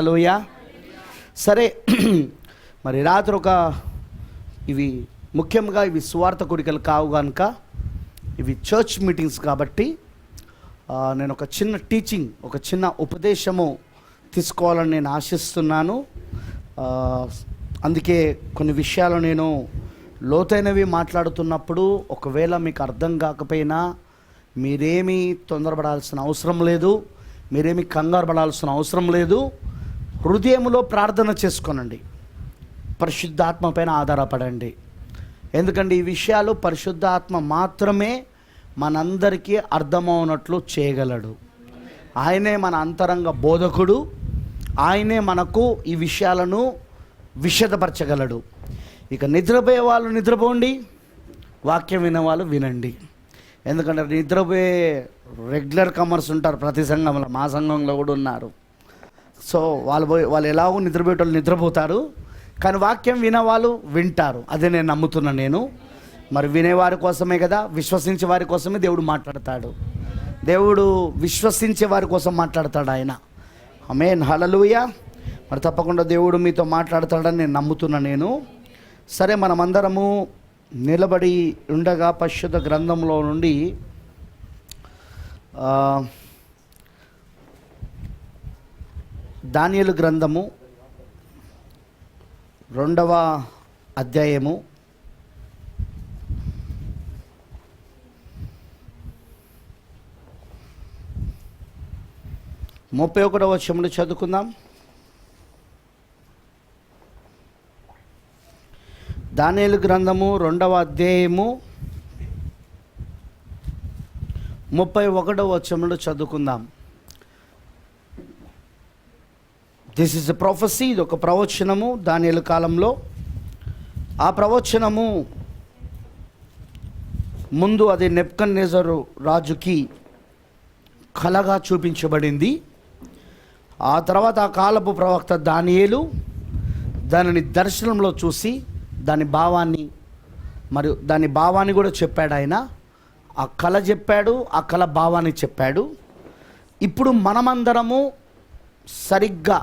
హల్లెలూయా. సరే, మరి రాత్రి ఇవి ముఖ్యంగా ఇవి సువార్త కూడికలు కావు కనుక ఇవి చర్చ్ మీటింగ్స్ కాబట్టి నేను ఒక చిన్న టీచింగ్, ఒక చిన్న ఉపదేశము తీసుకోవాలని నేను ఆశిస్తున్నాను. అందుకే కొన్ని విషయాలు నేను లోతైనవి మాట్లాడుతున్నప్పుడు ఒకవేళ మీకు అర్థం కాకపోయినా మీరేమీ తొందరపడాల్సిన అవసరం లేదు, మీరేమీ కంగారు పడాల్సిన అవసరం లేదు. హృదయంలో ప్రార్థన చేసుకోనండి, పరిశుద్ధాత్మ పైన ఆధారపడండి. ఎందుకంటే ఈ విషయాలు పరిశుద్ధాత్మ మాత్రమే మనందరికీ అర్థమవునట్లు చేయగలడు. ఆయనే మన అంతరంగ బోధకుడు, ఆయనే మనకు ఈ విషయాలను విశదపరచగలడు. ఇక నిద్రపోయే వాళ్ళు నిద్రపోండి, వాక్యం వినేవాళ్ళు వినండి. ఎందుకంటే నిద్రపోయే రెగ్యులర్ కమర్స్ ఉంటారు ప్రతి సంఘంలో, మా సంఘంలో కూడా ఉన్నారు. సో వాళ్ళు ఎలాగో నిద్రపోయేటోళ్ళు నిద్రపోతారు, కానీ వాక్యం వినేవాళ్ళు వింటారు. అదే నేను నమ్ముతున్నాను. మరి వినేవారి కోసమే కదా, విశ్వసించే వారి కోసమే దేవుడు మాట్లాడతాడు. దేవుడు విశ్వసించే వారి కోసం మాట్లాడతాడు ఆయన. ఆమేన్, హల్లెలూయా. మరి తప్పకుండా దేవుడు మీతో మాట్లాడతాడని నేను నమ్ముతున్నాను. సరే, మనమందరము నిలబడి ఉండగా పరిశుద్ధ గ్రంథంలో నుండి దానియేలు గ్రంథము 2వ అధ్యాయము 31వ వచనమును చదువుకుందాం. దానియేలు గ్రంథము 2వ అధ్యాయము 31వ వచనమును చదువుకుందాం. దిస్ ఇస్ ఎ ప్రొఫెసీ, ఇది ఒక ప్రవచనము దానియేలు కాలంలో. ఆ ప్రవచనము ముందు అది నెబుకద్నెజరు రాజుకి కలగా చూపించబడింది. ఆ తర్వాత ఆ కాలపు ప్రవక్త దానియేలు దానిని దర్శనంలో చూసి దాని భావాన్ని కూడా చెప్పాడు. ఆయన ఆ కళ చెప్పాడు, ఆ కళ భావాన్ని చెప్పాడు. ఇప్పుడు మనమందరము సరిగ్గా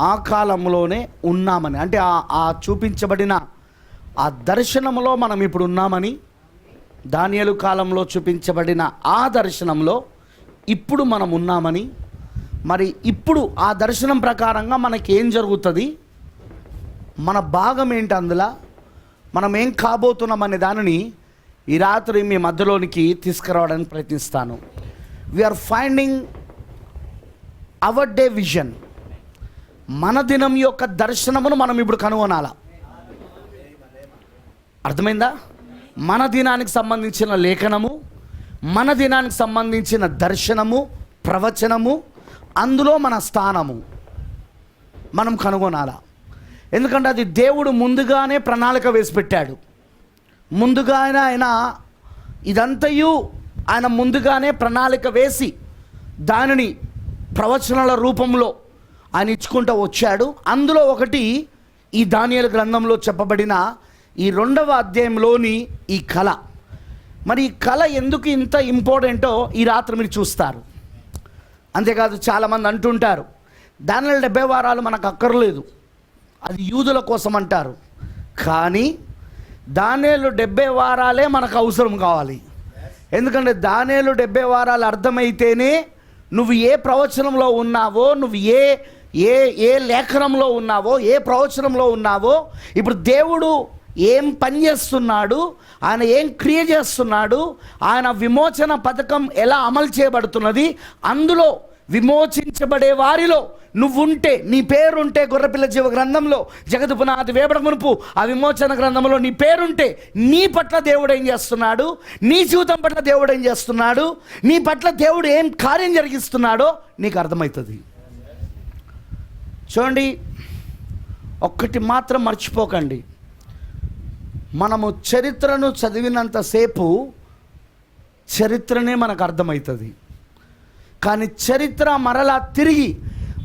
ఆ కాలంలోనే ఉన్నామని, అంటే ఆ చూపించబడిన ఆ దర్శనంలో మనం ఇప్పుడు ఉన్నామని, దానియేలు కాలంలో చూపించబడిన ఆ దర్శనంలో ఇప్పుడు మనం ఉన్నామని, మరి ఇప్పుడు ఆ దర్శనం ప్రకారంగా మనకి ఏం జరుగుతుంది, మన భాగం ఏంటి, అందులో మనం ఏం కాబోతున్నాం అనే దానిని ఈ రాత్రి మీ మధ్యలోనికి తీసుకురావడానికి ప్రయత్నిస్తాను. We're finding our day vision. మన దినం యొక్క దర్శనమును మనం ఇప్పుడు కనుగొనాల. అర్థమైందా? మన దినానికి సంబంధించిన లేఖనము, మన దినానికి సంబంధించిన దర్శనము, ప్రవచనము, అందులో మన స్థానము మనం కనుగొనాల. ఎందుకంటే అది దేవుడు ముందుగానే ప్రణాళిక వేసి పెట్టాడు. ముందుగానే ఆయన ఇదంతయు ఆయన ముందుగానే ప్రణాళిక వేసి దానిని ప్రవచనాల రూపంలో ఆయన ఇచ్చుకుంటూ వచ్చాడు. అందులో ఒకటి ఈ దానియేలు గ్రంథంలో చెప్పబడిన ఈ 2వ అధ్యాయంలోని ఈ కళ. మరి ఈ కళ ఎందుకు ఇంత ఇంపార్టెంటో ఈ రాత్రి మీరు చూస్తారు. అంతేకాదు, చాలామంది అంటుంటారు దానియేలు 70 వారాలు మనకు అక్కర్లేదు, అది యూదుల కోసం అంటారు. కానీ దానియేలు 70 వారాలే మనకు అవసరం కావాలి. ఎందుకంటే దానియేలు 70 వారాలు అర్థమైతేనే నువ్వు ఏ ప్రవచనంలో ఉన్నావో, నువ్వు ఏ లేఖనంలో ఉన్నావో, ఏ ప్రవచనంలో ఉన్నావో, ఇప్పుడు దేవుడు ఏం పని చేస్తున్నాడు, ఆయన ఏం క్రియ చేస్తున్నాడు, ఆయన విమోచన పథకం ఎలా అమలు చేయబడుతున్నది, అందులో విమోచించబడే వారిలో నువ్వుంటే, నీ పేరుంటే గొర్రెపిల్ల జీవ గ్రంథంలో జగత్తు పునాది వేయబడ మునుపు ఆ విమోచన గ్రంథంలో నీ పేరుంటే, నీ పట్ల దేవుడు ఏం చేస్తున్నాడు, నీ జీవితం పట్ల దేవుడు ఏం చేస్తున్నాడు, నీ పట్ల దేవుడు ఏం కార్యం జరిగిస్తున్నాడో నీకు అర్థమవుతుంది. చూడండి, ఒక్కటి మాత్రం మర్చిపోకండి, మనము చరిత్రను చదివినంతసేపు చరిత్రనే మనకు అర్థమవుతుంది. కానీ చరిత్ర మరలా తిరిగి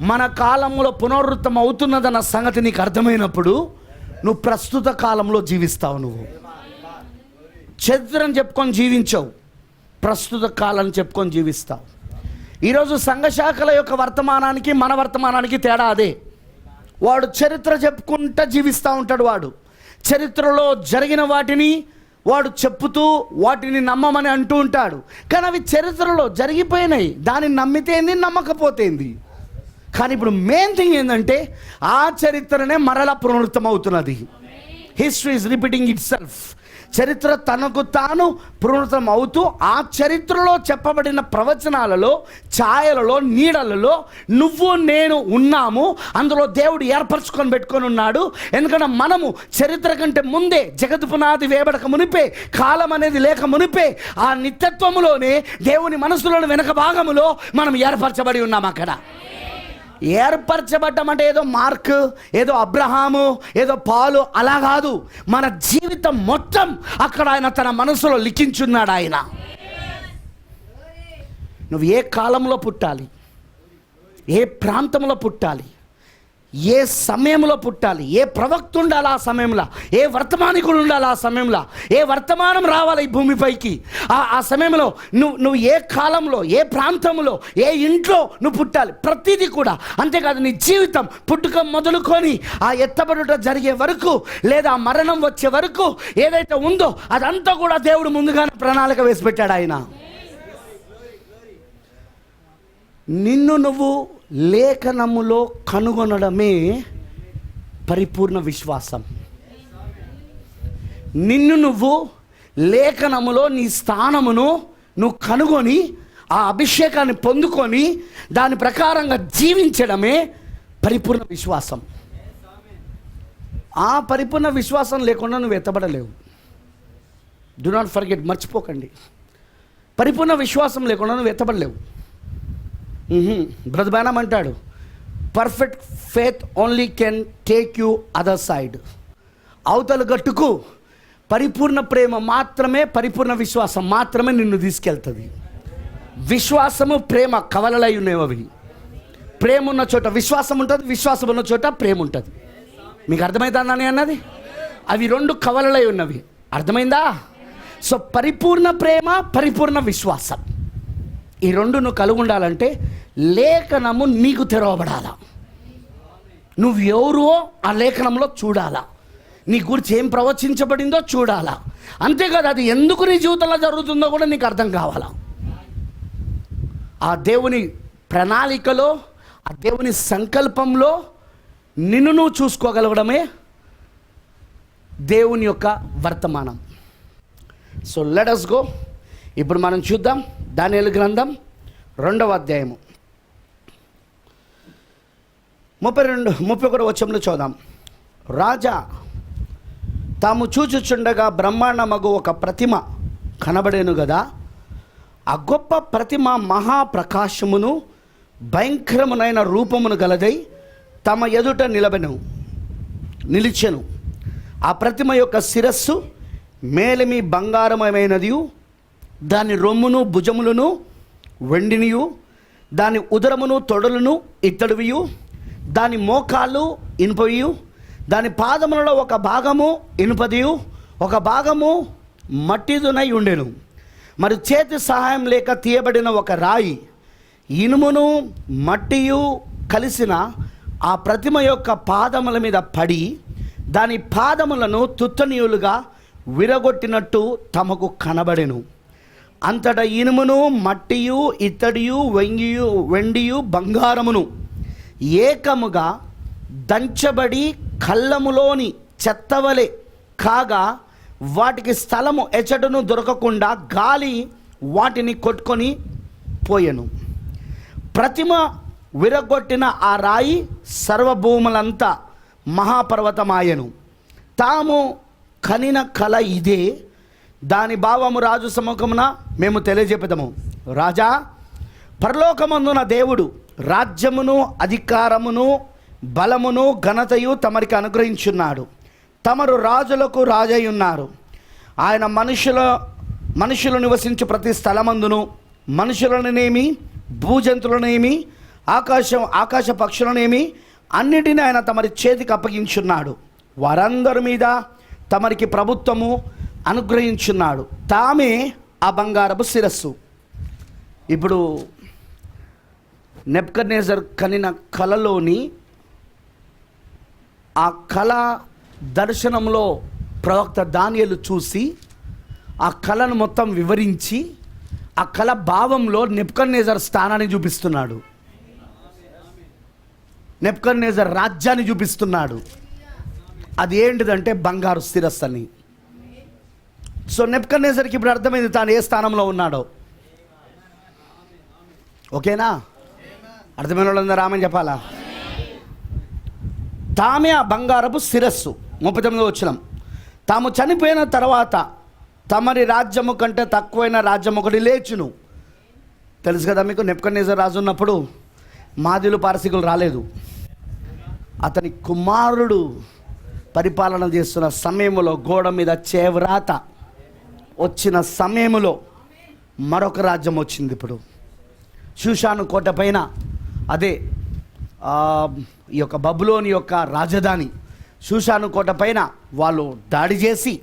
మన కాలంలో పునరుద్ధం అవుతున్నదన్న సంగతి నీకు అర్థమైనప్పుడు నువ్వు ప్రస్తుత కాలంలో జీవిస్తావు. నువ్వు చరిత్రను చెప్పుకొని జీవించవు, ప్రస్తుత కాలం చెప్పుకొని జీవిస్తావు. ఈరోజు సంఘశాఖల యొక్క వర్తమానానికి మన వర్తమానానికి తేడా అదే. వాడు చరిత్ర చెప్పుకుంటూ జీవిస్తూ ఉంటాడు. వాడు చరిత్రలో జరిగిన వాటిని వాడు చెప్పుతూ వాటిని నమ్మమని అంటూ ఉంటాడు. కానీ అవి చరిత్రలో జరిగిపోయినాయి. దాన్ని నమ్మితేంది, నమ్మకపోతేంది. కానీ ఇప్పుడు మెయిన్ థింగ్ ఏంటంటే ఆ చరిత్రనే మరలా పునరుద్ధం అవుతున్నది. History is repeating it self. చరిత్ర తనకు తాను పునరుద్ధం అవుతూ ఆ చరిత్రలో చెప్పబడిన ప్రవచనాలలో, ఛాయలలో, నీడలలో నువ్వు నేను ఉన్నాము. అందులో దేవుడు ఏర్పరచుకొని పెట్టుకొని ఉన్నాడు. ఎందుకంటే మనము చరిత్ర కంటే ముందే, జగత్ పునాది వేయబడక మునిపే, కాలం అనేది లేక మునిపే, ఆ నిత్యత్వములోనే దేవుని మనసులోని వెనక భాగములో మనం ఏర్పరచబడి ఉన్నాం. అక్కడ ఏర్పరచబడ్డం అంటే ఏదో మార్క్, ఏదో అబ్రహాము, ఏదో పాలు అలా కాదు. మన జీవితం మొత్తం అక్కడ ఆయన తన మనసులో లిఖించున్నాడు. ఆయన నువ్వు ఏ కాలంలో పుట్టాలి, ఏ ప్రాంతంలో పుట్టాలి, ఏ సమయంలో పుట్టాలి, ఏ ప్రవక్త ఉండాలి ఆ సమయంలో, ఏ వర్తమానికుడు ఉండాలి ఆ సమయంలో, ఏ వర్తమానం రావాలి ఈ భూమిపైకి ఆ సమయంలో, నువ్వు ఏ కాలంలో, ఏ ప్రాంతంలో, ఏ ఇంట్లో నువ్వు పుట్టాలి, ప్రతిదీ కూడా. అంతేకాదు నీ జీవితం పుట్టుక మొదలుకొని ఆ ఎత్తబడుట జరిగే వరకు, లేదా మరణం వచ్చే వరకు ఏదైతే ఉందో అదంతా కూడా దేవుడు ముందుగానే ప్రణాళిక వేసి పెట్టాడు. ఆయన నిన్ను నువ్వు లేఖనములో కనుగొనడమే పరిపూర్ణ విశ్వాసం. నిన్ను నువ్వు లేఖనములో నీ స్థానమును నువ్వు కనుగొని ఆ అభిషేకాన్ని పొందుకొని దాని ప్రకారంగా జీవించడమే పరిపూర్ణ విశ్వాసం. ఆ పరిపూర్ణ విశ్వాసం లేకుండా నువ్వు ఎత్తబడలేవు. డు నాట్ ఫర్గెట్, మర్చిపోకండి. పరిపూర్ణ విశ్వాసం లేకుండా నువ్వు ఎత్తబడలేవు. బ్రదర్ బ్రానమ్ అంటాడు, perfect faith only can take you other side. అవతల గట్టుకు పరిపూర్ణ ప్రేమ మాత్రమే, పరిపూర్ణ విశ్వాసం మాత్రమే నిన్ను తీసుకెళ్తుంది. విశ్వాసము ప్రేమ కవలలై ఉన్నాయి. అవి ప్రేమ ఉన్న చోట విశ్వాసం ఉంటుంది, విశ్వాసం ఉన్న చోట ప్రేమ ఉంటుంది. మీకు అర్థమవుతుందని అన్నది? అవి రెండు కవలలై ఉన్నవి. అర్థమైందా? సో పరిపూర్ణ ప్రేమ, పరిపూర్ణ విశ్వాసం, ఈ రెండు నువ్వు కలిగి ఉండాలంటే లేఖనము నీకు తెరవబడాలా. నువ్వు ఎవరో ఆ లేఖనంలో చూడాలా. నీ గురించి ఏం ప్రవచించబడిందో చూడాలా. అంతేకాదు అది ఎందుకు నీ జీవితంలో జరుగుతుందో కూడా నీకు అర్థం కావాలా. ఆ దేవుని ప్రణాళికలో, ఆ దేవుని సంకల్పంలో నిన్ను నువ్వు చూసుకోగలగడమే దేవుని యొక్క వర్తమానం. So let us go. ఇప్పుడు మనం చూద్దాం దానియేలు గ్రంథం 2వ అధ్యాయము 31 వచనంలో చూద్దాం. రాజా తాము చూచుచుండగా బ్రహ్మాండమగు ఒక ప్రతిమ కనబడేను గదా. ఆ గొప్ప ప్రతిమ మహాప్రకాశమును భయంకరమునైన రూపమును గలదై తమ ఎదుట నిలిచెను. ఆ ప్రతిమ యొక్క శిరస్సు మేలిమి బంగారమైనది, దాని రొమ్మును భుజములను వెండినియు, దాని ఉదరమును తొడలను ఇత్తడివియు, దాని మోకాళ్ళు ఇనుపవియు, దాని పాదములలో ఒక భాగము ఇనుపదియు, ఒక భాగము మట్టిదునై ఉండెను. మరి చేతి సహాయం లేక తీయబడిన ఒక రాయి, ఇనుమును మట్టియు కలిసిన ఆ ప్రతిమ యొక్క పాదముల మీద పడి దాని పాదములను తుత్తనీయులుగా విరగొట్టినట్టు తమకు కనబడెను. అంతటా ఇనుమును మట్టియు ఇత్తడియు వెండియు బంగారమును ఏకముగా దంచబడి కళ్ళములోని చెత్తవలె కాగా వాటికి స్థలము ఎచ్చటను దొరకకుండా గాలి వాటిని కొట్టుకొని పోయెను. ప్రతిమ విరగొట్టిన ఆ రాయి సర్వభూములంతా మహాపర్వతమాయెను. తాము కనిన కల ఇదే, దాని భావము రాజు సముఖమున మేము తెలియజెప్పుదాము. రాజా, పరలోకమందున దేవుడు రాజ్యమును అధికారమును బలమును ఘనతయు తమరికి అనుగ్రహించున్నాడు. తమరు రాజులకు రాజై ఉన్నారు. ఆయన మనుషులు నివసించు ప్రతి స్థలమందును మనుషులనేమి భూజంతులనేమి ఆకాశ పక్షులనేమి అన్నిటినీ ఆయన తమరి చేతికి అప్పగించున్నాడు. వారందరి మీద తమరికి ప్రభుత్వము అనుగ్రహించున్నాడు. తామే ఆ బంగారపు శిరస్సు. ఇప్పుడు నెబుకద్నెజర్ కనిన కలలోని ఆ కళ దర్శనంలో ప్రవక్త దానియేలు చూసి ఆ కళను మొత్తం వివరించి ఆ కళ భావంలో నెబుకద్నెజర్ స్థానాన్ని చూపిస్తున్నాడు, నెబుకద్నెజర్ రాజ్యాన్ని చూపిస్తున్నాడు. అది ఏంటిదంటే బంగారు శిరస్సు అని. సో నెబుకద్నెజర్కి ఇప్పుడు అర్థమైంది తాను ఏ స్థానంలో ఉన్నాడో. ఓకేనా? అర్థమైన వాళ్ళందరూ రామని చెప్పాలా? తామే ఆ బంగారపు శిరస్సు. 39వ వచనం, తాము చనిపోయిన తర్వాత తమరి రాజ్యము కంటే తక్కువైన రాజ్యం ఒకటి లేచును. తెలుసు కదా మీకు, నెబుకద్నెజర్ రాజు ఉన్నప్పుడు మాదీలు పారసీకులు రాలేదు. అతని కుమారుడు పరిపాలన చేస్తున్న సమయంలో గోడ మీద చేవ్రాత వచ్చిన సమయంలో మరొక రాజ్యం వచ్చింది. ఇప్పుడు షూషాను కోట పైన, అదే ఈ యొక్క బబులోని యొక్క రాజధాని షూషాను కోట పైన వాళ్ళు దాడి చేసి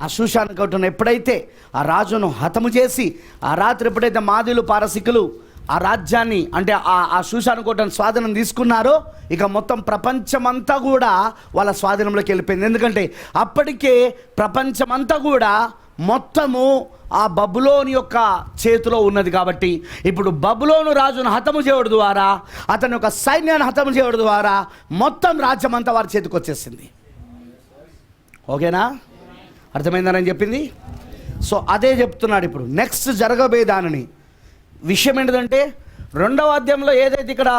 ఆ షూషాను కోటను ఎప్పుడైతే ఆ రాజును హతము చేసి ఆ రాత్రి ఎప్పుడైతే మాదీలు పారసీకులు ఆ రాజ్యాన్ని అంటే ఆ షూషాను కోటను స్వాధీనం తీసుకున్నారో ఇక మొత్తం ప్రపంచమంతా కూడా వాళ్ళ స్వాధీనంలోకి వెళ్ళిపోయింది. ఎందుకంటే అప్పటికే ప్రపంచమంతా కూడా మొత్తము ఆ బబులోను యొక్క చేతిలో ఉన్నది. కాబట్టి ఇప్పుడు బబులోను రాజును హతము చేయడం ద్వారా, అతని యొక్క సైన్యాన్ని హతము చేయడం ద్వారా మొత్తం రాజ్యం అంతా వారి చేతికి వచ్చేసింది. ఓకేనా? అర్థమైందని చెప్పింది. సో అదే చెప్తున్నాడు ఇప్పుడు నెక్స్ట్ జరగబోయేదానని. విషయం ఏంటిదంటే 2వ అధ్యాయంలో ఏదైతే ఇక్కడ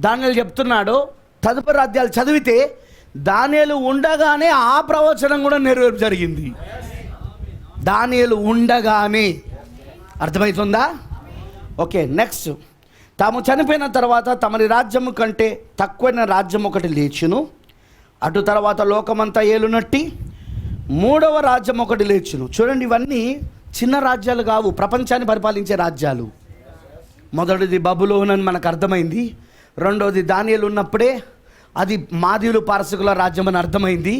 దానియేలు చెప్తున్నాడో తదుపరి అధ్యాయాలు చదివితే దానియేలు ఉండగానే ఆ ప్రవచనం కూడా నెరవేర్పు జరిగింది. దానియేలు ఉండగానే. అర్థమవుతుందా? ఓకే, నెక్స్ట్, తాము చనిపోయిన తర్వాత తమరి రాజ్యము కంటే తక్కువైన రాజ్యం ఒకటి లేచును, అటు తర్వాత లోకమంతా ఏలునట్టి 3వ రాజ్యం ఒకటి లేచును. చూడండి, ఇవన్నీ చిన్న రాజ్యాలు కావు, ప్రపంచాన్ని పరిపాలించే రాజ్యాలు. మొదటిది బబులోన్ అని మనకు అర్థమైంది. రెండోది దానియేలు ఉన్నప్పుడే అది మాదీలు పారసీకుల రాజ్యం అని అర్థమైంది.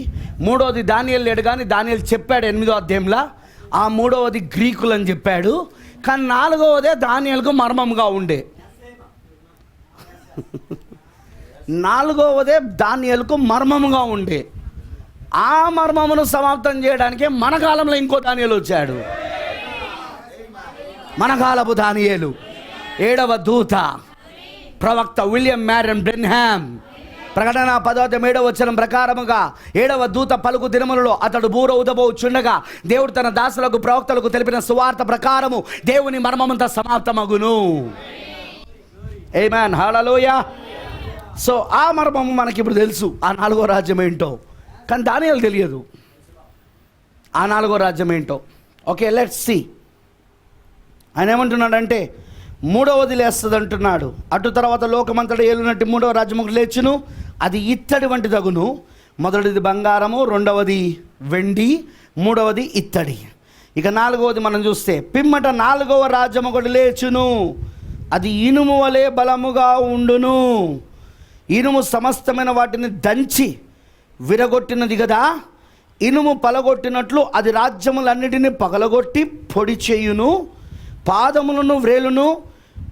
మూడోది దానియేలు లేడు కానీ దానియేలు చెప్పాడు 8వ అధ్యాయంలో, ఆ మూడవది గ్రీకులు అని చెప్పాడు. కానీ 4వదే దానియేలుకు మర్మంగా ఉండే. 4వదే దానియేలుకు మర్మముగా ఉండే. ఆ మర్మమును సమాప్తం చేయడానికి మన కాలంలో ఇంకో దానియేలు వచ్చాడు. మన కాలపు దానియేలు 7వ దూత ప్రవక్త విలియం మ్యారన్ బ్రెన్హామ్. ప్రకటన 10వ వచనం ప్రకారముగా 7వ దూత పలుకు దినములలో అతడు బూర ఊదబోచుండగా దేవుడు తన దాసులకు ప్రవక్తలకు తెలిపిన సువార్త ప్రకారము దేవుని మర్మమంతా సమాప్తమగును. ఆమేన్, హల్లెలూయా. సో ఆ మర్మము మనకి ఇప్పుడు తెలుసు, ఆ 4వ రాజ్యం ఏంటో. కానీ దానియేలు తెలియదు ఆ 4వ రాజ్యం ఏంటో. Okay, let's see. ఆయన ఏమంటున్నాడంటే 3వది లేస్తుంది అంటున్నాడు. అటు తర్వాత లోకమంతటా ఏలునట్టు 3వ రాజ్యం ఒకటి లేచును, అది ఇత్తడి వంటి తగును. మొదటిది బంగారము, 2వది వెండి, 3వది ఇత్తడి. ఇక 4వది మనం చూస్తే పిమ్మట 4వ రాజ్యం ఒకటి లేచును, అది ఇనుము వలె బలముగా ఉండును. ఇనుము సమస్తమైన వాటిని దంచి విరగొట్టినది కదా, ఇనుము పలగొట్టినట్లు అది రాజ్యములన్నిటినీ పగలగొట్టి పొడి చేయును. పాదములను వ్రేలును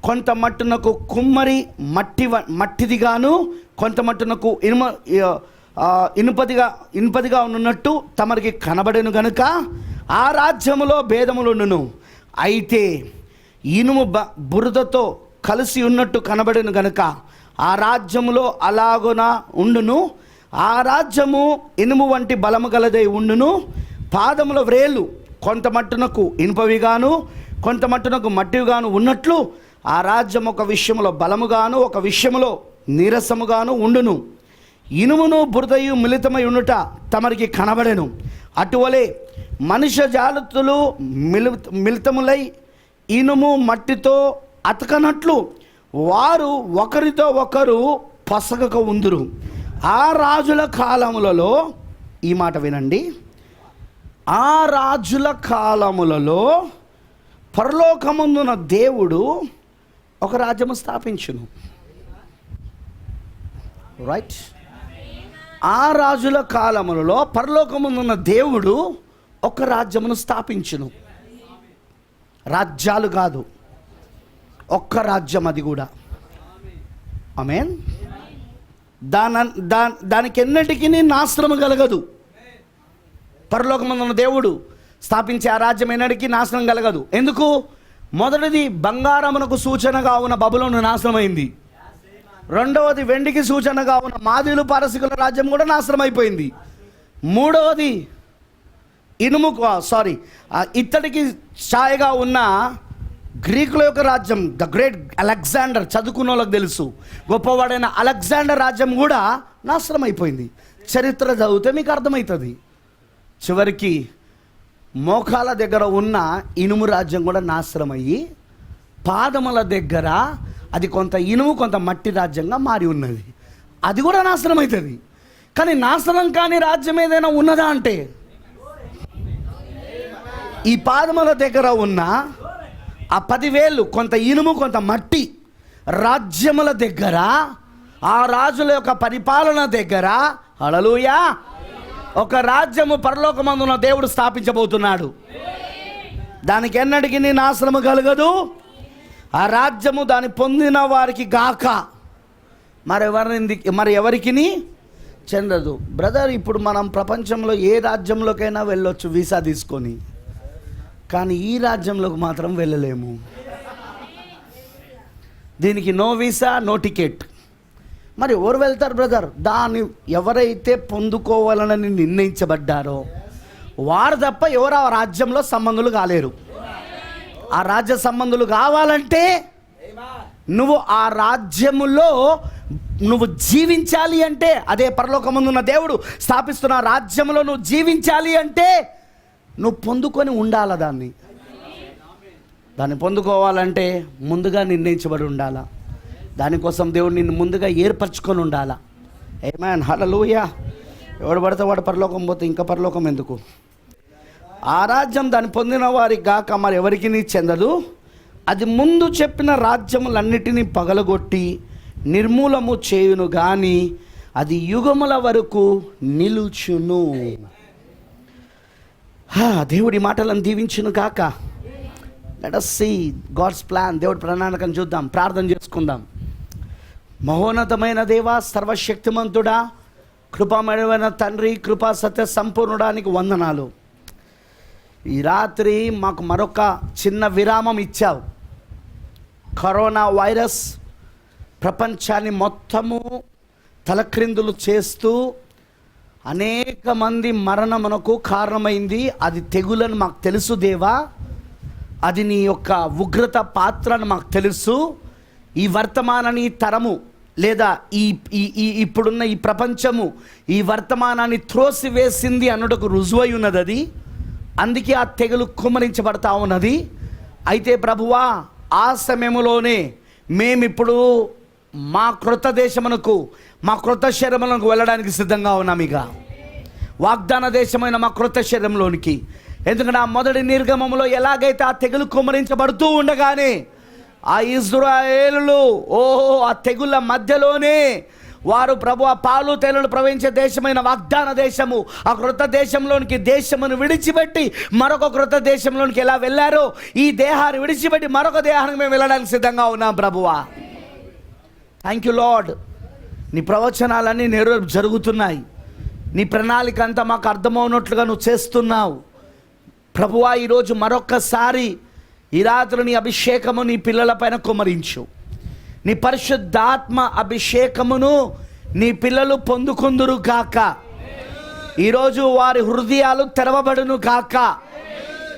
కొంత మట్టునకు కుమ్మరి మట్టిదిగాను కొంత మట్టునకు ఇనుపదిగా ఉన్నట్టు తమరికి కనబడెను గనుక ఆ రాజ్యములో భేదములుండును. అయితే ఇనుము బురదతో కలిసి ఉన్నట్టు కనబడెను గనుక ఆ రాజ్యములో అలాగున ఉండును. ఆ రాజ్యము ఇనుము వంటి బలము గలదై ఉండును. పాదముల వ్రేలు కొంత మట్టునకు ఇనుపవిగాను కొంత మట్టునకు మట్టివిగాను ఉన్నట్లు ఆ రాజ్యం ఒక విషయంలో బలముగాను ఒక విషయంలో నీరసముగాను ఉండును. ఇనుమును బురదయు మిళితమై ఉండుట తమరికి కనబడెను. అటువలే మనుష్య జాతులు మిళితములై ఇనుము మట్టితో అతకనట్లు వారు ఒకరితో ఒకరు పొసగక ఉందురు. ఆ రాజుల కాలములలో, ఈ మాట వినండి, ఆ రాజుల కాలములలో పరలోకమందున దేవుడు ఒక రాజ్యము స్థాపించును. రైట్? ఆ రాజుల కాలములలో పరలోకమందున దేవుడు ఒక రాజ్యమును స్థాపించును. రాజ్యాలు కాదు, ఒక్క రాజ్యం, అది కూడా ఆమేన్. దానికి ఎన్నటికీ నాశనం కలగదు. పరలోకమందున్న దేవుడు స్థాపించే ఆ రాజ్యం ఎన్నటికీ నాశనం కలగదు. ఎందుకు? మొదటిది బంగారమునకు సూచనగా ఉన్న బబులోను నాశనమైంది. రెండవది వెండికి సూచనగా ఉన్న మాదీలు పారసీకుల రాజ్యం కూడా నాశనం అయిపోయింది. మూడవది ఇత్తడికి ఛాయగా ఉన్న గ్రీకుల యొక్క రాజ్యం, ద గ్రేట్ అలెగ్జాండర్, చదువుకున్న వాళ్ళకి తెలుసు, గొప్పవాడైన అలెగ్జాండర్ రాజ్యం కూడా నాశనం అయిపోయింది. చరిత్ర చదివితే మీకు అర్థమవుతుంది. చివరికి మోకాల దగ్గర ఉన్న ఇనుము రాజ్యం కూడా నాశనం అయ్యి పాదముల దగ్గర అది కొంత ఇనుము కొంత మట్టి రాజ్యంగా మారి ఉన్నది. అది కూడా నాశనం అవుతుంది. కానీ నాశనం కాని రాజ్యం ఏదైనా ఉన్నదా అంటే ఈ పాదముల దగ్గర ఉన్న ఆ 10,000 కొంత ఇనుము కొంత మట్టి రాజ్యముల దగ్గర, ఆ రాజుల యొక్క పరిపాలన దగ్గర, హల్లెలూయా, ఒక రాజ్యము పరలోకమందున దేవుడు స్థాపించబోతున్నాడు. దానికి ఎన్నటికీ నాశనము కలగదు. ఆ రాజ్యము దాన్ని పొందిన వారికి గాక మరి ఎవరికి చెందదు. బ్రదర్, ఇప్పుడు మనం ప్రపంచంలో ఏ రాజ్యంలోకైనా వెళ్ళొచ్చు వీసా తీసుకొని, కానీ ఈ రాజ్యంలోకి మాత్రం వెళ్ళలేము. దీనికి నో వీసా, నో టికెట్. మరి ఎవరు వెళ్తారు బ్రదర్? దాన్ని ఎవరైతే పొందుకోవాలని నిర్ణయించబడ్డారో వారు తప్ప ఎవరు ఆ రాజ్యంలో సంబంధులు కాలేరు. ఆ రాజ్య సంబంధులు కావాలంటే నువ్వు ఆ రాజ్యములో నువ్వు జీవించాలి అంటే, అదే పరలోకమందున్న దేవుడు స్థాపిస్తున్న రాజ్యంలో నువ్వు జీవించాలి అంటే నువ్వు పొందుకొని ఉండాలా. దాన్ని పొందుకోవాలంటే ముందుగా నిర్ణయించబడి ఉండాలా. దానికోసం దేవుడు నిన్ను ముందుగా ఏర్పరచుకొని ఉండాలా. ఆమేన్, హల్లెలూయా. ఎవడు పడితే వాడు పరలోకం పోతే ఇంకా పరలోకం ఎందుకు? ఆ రాజ్యం దాన్ని పొందిన వారికి గాక మరి ఎవరికి చెందదు. అది ముందు చెప్పిన రాజ్యములన్నిటినీ పగలగొట్టి నిర్మూలము చేయును గాని అది యుగముల వరకు నిలుచును. దేవుడి మాటలను దీవించును గాక. Let us see God's plan. దేవుడి ప్రణాళికను చూద్దాం, ప్రార్థన చేసుకుందాం. మహోన్నతమైన దేవా, సర్వశక్తిమంతుడా, కృపామయమైన తండ్రి, కృపా సత్య సంపూర్ణుడానికి వందనాలు. ఈ రాత్రి మాకు మరొక చిన్న విరామం ఇచ్చావు. కరోనా వైరస్ ప్రపంచాన్ని మొత్తము తలక్రిందులు చేస్తూ అనేక మంది మరణమునకు కారణమైంది. అది తెగులని మాకు తెలుసు దేవా. అది నీ యొక్క ఉగ్రత పాత్రను మాకు తెలుసు. ఈ వర్తమానాన్ని తరము లేదా ఇప్పుడున్న ఈ ప్రపంచము ఈ వర్తమానాన్ని త్రోసివేసింది అన్నట్టుకు రుజువై ఉన్నది. అది అందుకే ఆ తెగులు కుమ్మరించబడతా ఉన్నది. అయితే ప్రభువా, ఆ సమయంలోనే మేమిప్పుడు మా క్రొత్త దేశమునకు, మా క్రొత్త శరీరములకు వెళ్ళడానికి సిద్ధంగా ఉన్నాం. ఇక వాగ్దాన దేశమైన మా క్రొత్త శరీరంలోనికి. ఎందుకంటే ఆ మొదటి నిర్గమములో ఎలాగైతే ఆ తెగులు కుమ్మరించబడుతూ ఉండగానే ఆ ఇశ్రాయేలులు ఆ తెగుళ్ళ మధ్యలోనే వారు ప్రభు ఆ పాలు తేనెలు ప్రవహించే దేశమైన వాగ్దాన దేశము, ఆ క్రొత్త దేశంలోనికి దేశమును విడిచిపెట్టి మరొక క్రొత్త దేశంలోనికి ఎలా వెళ్ళారో ఈ దేహాన్ని విడిచిపెట్టి మరొక దేహానికి మేము వెళ్ళడానికి సిద్ధంగా ఉన్నాం ప్రభువా. Thank you lord. నీ ప్రవచనాలన్నీ జరుగుతున్నాయి. నీ ప్రణాళిక అంతా మాకు అర్థమవునట్లుగా నువ్వు చేస్తున్నావు ప్రభువా. ఈరోజు మరొక్కసారి ఈ రాత్రి నీ అభిషేకము నీ పిల్లలపైన కుమ్మరించు. నీ పరిశుద్ధాత్మ అభిషేకమును నీ పిల్లలు పొందుకుందురు కాక. ఈరోజు వారి హృదయాలు తెరవబడును కాక.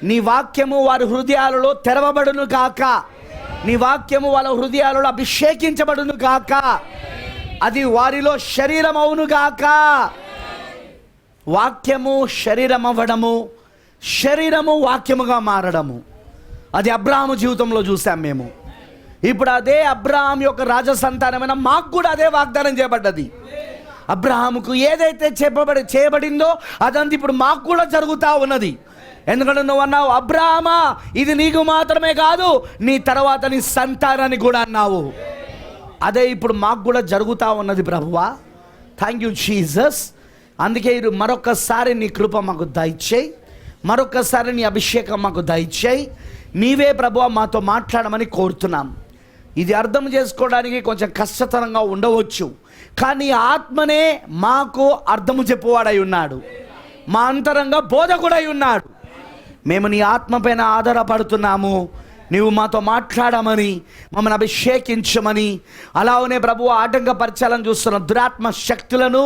నీ వాక్యము వారి హృదయాలలో తెరవబడును కాక. నీ వాక్యము వాళ్ళ హృదయాలలో అభిషేకించబడును కాక. అది వారిలో శరీరం అవును గాక. వాక్యము శరీరం అవ్వడము, శరీరము వాక్యముగా మారడము, అది అబ్రాహాము జీవితంలో చూసాం మేము. ఇప్పుడు అదే అబ్రాహాం యొక్క రాజసంతానమైన మాకు కూడా అదే వాగ్దానం చేయబడ్డది. అబ్రాహాముకు ఏదైతే చేయబడిందో అదంతా ఇప్పుడు మాకు కూడా జరుగుతూ ఉన్నది. ఎందుకంటే నువ్వు అన్నావు, అబ్రాహామా ఇది నీకు మాత్రమే కాదు నీ తర్వాత నీ సంతానాన్ని కూడా అన్నావు. అదే ఇప్పుడు మాకు కూడా జరుగుతూ ఉన్నది ప్రభువా. Thank you Jesus. అందుకే ఇది మరొకసారి నీ కృప మాకు దయచేయి, మరొకసారి నీ అభిషేకం మాకు దయచేయి. నీవే ప్రభువా మాతో మాట్లాడమని కోరుతున్నాం. ఇది అర్థం చేసుకోవడానికి కొంచెం కష్టతరంగా ఉండవచ్చు, కానీ ఆత్మనే మాకు అర్థము చెప్పువాడై ఉన్నాడు, మా అంతరంగ బోధకుడై ఉన్నాడు. మేము నీ ఆత్మ పైన ఆధారపడుతున్నాము, నీవు మాతో మాట్లాడమని, మమ్మల్ని అభిషేకించమని. అలానే ప్రభు ఆటంకపరచాలని చూస్తున్న దురాత్మ శక్తులను,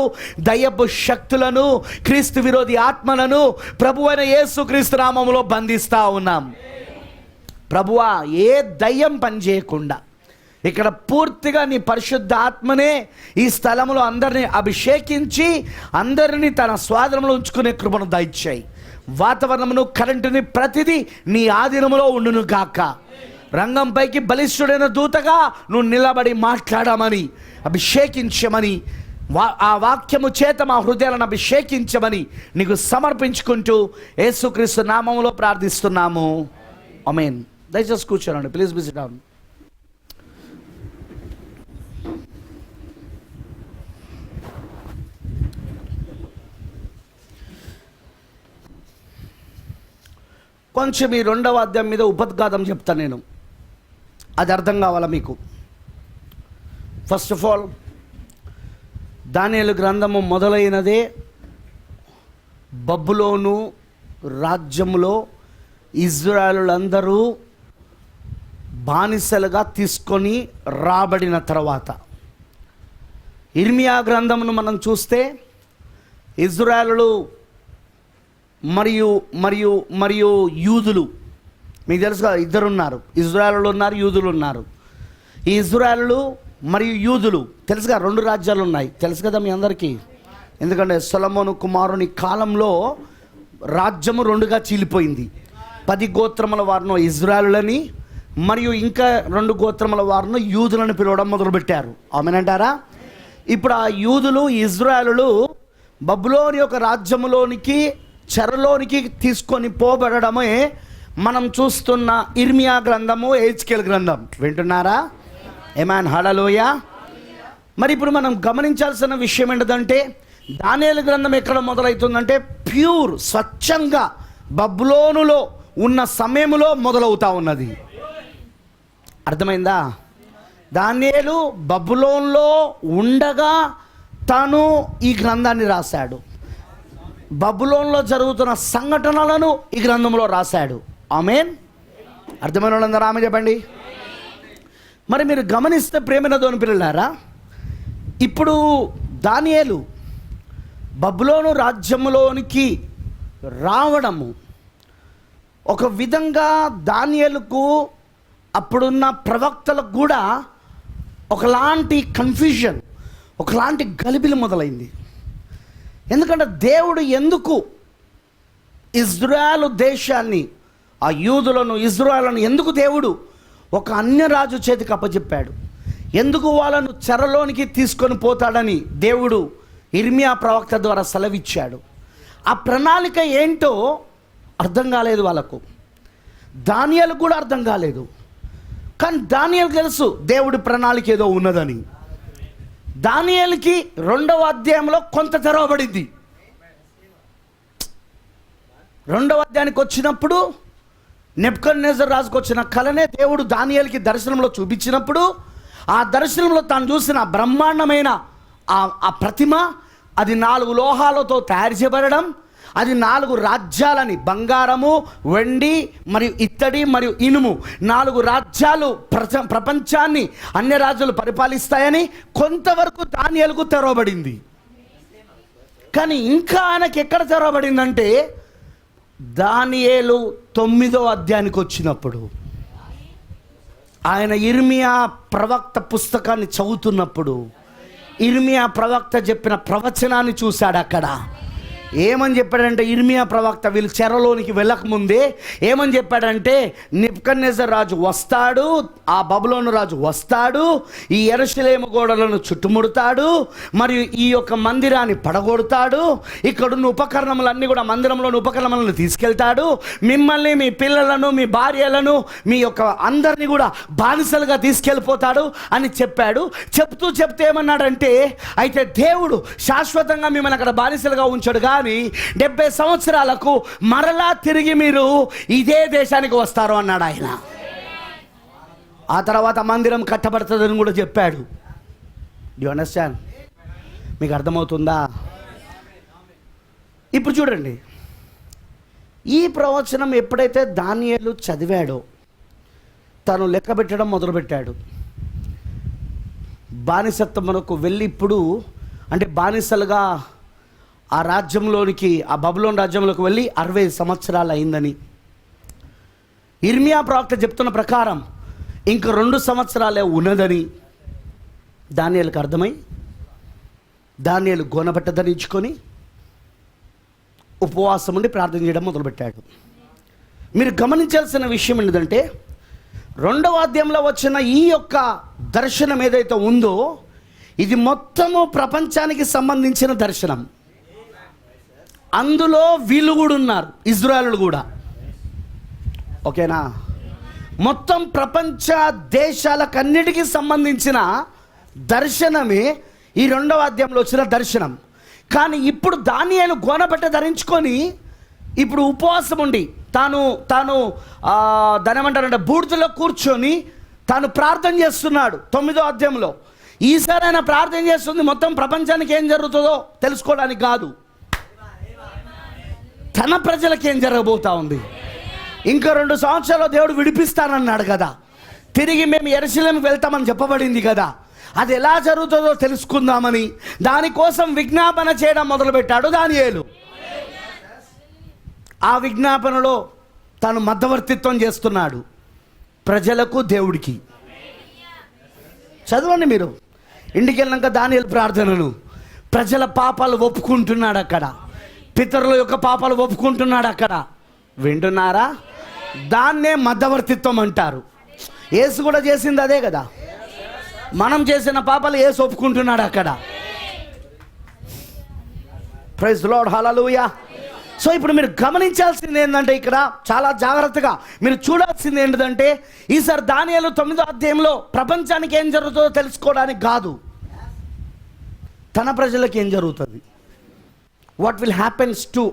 దయ్యపు శక్తులను, క్రీస్తు విరోధి ఆత్మలను ప్రభు అయిన యేసుక్రీస్తు నామములో బంధిస్తూ ఉన్నాం. ప్రభువా, ఏ దయ్యం పని చేయకుండా ఇక్కడ పూర్తిగా నీ పరిశుద్ధ ఆత్మనే ఈ స్థలంలో అందరినీ అభిషేకించి అందరినీ తన స్వాధీనంలో ఉంచుకునే కృపను దయచేయి. వాతావరణమును, కరెంటుని, ప్రతిదీ నీ ఆధీనంలో ఉండును గాక. రంగంపైకి బలిష్ఠుడైన దూతగా నువ్వు నిలబడి మాట్లాడమని, అభిషేకించమని, ఆ వాక్యము చేత మా హృదయాలను అభిషేకించమని నీకు సమర్పించుకుంటూ యేసుక్రీస్తు నామములో ప్రార్థిస్తున్నాము. ఆమేన్. దయచేసి కూర్చోనండి, ప్లీజ్ బి సిట్ డౌన్. కొంచెం ఈ 2వ అధ్యాయం మీద ఉపద్ఘాతం చెప్తాను నేను, అది అర్థం కావాలా మీకు. ఫస్ట్ ఆఫ్ ఆల్, దానియేలు గ్రంథము మొదలైనదే బబులోను రాజ్యములో ఇజ్రాయేలులందరూ బానిసలుగా తీసుకొని రాబడిన తర్వాత. ఇర్మియా గ్రంథమును మనం చూస్తే ఇజ్రాయేలు మరియు మరియు మరియు యూదులు, మీకు తెలుసు కదా, ఇద్దరున్నారు, ఇజ్రాయేలు ఉన్నారు, యూదులు ఉన్నారు. ఈ ఇజ్రాయేలు మరియు యూదులు తెలుసుగా, 2 రాజ్యాలు ఉన్నాయి, తెలుసు కదా మీ అందరికీ. ఎందుకంటే సొలొమోను కుమారుని కాలంలో రాజ్యము 2గా చీలిపోయింది. 10 గోత్రముల వారిను ఇజ్రాయేలులని, మరియు ఇంకా 2 గోత్రముల వారిను యూదులను పిలవడం మొదలుపెట్టారు. ఆమెనంటారా? ఇప్పుడు ఆ యూదులు, ఇజ్రాయేలు బబులోని యొక్క రాజ్యములోనికి, చెరలోనికి తీసుకొని పోబడమే మనం చూస్తున్న ఇర్మియా గ్రంథము, హెజ్కేలు గ్రంథం. వింటున్నారా? ఏమాన్ హల్లెలూయా. మరి ఇప్పుడు మనం గమనించాల్సిన విషయం ఏంటంటే, దానియేలు గ్రంథం ఎక్కడ మొదలవుతుందంటే ప్యూర్, స్వచ్ఛంగా బబులోనులో ఉన్న సమయంలో మొదలవుతా ఉన్నది. అర్థమైందా? దానియేలు బబులోన్లో ఉండగా తాను ఈ గ్రంథాన్ని రాశాడు. బబులోన్లో జరుగుతున్న సంఘటనలను ఈ గ్రంథంలో రాశాడు. ఆమేన్. అర్థమైన వాళ్ళందరూ ఆమె చెప్పండి. మరి మీరు గమనిస్తే ప్రేమైన దేవుని పిల్లలారా, ఇప్పుడు దానియేలు బబులోను రాజ్యంలోనికి రావడము ఒక విధంగా దానియేలుకు, అప్పుడున్న ప్రవక్తలకు కూడా ఒకలాంటి కన్ఫ్యూజన్, ఒకలాంటి గలిబిలి మొదలైంది. ఎందుకంటే దేవుడు ఎందుకు ఇజ్రాయేలు దేశాన్ని, ఆ యూదులను, ఇజ్రాయేలును ఎందుకు దేవుడు ఒక అన్యరాజు చేతికి అప్పచెప్పాడు? ఎందుకు వాళ్ళను చెరలోనికి తీసుకొని పోతాడని దేవుడు ఇర్మియా ప్రవక్త ద్వారా సెలవిచ్చాడు? ఆ ప్రణాళిక ఏంటో అర్థం కాలేదు వాళ్ళకు. దానియేలు కూడా అర్థం కాలేదు. కానీ దానియేలు తెలుసు దేవుడి ప్రణాళిక ఏదో ఉన్నదని. దానియేలుకి 2వ అధ్యాయంలో కొంత తెరవబడింది. 2వ అధ్యాయానికి వచ్చినప్పుడు నెబుకద్నెజర్ రాజుకు వచ్చిన కలనే దేవుడు దానియేలుకి దర్శనంలో చూపించినప్పుడు, ఆ దర్శనంలో తాను చూసిన బ్రహ్మాండమైన ఆ ప్రతిమ, అది 4 లోహాలతో తయారు చేయబడడం, అది 4 రాజ్యాలని, బంగారము, వెండి మరియు ఇత్తడి మరియు ఇనుము, 4 రాజ్యాలు ప్రపంచాన్ని అన్య రాజ్యాలు పరిపాలిస్తాయని కొంతవరకు దానియేలుకు తెరవబడింది. కానీ ఇంకా ఆయనకి ఎక్కడ తెరవబడిందంటే దానియేలు 9వ అధ్యాయానికి వచ్చినప్పుడు, ఆయన ఇర్మియా ప్రవక్త పుస్తకాన్ని చదువుతున్నప్పుడు ఇర్మియా ప్రవక్త చెప్పిన ప్రవచనాన్ని చూశాడు. అక్కడ ఏమని చెప్పాడంటే, ఇర్మియా ప్రవక్త వీళ్ళు చెరలోనికి వెళ్ళకముందే ఏమని చెప్పాడంటే, నెబుకద్నెజర్ రాజు వస్తాడు, ఆ బబులోను రాజు వస్తాడు, ఈ యెరూషలేము గోడలను చుట్టుముడతాడు, మరియు ఈ యొక్క మందిరాన్ని పడగొడతాడు, ఇక్కడున్న ఉపకరణములన్నీ కూడా, మందిరంలోని ఉపకరణములను తీసుకెళ్తాడు, మిమ్మల్ని, మీ పిల్లలను, మీ భార్యలను, మీ యొక్క అందరినీ కూడా బానిసలుగా తీసుకెళ్ళిపోతాడు అని చెప్పాడు. చెప్తే ఏమన్నాడంటే, అయితే దేవుడు శాశ్వతంగా మిమ్మల్ని అక్కడ బానిసలుగా ఉంచాడు, కానీ 70 సంవత్సరాలకు మరలా తిరిగి మీరు ఇదే దేశానికి వస్తారు అన్నాడు ఆయన. ఆ తర్వాత మందిరం కట్టబడుతుందని కూడా చెప్పాడు. You understand? మీకు అర్థమవుతుందా? ఇప్పుడు చూడండి, ఈ ప్రవచనం ఎప్పుడైతే దానియేలు చదివాడో తను లెక్క పెట్టడం మొదలుపెట్టాడు. బానిసత్వమునకు వెళ్ళి ఇప్పుడు అంటే బానిసలుగా ఆ రాజ్యంలోనికి, ఆ బబులోన్ రాజ్యంలోకి వెళ్ళి 60 సంవత్సరాలు అయిందని. ఇర్మియా ప్రవక్త చెప్తున్న ప్రకారం ఇంక 2 సంవత్సరాలే ఉన్నదని దానియేలుకు అర్థమై దానియేలు గోనబట్ట ధరించుకొని ఉపవాసం ఉండి ప్రార్థన చేయడం మొదలుపెట్టాడు. మీరు గమనించాల్సిన విషయం ఏంటంటే 2వ అధ్యాయంలో వచ్చిన ఈ యొక్క దర్శనం ఏదైతే ఉందో ఇది మొత్తము ప్రపంచానికి సంబంధించిన దర్శనం. అందులో వీళ్ళు కూడా ఉన్నారు, ఇజ్రాయేలు కూడా. ఓకేనా? మొత్తం ప్రపంచ దేశాలకన్నిటికీ సంబంధించిన దర్శనమే ఈ 2వ అధ్యాయంలో వచ్చిన దర్శనం. కానీ ఇప్పుడు దానియేలు గోనబట్ట ధరించుకొని ఇప్పుడు ఉపవాసం ఉండి తాను దాని ఏమంటారంటే బూడిదలో కూర్చొని తాను ప్రార్థన చేస్తున్నాడు 9వ అధ్యాయంలో. ఈసారి ఆయన ప్రార్థన చేస్తుంది మొత్తం ప్రపంచానికి ఏం జరుగుతుందో తెలుసుకోవడానికి కాదు, తన ప్రజలకు ఏం జరగబోతా ఉంది. ఇంకా 2 సంవత్సరాలు దేవుడు విడిపిస్తానన్నాడు కదా, తిరిగి మేము యెరూషలేముకు వెళ్తామని చెప్పబడింది కదా, అది ఎలా జరుగుతుందో తెలుసుకుందామని దానికోసం విజ్ఞాపన చేయడం మొదలుపెట్టాడు దానియేలు. ఆ విజ్ఞాపనలో తాను మధ్యవర్తిత్వం చేస్తున్నాడు ప్రజలకు, దేవుడికి. చదవండి మీరు ఇంటికి వెళ్ళినాక దానియేలు ప్రార్థనలు. ప్రజల పాపాలు ఒప్పుకుంటున్నాడు అక్కడ, పితరుల యొక్క పాపాలు ఒప్పుకుంటున్నాడు అక్కడ. వింటున్నారా? దాన్నే మధ్యవర్తిత్వం అంటారు. యేసు కూడా చేసింది అదే కదా. మనం చేసిన పాపాలు యేసు ఒప్పుకుంటున్నాడు అక్కడ. Praise the Lord, hallelujah. So ఇప్పుడు మీరు గమనించాల్సింది ఏంటంటే ఇక్కడ చాలా జాగ్రత్తగా మీరు చూడాల్సింది ఏంటంటే ఈసారి దానియేలు 9వ అధ్యాయంలో ప్రపంచానికి ఏం జరుగుతుందో తెలుసుకోవడానికి కాదు, తన ప్రజలకు ఏం జరుగుతుంది, what will happens to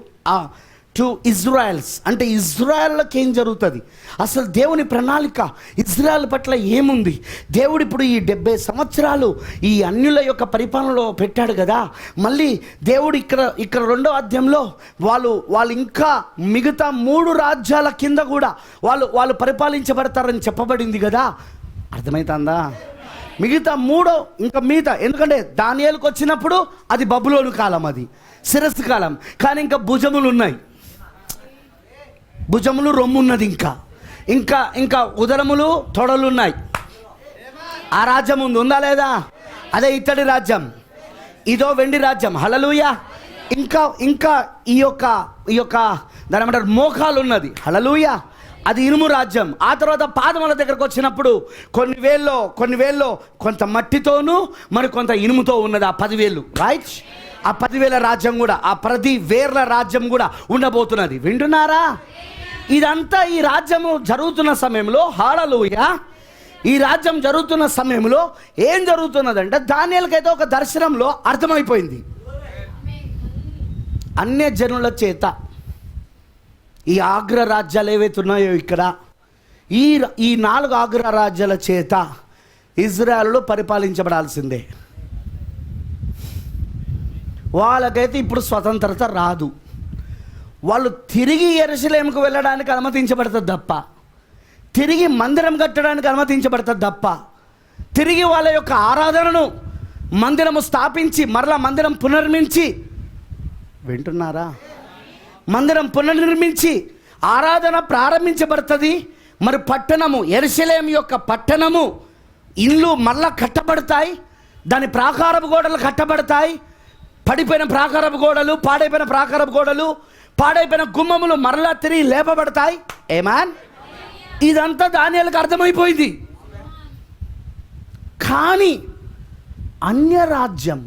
Israels, అంటే ఇజ్రాయెల్కి ఏం జరుగుతుంది, అసలు దేవుని ప్రణాళిక ఇజ్రాయెల్ పట్ల ఏముంది. దేవుడు ఇప్పుడు ఈ 70 సంవత్సరాలు ఈ అన్యుల యొక్క పరిపాలనలో పెట్టాడు కదా, మళ్ళీ దేవుడు ఇక్కడ 2వ అధ్యాయంలో వాళ్ళు ఇంకా మిగతా 3 రాజ్యాల కింద కూడా వాళ్ళు పరిపాలించబడతారని చెప్పబడింది కదా. అర్థమవుతుందా? మిగతా 3 ఎందుకంటే దానియేలుకు వచ్చినప్పుడు అది బబులోను కాలం, అది శిరస్సు కాలం. కానీ ఇంకా భుజములు ఉన్నాయి, భుజములు రొమ్ము ఉన్నది, ఇంకా ఉదరములు తొడలు ఉన్నాయి. ఆ రాజ్యం ఉందా లేదా? అదే ఇత్తడి రాజ్యం, ఇదో వెండి రాజ్యం. హల్లెలూయా. ఇంకా ఈ యొక్క దాని ఏమంటారు మోకాలు ఉన్నది. హల్లెలూయా. అది ఇనుము రాజ్యం. ఆ తర్వాత పాదముల దగ్గరకు వచ్చినప్పుడు కొన్ని వేల్లో కొంత మట్టితోనూ మరి కొంత ఇనుముతో ఉన్నది. ఆ 10,000 రైట్, ఆ 10,000 రాజ్యం కూడా, ఆ 10 వేర్ల రాజ్యం కూడా ఉండబోతున్నది. వింటున్నారా? ఇదంతా ఈ రాజ్యము జరుగుతున్న సమయంలో, హల్లెలూయా, ఈ రాజ్యం జరుగుతున్న సమయంలో ఏం జరుగుతున్నదంటే దానియేలుకైతే ఒక దర్శనంలో అర్థమైపోయింది. అన్య జనుల చేత ఈ ఆగ్ర రాజ్యాలు ఏవైతే ఉన్నాయో ఇక్కడ ఈ 4 ఆగ్ర రాజ్యాల చేత ఇజ్రాయెలు పరిపాలించబడాల్సిందే. వాళ్ళకైతే ఇప్పుడు స్వతంత్రత రాదు. వాళ్ళు తిరిగి యెరూషలేముకు వెళ్ళడానికి అనుమతించబడుతుంది తప్ప, తిరిగి మందిరం కట్టడానికి అనుమతించబడుతుంది తప్ప, తిరిగి వాళ్ళ యొక్క ఆరాధనను మందిరము స్థాపించి మరలా మందిరం పునర్మించి, వింటున్నారా, మందిరం పునర్నిర్మించి ఆరాధన ప్రారంభించబడుతుంది. మరి పట్టణము, యెరూషలేము యొక్క పట్టణము, ఇల్లు మళ్ళా కట్టబడతాయి, దాని ప్రాకారపు గోడలు కట్టబడతాయి. పడిపోయిన ప్రాకారపు గోడలు, పాడైపోయిన ప్రాకారపు గోడలు, పాడైపోయిన గుమ్మములు మరలా తిరిగి లేపబడతాయి. ఏమాన్? ఇదంతా దానియేలుకు అర్థమైపోయింది. కానీ అన్యరాజ్యం,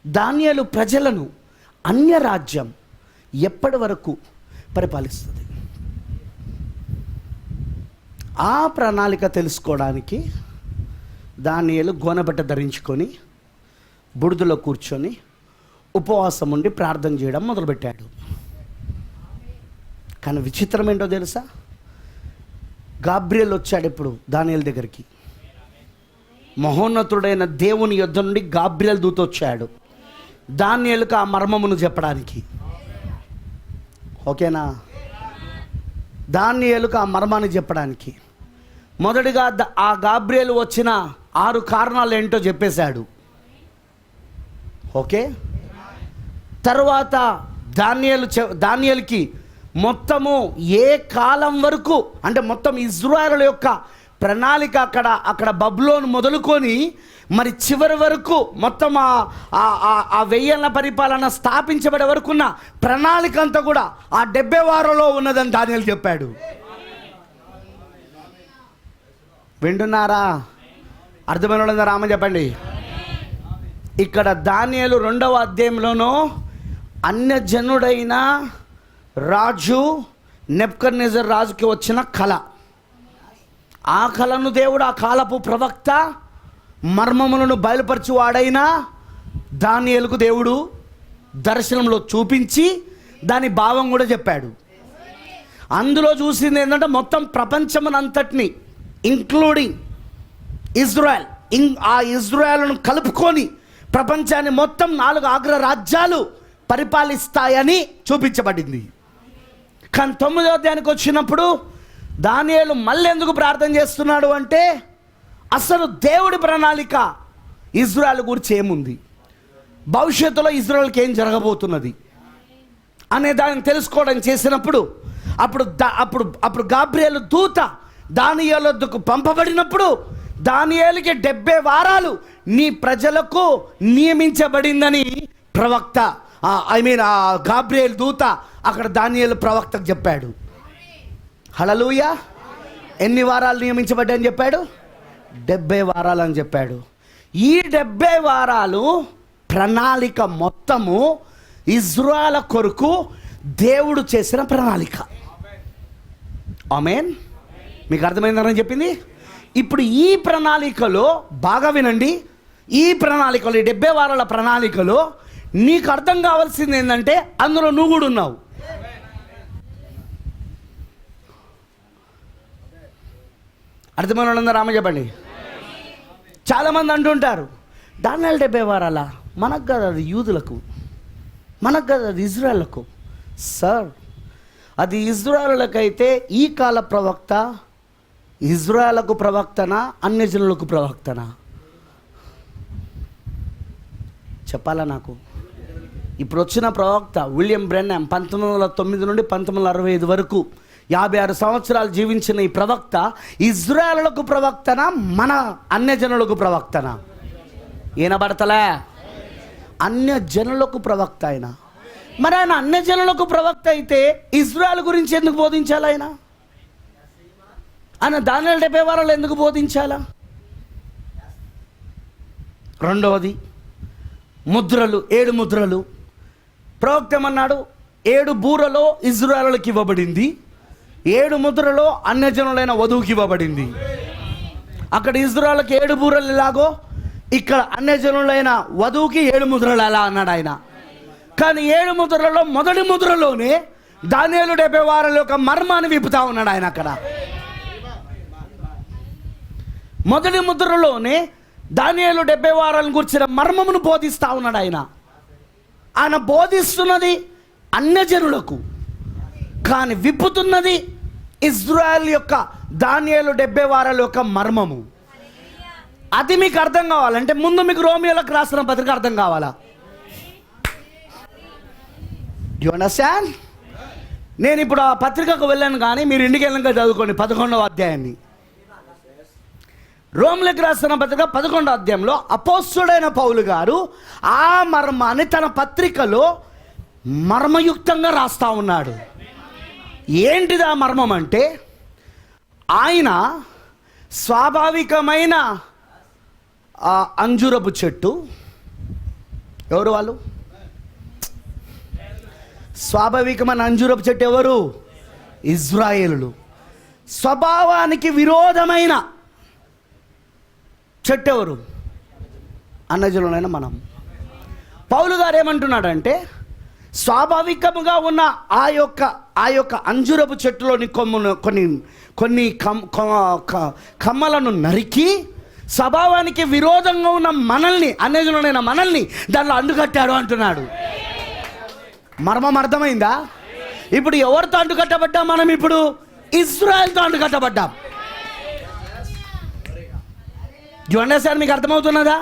దానియేలు ప్రజలను అన్యరాజ్యం ఎప్పటి వరకు పరిపాలిస్తుంది? ఆ ప్రణాళిక తెలుసుకోవడానికి దానియేలు గోనబట్ట ధరించుకొని బుడిదలో కూర్చొని ఉపవాసం ఉండి ప్రార్థన చేయడం మొదలుపెట్టాడు. కానీ విచిత్రం ఏంటో తెలుసా? గాబ్రియల్ వచ్చాడు ఇప్పుడు దానియేలు దగ్గరికి. మహోన్నతుడైన దేవుని యొద్ద నుండి గాబ్రియల్ దూత వచ్చాడు దానియేలుకు ఆ మర్మమును చెప్పడానికి. ఓకేనా? దానియేలుకు ఆ మర్మాన్ని చెప్పడానికి మొదటిగా ఆ గాబ్రియల్ వచ్చిన 6 కారణాలు ఏంటో చెప్పేశాడు. ఓకే. తర్వాత దానియేలుకి మొత్తము ఏ కాలం వరకు అంటే మొత్తం ఇజ్రాయేలు యొక్క ప్రణాళిక అక్కడ బబులోను మొదలుకొని మరి చివరి వరకు మొత్తం ఆ 1000 ఏళ్ల పరిపాలన స్థాపించబడే వరకున్న ప్రణాళిక అంతా కూడా ఆ 70 వారంలో ఉన్నదని దానియేలు చెప్పాడు. వింటున్నారా? అర్థమైన వాళ్ళందరూ రామ చెప్పండి. ఇక్కడ దానియేలు 2వ అధ్యాయంలోనూ అన్యజనుడైన రాజు నెబుకద్నెజర్ రాజుకి వచ్చిన కళ, ఆ కళను దేవుడు ఆ కాలపు ప్రవక్త మర్మములను బయలుపరచువాడైన దానియేలుకు దేవుడు దర్శనంలో చూపించి దాని భావం కూడా చెప్పాడు. అందులో చూసింది ఏంటంటే మొత్తం ప్రపంచమునంతటిని ఇంక్లూడింగ్ ఇజ్రాయెల్, ఆ ఇజ్రాయెల్ను కలుపుకొని ప్రపంచాన్ని మొత్తం 4 అగ్రరాజ్యాలు పరిపాలిస్తాయని చూపించబడింది. కానీ 9వ అధ్యాయానికి వచ్చినప్పుడు దానియేలు మళ్ళీ ఎందుకు ప్రార్థన చేస్తున్నాడు అంటే అసలు దేవుడి ప్రణాళిక ఇజ్రాయెల్ గురించి ఏముంది, భవిష్యత్తులో ఇజ్రాయెల్కి ఏం జరగబోతున్నది అనే దాన్ని తెలుసుకోవడం చేసినప్పుడు అప్పుడు గాబ్రియల్ దూత దానియేలు వద్దకు పంపబడినప్పుడు దానియేలుకి 70 వారాలు నీ ప్రజలకు నియమించబడిందని ప్రవక్త ఆ గాబ్రియల్ దూత అక్కడ దానియేలు ప్రవక్తకు చెప్పాడు. హల్లెలూయా. ఎన్ని వారాలు నియమించబడ్డాయని చెప్పాడు? 70 వారాలు అని చెప్పాడు. ఈ 70 వారాలు ప్రణాళిక మొత్తము ఇజ్రాయెల్ కొరకు దేవుడు చేసిన ప్రణాళిక. ఆమేన్. మీకు అర్థమైందని చెప్పింది. ఇప్పుడు ఈ ప్రణాళికలో బాగా వినండి, ఈ ప్రణాళికలో 70 వారాల ప్రణాళికలో నీకు అర్థం కావాల్సింది ఏంటంటే అందులో నువ్వు కూడా ఉన్నావు. అర్థమైన వాళ్ళందరూ రామ చెప్పండి. చాలామంది అంటుంటారు దానియేలు 70 వారాల, మనకు కదా అది యూదులకు, మనకు కదా అది ఇజ్రాయెల్కు. సార్, అది ఇజ్రాయెల్కైతే ఈ కాల ప్రవక్త ఇజ్రాయెల్కు ప్రవక్తనా అన్యజనులకు ప్రవక్తనా చెప్పాలా నాకు? ఇప్పుడు వచ్చిన ప్రవక్త విలియం బ్రెన్హామ్ 1909 నుండి 1965 వరకు 56 సంవత్సరాలు జీవించిన ఈ ప్రవక్త ఇజ్రాయెలుకు ప్రవక్తనా మన అన్యజనులకు ప్రవక్తనా? ఈయనబడతలే. అన్యజనులకు ప్రవక్త ఆయన. మరి ఆయన అన్యజనులకు ప్రవక్త అయితే ఇజ్రాయెల్ గురించి ఎందుకు బోధించాలి? ఆయన దానియేలు 70 వారాలు ఎందుకు బోధించాలా? రెండవది ముద్రలు, 7 ముద్రలు. ప్రవక్త ఏమన్నాడు? 7 బూరలో ఇజ్రాయెలుకి ఇవ్వబడింది, 7 ముద్రలో అన్యజనులైన వధువుకి ఇవ్వబడింది. అక్కడ ఇజ్రాయెల్కి 7 బూరలు ఎలాగో ఇక్కడ అన్యజనులైన వధువుకి 7 ముద్రలు ఎలా అన్నాడు ఆయన. కానీ 7 ముద్రలలో మొదటి ముద్రలోనే దానియేలు 70 వారాల యొక్క మర్మాన్ని విప్పుతా ఉన్నాడు ఆయన. అక్కడ మొదటి ముద్రలోనే దానియేలు 70 వారాలను గురించిన మర్మమును బోధిస్తూ ఉన్నాడు ఆయన. ఆయన బోధిస్తున్నది అన్యజనులకు, కానీ విప్పుతున్నది ఇజ్రాయెల్ యొక్క దానియేలు 70 వారాల యొక్క మర్మము. అది మీకు అర్థం కావాలంటే ముందు మీకు రోమియోలకు రాసిన పత్రిక అర్థం కావాలా? You understand? నేను ఇప్పుడు ఆ పత్రికకు వెళ్ళాను, కానీ మీరు ఇంటికి వెళ్ళాక చదువుకోండి 11వ అధ్యాయాన్ని. రోమియోలకు రాసిన పత్రిక 11వ అధ్యాయంలో అపోస్తలుడైన పౌలు గారు ఆ మర్మాన్ని తన పత్రికలో మర్మయుక్తంగా రాస్తా ఉన్నాడు. ఏంటిది ఆ మర్మం అంటే, ఆయన స్వాభావికమైన అంజూరపు చెట్టు. ఎవరు వాళ్ళు? స్వాభావికమైన అంజూరపు చెట్టు ఎవరు? ఇజ్రాయేలులు. స్వభావానికి విరోధమైన చెట్టు ఎవరు? అన్నజనులైన మనం. పౌలు గారు ఏమంటున్నాడంటే స్వాభావికముగా ఉన్న ఆ యొక్క అంజురపు చెట్టులోని కొన్ని కమ్మలను నరికి స్వభావానికి విరోధంగా ఉన్న మనల్ని, అన్యజనులైన మనల్ని దానిలో అంటుకట్టాడు అంటున్నాడు. మర్మం అర్థమైందా? ఇప్పుడు ఎవరితో అంటుకట్టబడ్డాం? మనం ఇప్పుడు ఇజ్రాయెల్తో అంటుకట్టబడ్డాం. You understand? మీకు అర్థమవుతున్నదా?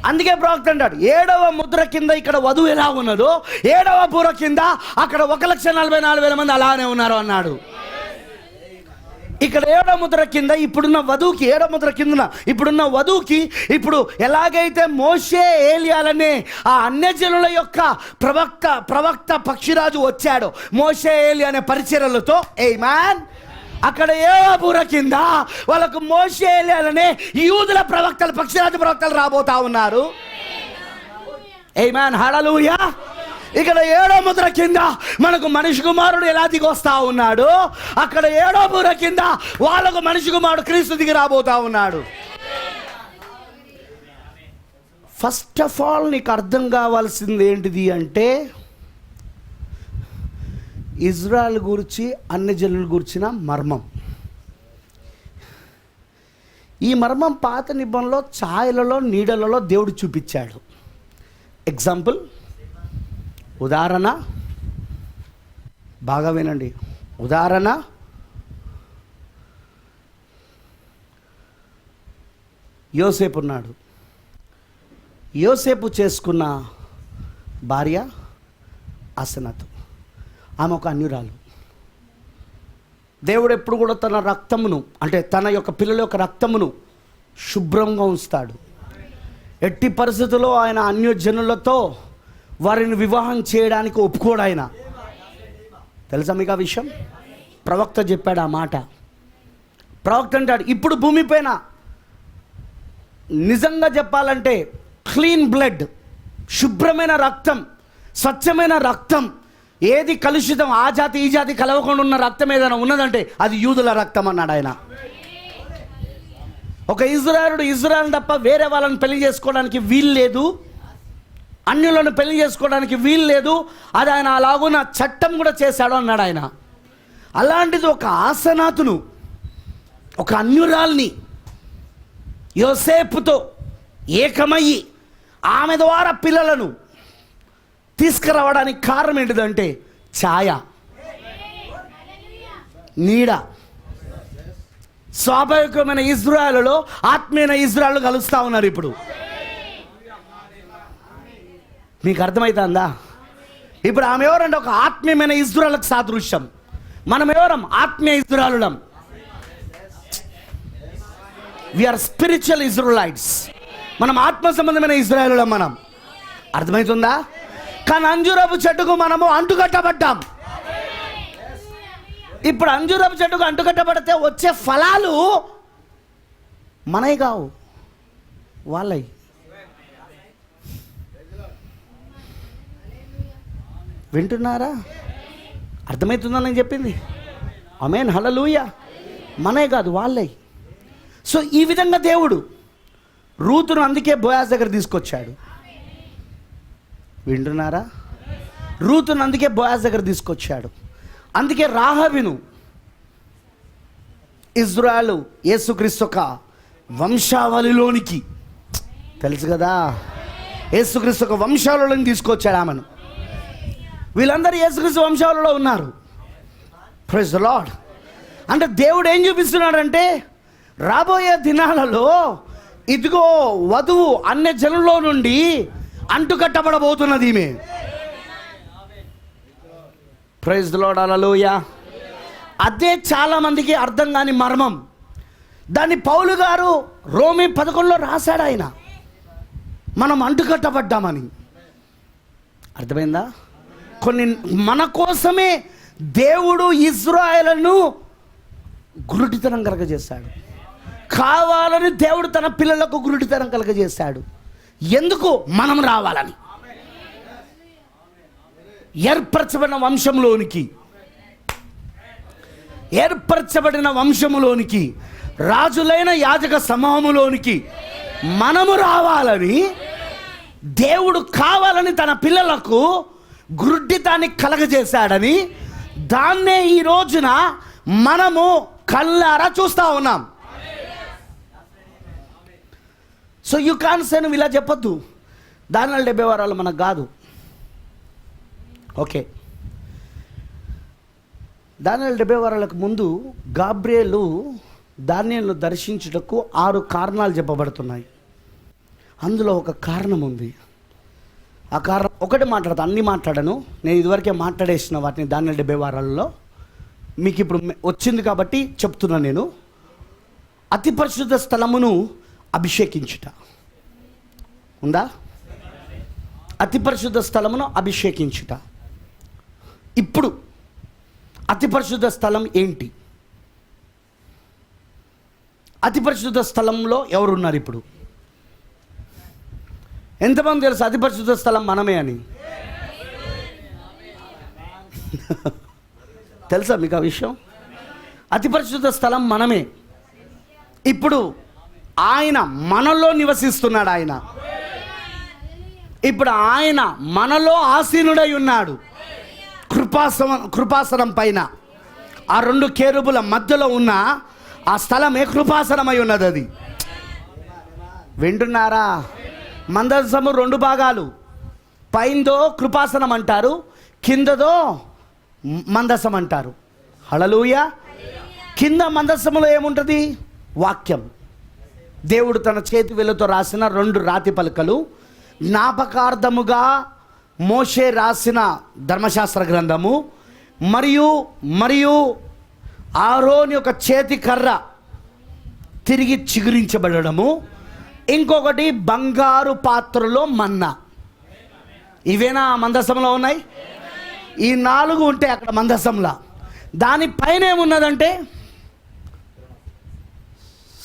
అందుకే ప్రవక్త అంటాడు, 7వ ముద్ర కింద ఇక్కడ వధువు ఎలా ఉన్నదో 7వ బూర కింద అక్కడ 1,44,000 మంది అలానే ఉన్నారు అన్నాడు. ఇక్కడ 7వ ముద్ర కింద ఇప్పుడున్న వధువుకి, 7వ ముద్ర కింద ఇప్పుడున్న వధువుకి, ఇప్పుడు ఎలాగైతే మోషే ఏలియాలనే ఆ అన్యజనుల యొక్క ప్రవక్త పక్షిరాజు వచ్చాడో మోషే ఏలియా అనే పరిచర్యలతో, ఆమేన్, అక్కడ 7వ బూర కింద వాళ్ళకు మోషే ఏలియాలనే యూదుల ప్రవక్తలు, పక్షిరాజు ప్రవక్తలు రాబోతా ఉన్నారు. ఆమేన్, హల్లెలూయా. ఇక్కడ 7వ ముద్ర కింద మనకు మనిషి కుమారుడు ఎలా దిగొస్తా ఉన్నాడు, అక్కడ 7వ బూర కింద వాళ్ళకు మనిషి కుమారుడు క్రీస్తు దిగి రాబోతా ఉన్నాడు. ఫస్ట్ ఆఫ్ ఆల్ నీకు అర్థం కావాల్సింది ఏంటిది అంటే, ఇజ్రాయెల్ గురించి, అన్యజనుల గురించిన మర్మం. ఈ మర్మం పాత నిబంధనలో ఛాయలలో, నీడలలో దేవుడు చూపించాడు. ఎగ్జాంపుల్, ఉదాహరణ, బాగా వినండి. ఉదాహరణ, యోసేపు ఉన్నాడు. యోసేపు చేసుకున్న భార్య అసనతు. ఆమె ఒక అన్యురాలు. దేవుడు ఎప్పుడు కూడా తన రక్తమును, అంటే తన యొక్క పిల్లల యొక్క రక్తమును శుభ్రంగా ఉంచుతాడు. ఎట్టి పరిస్థితుల్లో ఆయన అన్యజనులతో వారిని వివాహం చేయడానికి ఒప్పుకోడు ఆయన. తెలుసా మీకు ఆ విషయం? ప్రవక్త చెప్పాడు ఆ మాట. ప్రవక్త అంటాడు, ఇప్పుడు భూమిపైన నిజంగా చెప్పాలంటే క్లీన్ బ్లడ్, శుభ్రమైన రక్తం, స్వచ్ఛమైన రక్తం, ఏది కలుషితం, ఆ జాతి ఈ జాతి కలవకుండా ఉన్న రక్తం ఏదైనా ఉన్నదంటే అది యూదుల రక్తం అన్నాడు ఆయన. ఒక ఇజ్రాయెల్ తప్ప వేరే వాళ్ళని పెళ్లి చేసుకోవడానికి వీలు లేదు, అన్యులను పెళ్లి చేసుకోవడానికి వీలు లేదు. అది ఆయన అలాగున్న చట్టం కూడా చేశాడు అన్నాడు ఆయన. అలాంటిది ఒక ఆసనాతును, ఒక అన్యురాల్ని యోసేపుతో ఏకమయ్యి ఆమె ద్వారా పిల్లలను తీసుకురావడానికి కారణం ఏంటిదంటే ఛాయ, నీడ. స్వాభావికమైన ఇజ్రాయెల్లో ఆత్మీయ ఇజ్రాయెల్ కలుస్తూ ఉన్నారు. ఇప్పుడు మీకు అర్థమవుతుందా? ఇప్పుడు ఆమె ఎవరంటే ఒక ఆత్మీయమైన ఇజ్రాయెల్కి సాదృశ్యం. మనం ఎవరం? ఆత్మీయ ఇజ్రాయెలులం. We are spiritual Israelites. మనం ఆత్మ సంబంధమైన ఇజ్రాయెలులం. మనం అర్థమవుతుందా? కానీ అంజూరపు చెట్టుకు మనము అంటుకట్టబడ్డాం. ఇప్పుడు అంజూరపు చెట్టుకు అంటుకట్టబడితే వచ్చే ఫలాలు మనవి కావు, వాళ్ళవి. వింటున్నారా? అర్థమవుతుందా నేను చెప్పింది? ఆమేన్, హల్లెలూయా. మనవి కాదు, వాళ్ళవి. సో ఈ విధంగా దేవుడు రూతును అందుకే బోయాజ్ దగ్గర తీసుకొచ్చాడు. వింటున్నారా? రూతును అందుకే బోయాజ్ దగ్గర తీసుకొచ్చాడు. అందుకే రాహబును ఇజ్రాయెలు యేసుక్రీస్తు యొక్క వంశావళిలోనికి, తెలుసు కదా, యేసుక్రీస్తు యొక్క వంశావళిలోకి తీసుకొచ్చాడు ఆమెను. వీళ్ళందరూ యేసుక్రీస్తు వంశావళిలో ఉన్నారు. Praise the Lord. అంటే దేవుడు ఏం చూపిస్తున్నాడంటే, రాబోయే దినాలలో ఇదిగో వధువు అన్యజనుల్లో నుండి అంటుకట్టబడబోతున్నది ఈమె. ప్రైజ్ ది లార్డ్, హల్లెలూయా. అదే చాలా మందికి అర్థం కాని మర్మం. దాన్ని పౌలు గారు రోమీ 11లో రాశాడు ఆయన, మనం అంటుకట్టబడ్డామని. అర్థమైందా? కొన్ని మన కోసమే దేవుడు ఇజ్రాయెలును గురుడితనం కలగజేశాడు. కావాలని దేవుడు తన పిల్లలకు గురుడితనం కలగజేశాడు. ఎందుకు? మనం రావాలని. ఏర్పరచబడిన వంశములోనికి, రాజులైన యాజక సమూహములోనికి మనము రావాలని దేవుడు కావాలని తన పిల్లలకు గ్రుడ్డితాన్ని కలగజేశాడని దాన్నే ఈ రోజున మనము కళ్ళారా చూస్తూ ఉన్నాం. సో యూ కాన్ సే, నువ్వు ఇలా చెప్పొద్దు, దానియాలు 70 వారాలు మనకు కాదు. ఓకే, దానియాలు 70 వారాలకు ముందు గాబ్రియేలు దానియేలును దర్శించుటకు 6 కారణాలు చెప్పబడుతున్నాయి. అందులో ఒక కారణం ఉంది. ఆ కారణం ఒకటి మాట్లాడతా, అన్నీ మాట్లాడను, నేను ఇదివరకే మాట్లాడేసిన వాటిని దానియాలు 70 వారాలలో. మీకు ఇప్పుడు వచ్చింది కాబట్టి చెప్తున్నా. నేను అతి పరిశుద్ధ స్థలమును అభిషేకించుట ఉందా? అతి పరిశుద్ధ స్థలమును అభిషేకించుట. ఇప్పుడు అతి పరిశుద్ధ స్థలం ఏంటి? అతి పరిశుద్ధ స్థలంలో ఎవరున్నారు ఇప్పుడు? ఎంతమంది తెలుసు అతి పరిశుద్ధ స్థలం మనమే అని? తెలుసా మీకు ఆ విషయం? అతి పరిశుద్ధ స్థలం మనమే. ఇప్పుడు ఆయన మనలో నివసిస్తున్నాడు. ఇప్పుడు ఆయన మనలో ఆసీనుడై ఉన్నాడు. కృపాసనం పైన ఆ 2 కేరుబుల మధ్యలో ఉన్న ఆ స్థలమే కృపాసనమై ఉన్నది. అది వింటున్నారా? మందసము 2 భాగాలు, పైందో కృపాసనం అంటారు, కిందదో మందసం అంటారు. హల్లెలూయా. కింద మందసములో ఏముంటుంది? వాక్యం. దేవుడు తన చేతి వేలుతో రాసిన 2 రాతి పలకలు, జ్ఞాపకార్థముగా మోషే రాసిన ధర్మశాస్త్ర గ్రంథము, మరియు ఆరోని యొక్క చేతి కర్ర తిరిగి చిగురించబడము, ఇంకొకటి బంగారు పాత్రలో మన్నా. ఇవేనా మందసంలో ఉన్నాయి? ఈ 4 ఉంటే అక్కడ మందసంలా. దానిపైన ఏమున్నదంటే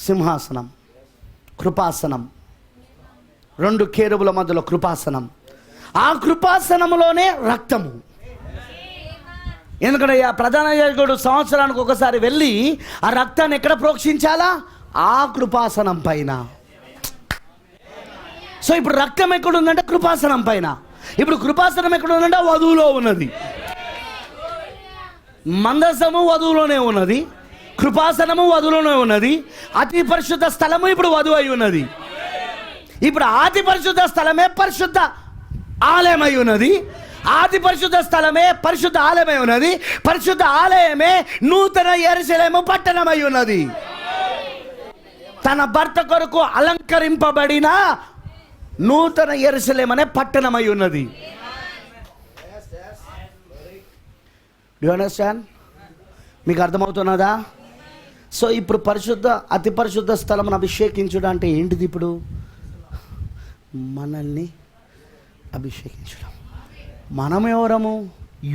సింహాసనం, కృపాసనం, 2 కేరుబుల మధ్యలో కృపాసనం. ఆ కృపాసనంలోనే రక్తము. ఎందుకంటే ఆ ప్రధాన యాజకుడు సంవత్సరానికి ఒకసారి వెళ్ళి ఆ రక్తాన్ని ఎక్కడ ప్రోక్షించాలా? ఆ కృపాసనం పైన. సో ఇప్పుడు రక్తం ఎక్కడ ఉందంటే కృపాసనం పైన. ఇప్పుడు కృపాసనం ఎక్కడ ఉందంటే వధువులో ఉన్నది. మందసము వధువులోనే ఉన్నది, కృపాసనము వధువులోనే ఉన్నది, అతి పరిశుద్ధ స్థలము ఇప్పుడు వధువు అయి ఉన్నది. ఇప్పుడు అతి పరిశుద్ధ స్థలమే పరిశుద్ధ ఆలయమై ఉన్నది. ఆది పరిశుద్ధ స్థలమే పరిశుద్ధ ఆలయమై ఉన్నది. పరిశుద్ధ ఆలయమే నూతన యెరూషలేము పట్టణమై ఉన్నది. తన భర్త కొరకు అలంకరింపబడిన నూతన యెరూషలేము అనే పట్టణమై ఉన్నది. Do you understand? మీకు అర్థమవుతున్నదా? సో ఇప్పుడు అతి పరిశుద్ధ స్థలమును అభిషేకించడం అంటే ఏంటిది? ఇప్పుడు మనల్ని అభిషేకించడం. మనం ఎవరము?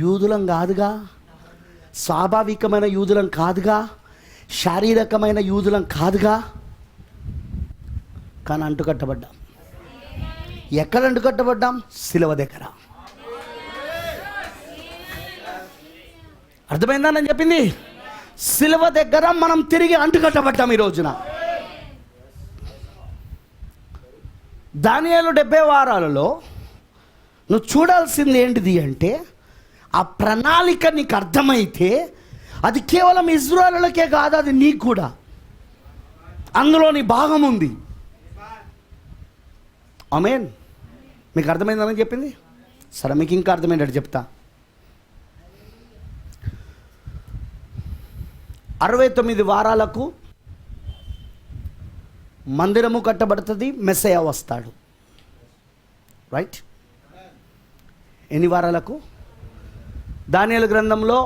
యూదులం కాదుగా, స్వాభావికమైన యూదులం కాదుగా, శారీరకమైన యూదులం కాదుగా, కానీ అంటుకట్టబడ్డాం. ఎక్కడ అంటుకట్టబడ్డాం? శిలువ దగ్గర. అర్థమైందా నేను చెప్పింది? శిలువ దగ్గర మనం తిరిగి అంటుకట్టబడ్డాం ఈ రోజున. దానియేలు 70 వారాలలో నువ్వు చూడాల్సింది ఏంటిది అంటే, ఆ ప్రణాళిక నీకు అర్థమైతే అది కేవలం ఇశ్రాయేలులకే కాదు, అది నీకు కూడా. అందులో నీ భాగం ఉంది. ఆమేన్. మీకు అర్థమైందని చెప్పింది. సరే, మీకు ఇంకా అర్థమైనట్టు చెప్తా. 69 వారాలకు మందిరము కట్టబడుతుంది, మెస్సయ్య వస్తాడు. రైట్? ఎన్ని వారాలకు? దానియేలు గ్రంథంలో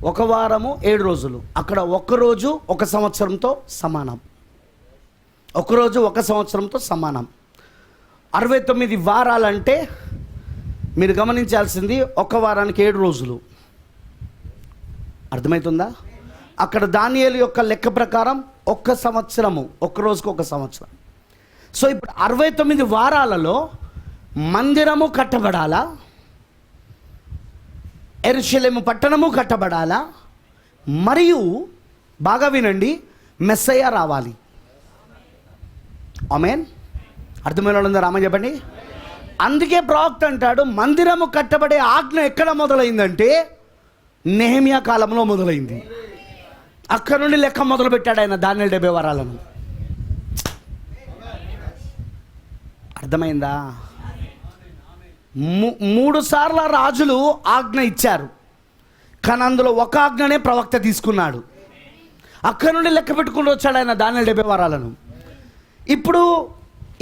1 వారము 7 రోజులు. అక్కడ 1 రోజు 1 సంవత్సరంతో సమానం. 1 రోజు 1 సంవత్సరంతో సమానం. 69 వారాలంటే మీరు గమనించాల్సింది 1 వారానికి 7 రోజులు. అర్థమవుతుందా? అక్కడ దానియేలు యొక్క లెక్క ప్రకారం 1 సంవత్సరము, 1 రోజుకు 1 సంవత్సరం. సో ఇప్పుడు 69 వారాలలో మందిరము కట్టబడాలా, యెరూషలేము పట్టణము కట్టబడాలా, మరియు బాగా వినండి, మెస్సయ్య రావాలి. ఆమేన్. అర్థమైన వాళ్ళందరూ ఆమేన్ చెప్పండి. అందుకే ప్రవక్త అంటాడు, మందిరము కట్టబడే ఆజ్ఞ ఎక్కడ మొదలైందంటే నెహెమ్యా కాలంలో మొదలైంది. అక్కడ నుండి లెక్క మొదలు పెట్టాడు ఆయన దానియేలు 70 వారాలను. అర్థమైందా? 3 సార్లు రాజులు ఆజ్ఞ ఇచ్చారు, కానీ అందులో ఒక ఆజ్ఞనే ప్రవక్త తీసుకున్నాడు. అక్కడ నుండి లెక్క పెట్టుకుంటూ వచ్చాడు ఆయన దానియేలు 70 వారాలను.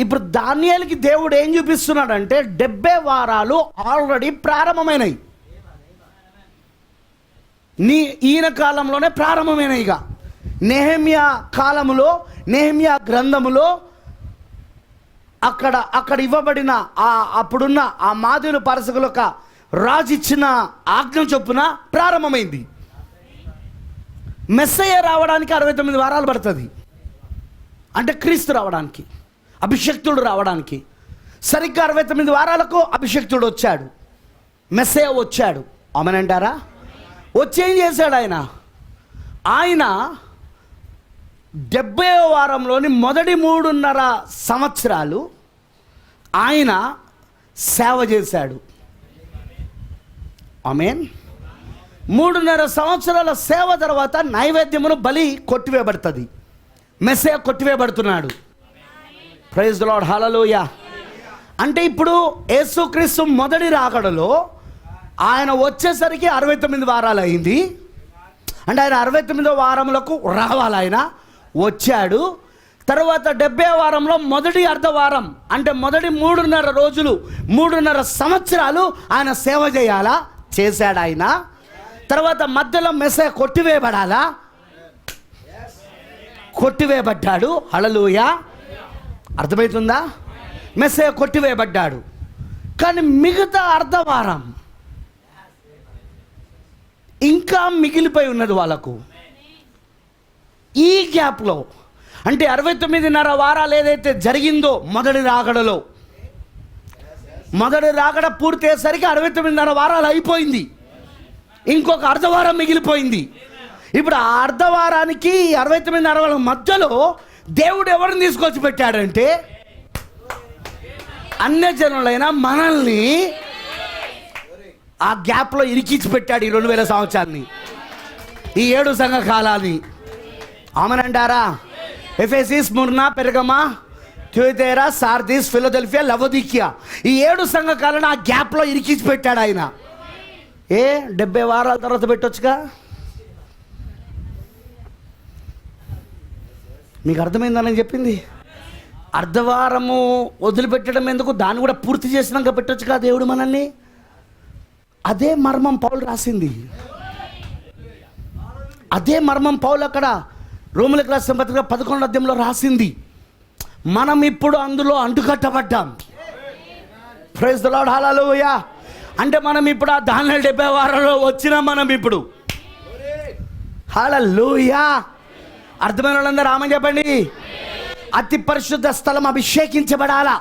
ఇప్పుడు దానియేలుకి దేవుడు ఏం చూపిస్తున్నాడంటే 70 వారాలు ఆల్రెడీ ప్రారంభమైనవి. ఈయన కాలంలోనే ప్రారంభమైనవి. ఇక నెహెమ్యా కాలములో, నెహెమ్యా గ్రంథములో అక్కడ ఇవ్వబడిన అప్పుడున్న ఆ మాదీయుల పారసీకులకు రాజు ఇచ్చిన ఆజ్ఞ చొప్పున ప్రారంభమైంది. మెస్సయ్య రావడానికి 69 వారాలు పడుతుంది. అంటే క్రీస్తు రావడానికి, అభిషక్తుడు రావడానికి సరిగ్గా 69 వారాలకు అభిషక్తుడు వచ్చాడు, మెస్సయ్య వచ్చాడు. ఆమేనంటారా? వచ్చి ఏం చేశాడు ఆయన 70వ వారంలోని మొదటి 3.5 సంవత్సరాలు ఆయన సేవ చేశాడు. ఆమేన్. 3.5 సంవత్సరాల సేవ తర్వాత నైవేద్యమును బలి కొట్టివేయబడుతుంది. మెస్సయ్య కొట్టివేయబడుతున్నాడు. ప్రైజ్ ది లార్డ్, హల్లెలూయా. అంటే ఇప్పుడు యేసుక్రీస్తు మొదటి రాకడలో ఆయన వచ్చేసరికి 69 వారాలు అయింది. అంటే ఆయన 69వ వారములకు రావాలి. ఆయన వచ్చాడు. తర్వాత 70వ వారంలో మొదటి అర్ధవారం, అంటే మొదటి 3.5 రోజులు, 3.5 సంవత్సరాలు ఆయన సేవ చేయాలా, చేశాడు ఆయన. తర్వాత మధ్యలో మెస్సయ్య కొట్టివేయబడాలా, కొట్టివేయబడ్డాడు. హల్లెలూయా. అర్థమవుతుందా? మెస్సయ్య కొట్టివేయబడ్డాడు. కానీ మిగతా అర్ధవారం ఇంకా మిగిలిపోయి ఉన్నది వాళ్ళకు. ఈ గ్యాప్లో అంటే 69.5 వారాలు ఏదైతే జరిగిందో మొదటి రాకడలో, మొదటి రాకడ పూర్తి అయ్యేసరికి 69.5 వారాలు అయిపోయింది. ఇంకొక అర్ధవారం మిగిలిపోయింది. ఇప్పుడు ఆ అర్ధవారానికి 69.5 వారాల మధ్యలో దేవుడు ఎవరిని తీసుకొచ్చి పెట్టాడంటే అన్యజనులైన మనల్ని ఆ గ్యాప్లో ఇరికించి పెట్టాడు. ఈ 2000 సంవత్సరాన్ని, ఈ 7 సంఘ కాలాన్ని. ఆమేనంటారా? ఎఫెసీ, స్ముర్నా, పెర్గమా, థియోతైరా, సార్దీస్, ఫిలదెల్ఫియా, లవోదికియా, ఈ 7 సంఘ కాలాన్ని ఆ గ్యాప్లో ఇరికించి పెట్టాడు ఆయన. 70 వారాల తర్వాత పెట్టొచ్చుగా. మీకు అర్థమైందని చెప్పింది. అర్ధవారము వదిలిపెట్టడం ఎందుకు, దాన్ని కూడా పూర్తి చేసినాక పెట్టొచ్చుగా దేవుడు మనల్ని. అదే మర్మం పౌలు రాసింది. అదే మర్మం పౌలు అక్కడ రోమీయులకు రాసిన పత్రిక 11వ అధ్యాయంలో రాసింది. మనం ఇప్పుడు అందులో అంటుకట్టబడ్డాం. ప్రైజ్ ది లార్డ్, హల్లెలూయా. అంటే మనం ఇప్పుడు ఆ దానియేలు 70 వారాల్లో వచ్చినాం. మనం ఇప్పుడు హల్లెలూయా. అర్థమైన వాళ్ళందరూ ఆమేన్ చెప్పండి. అతి పరిశుద్ధ స్థలం అభిషేకించబడాలా.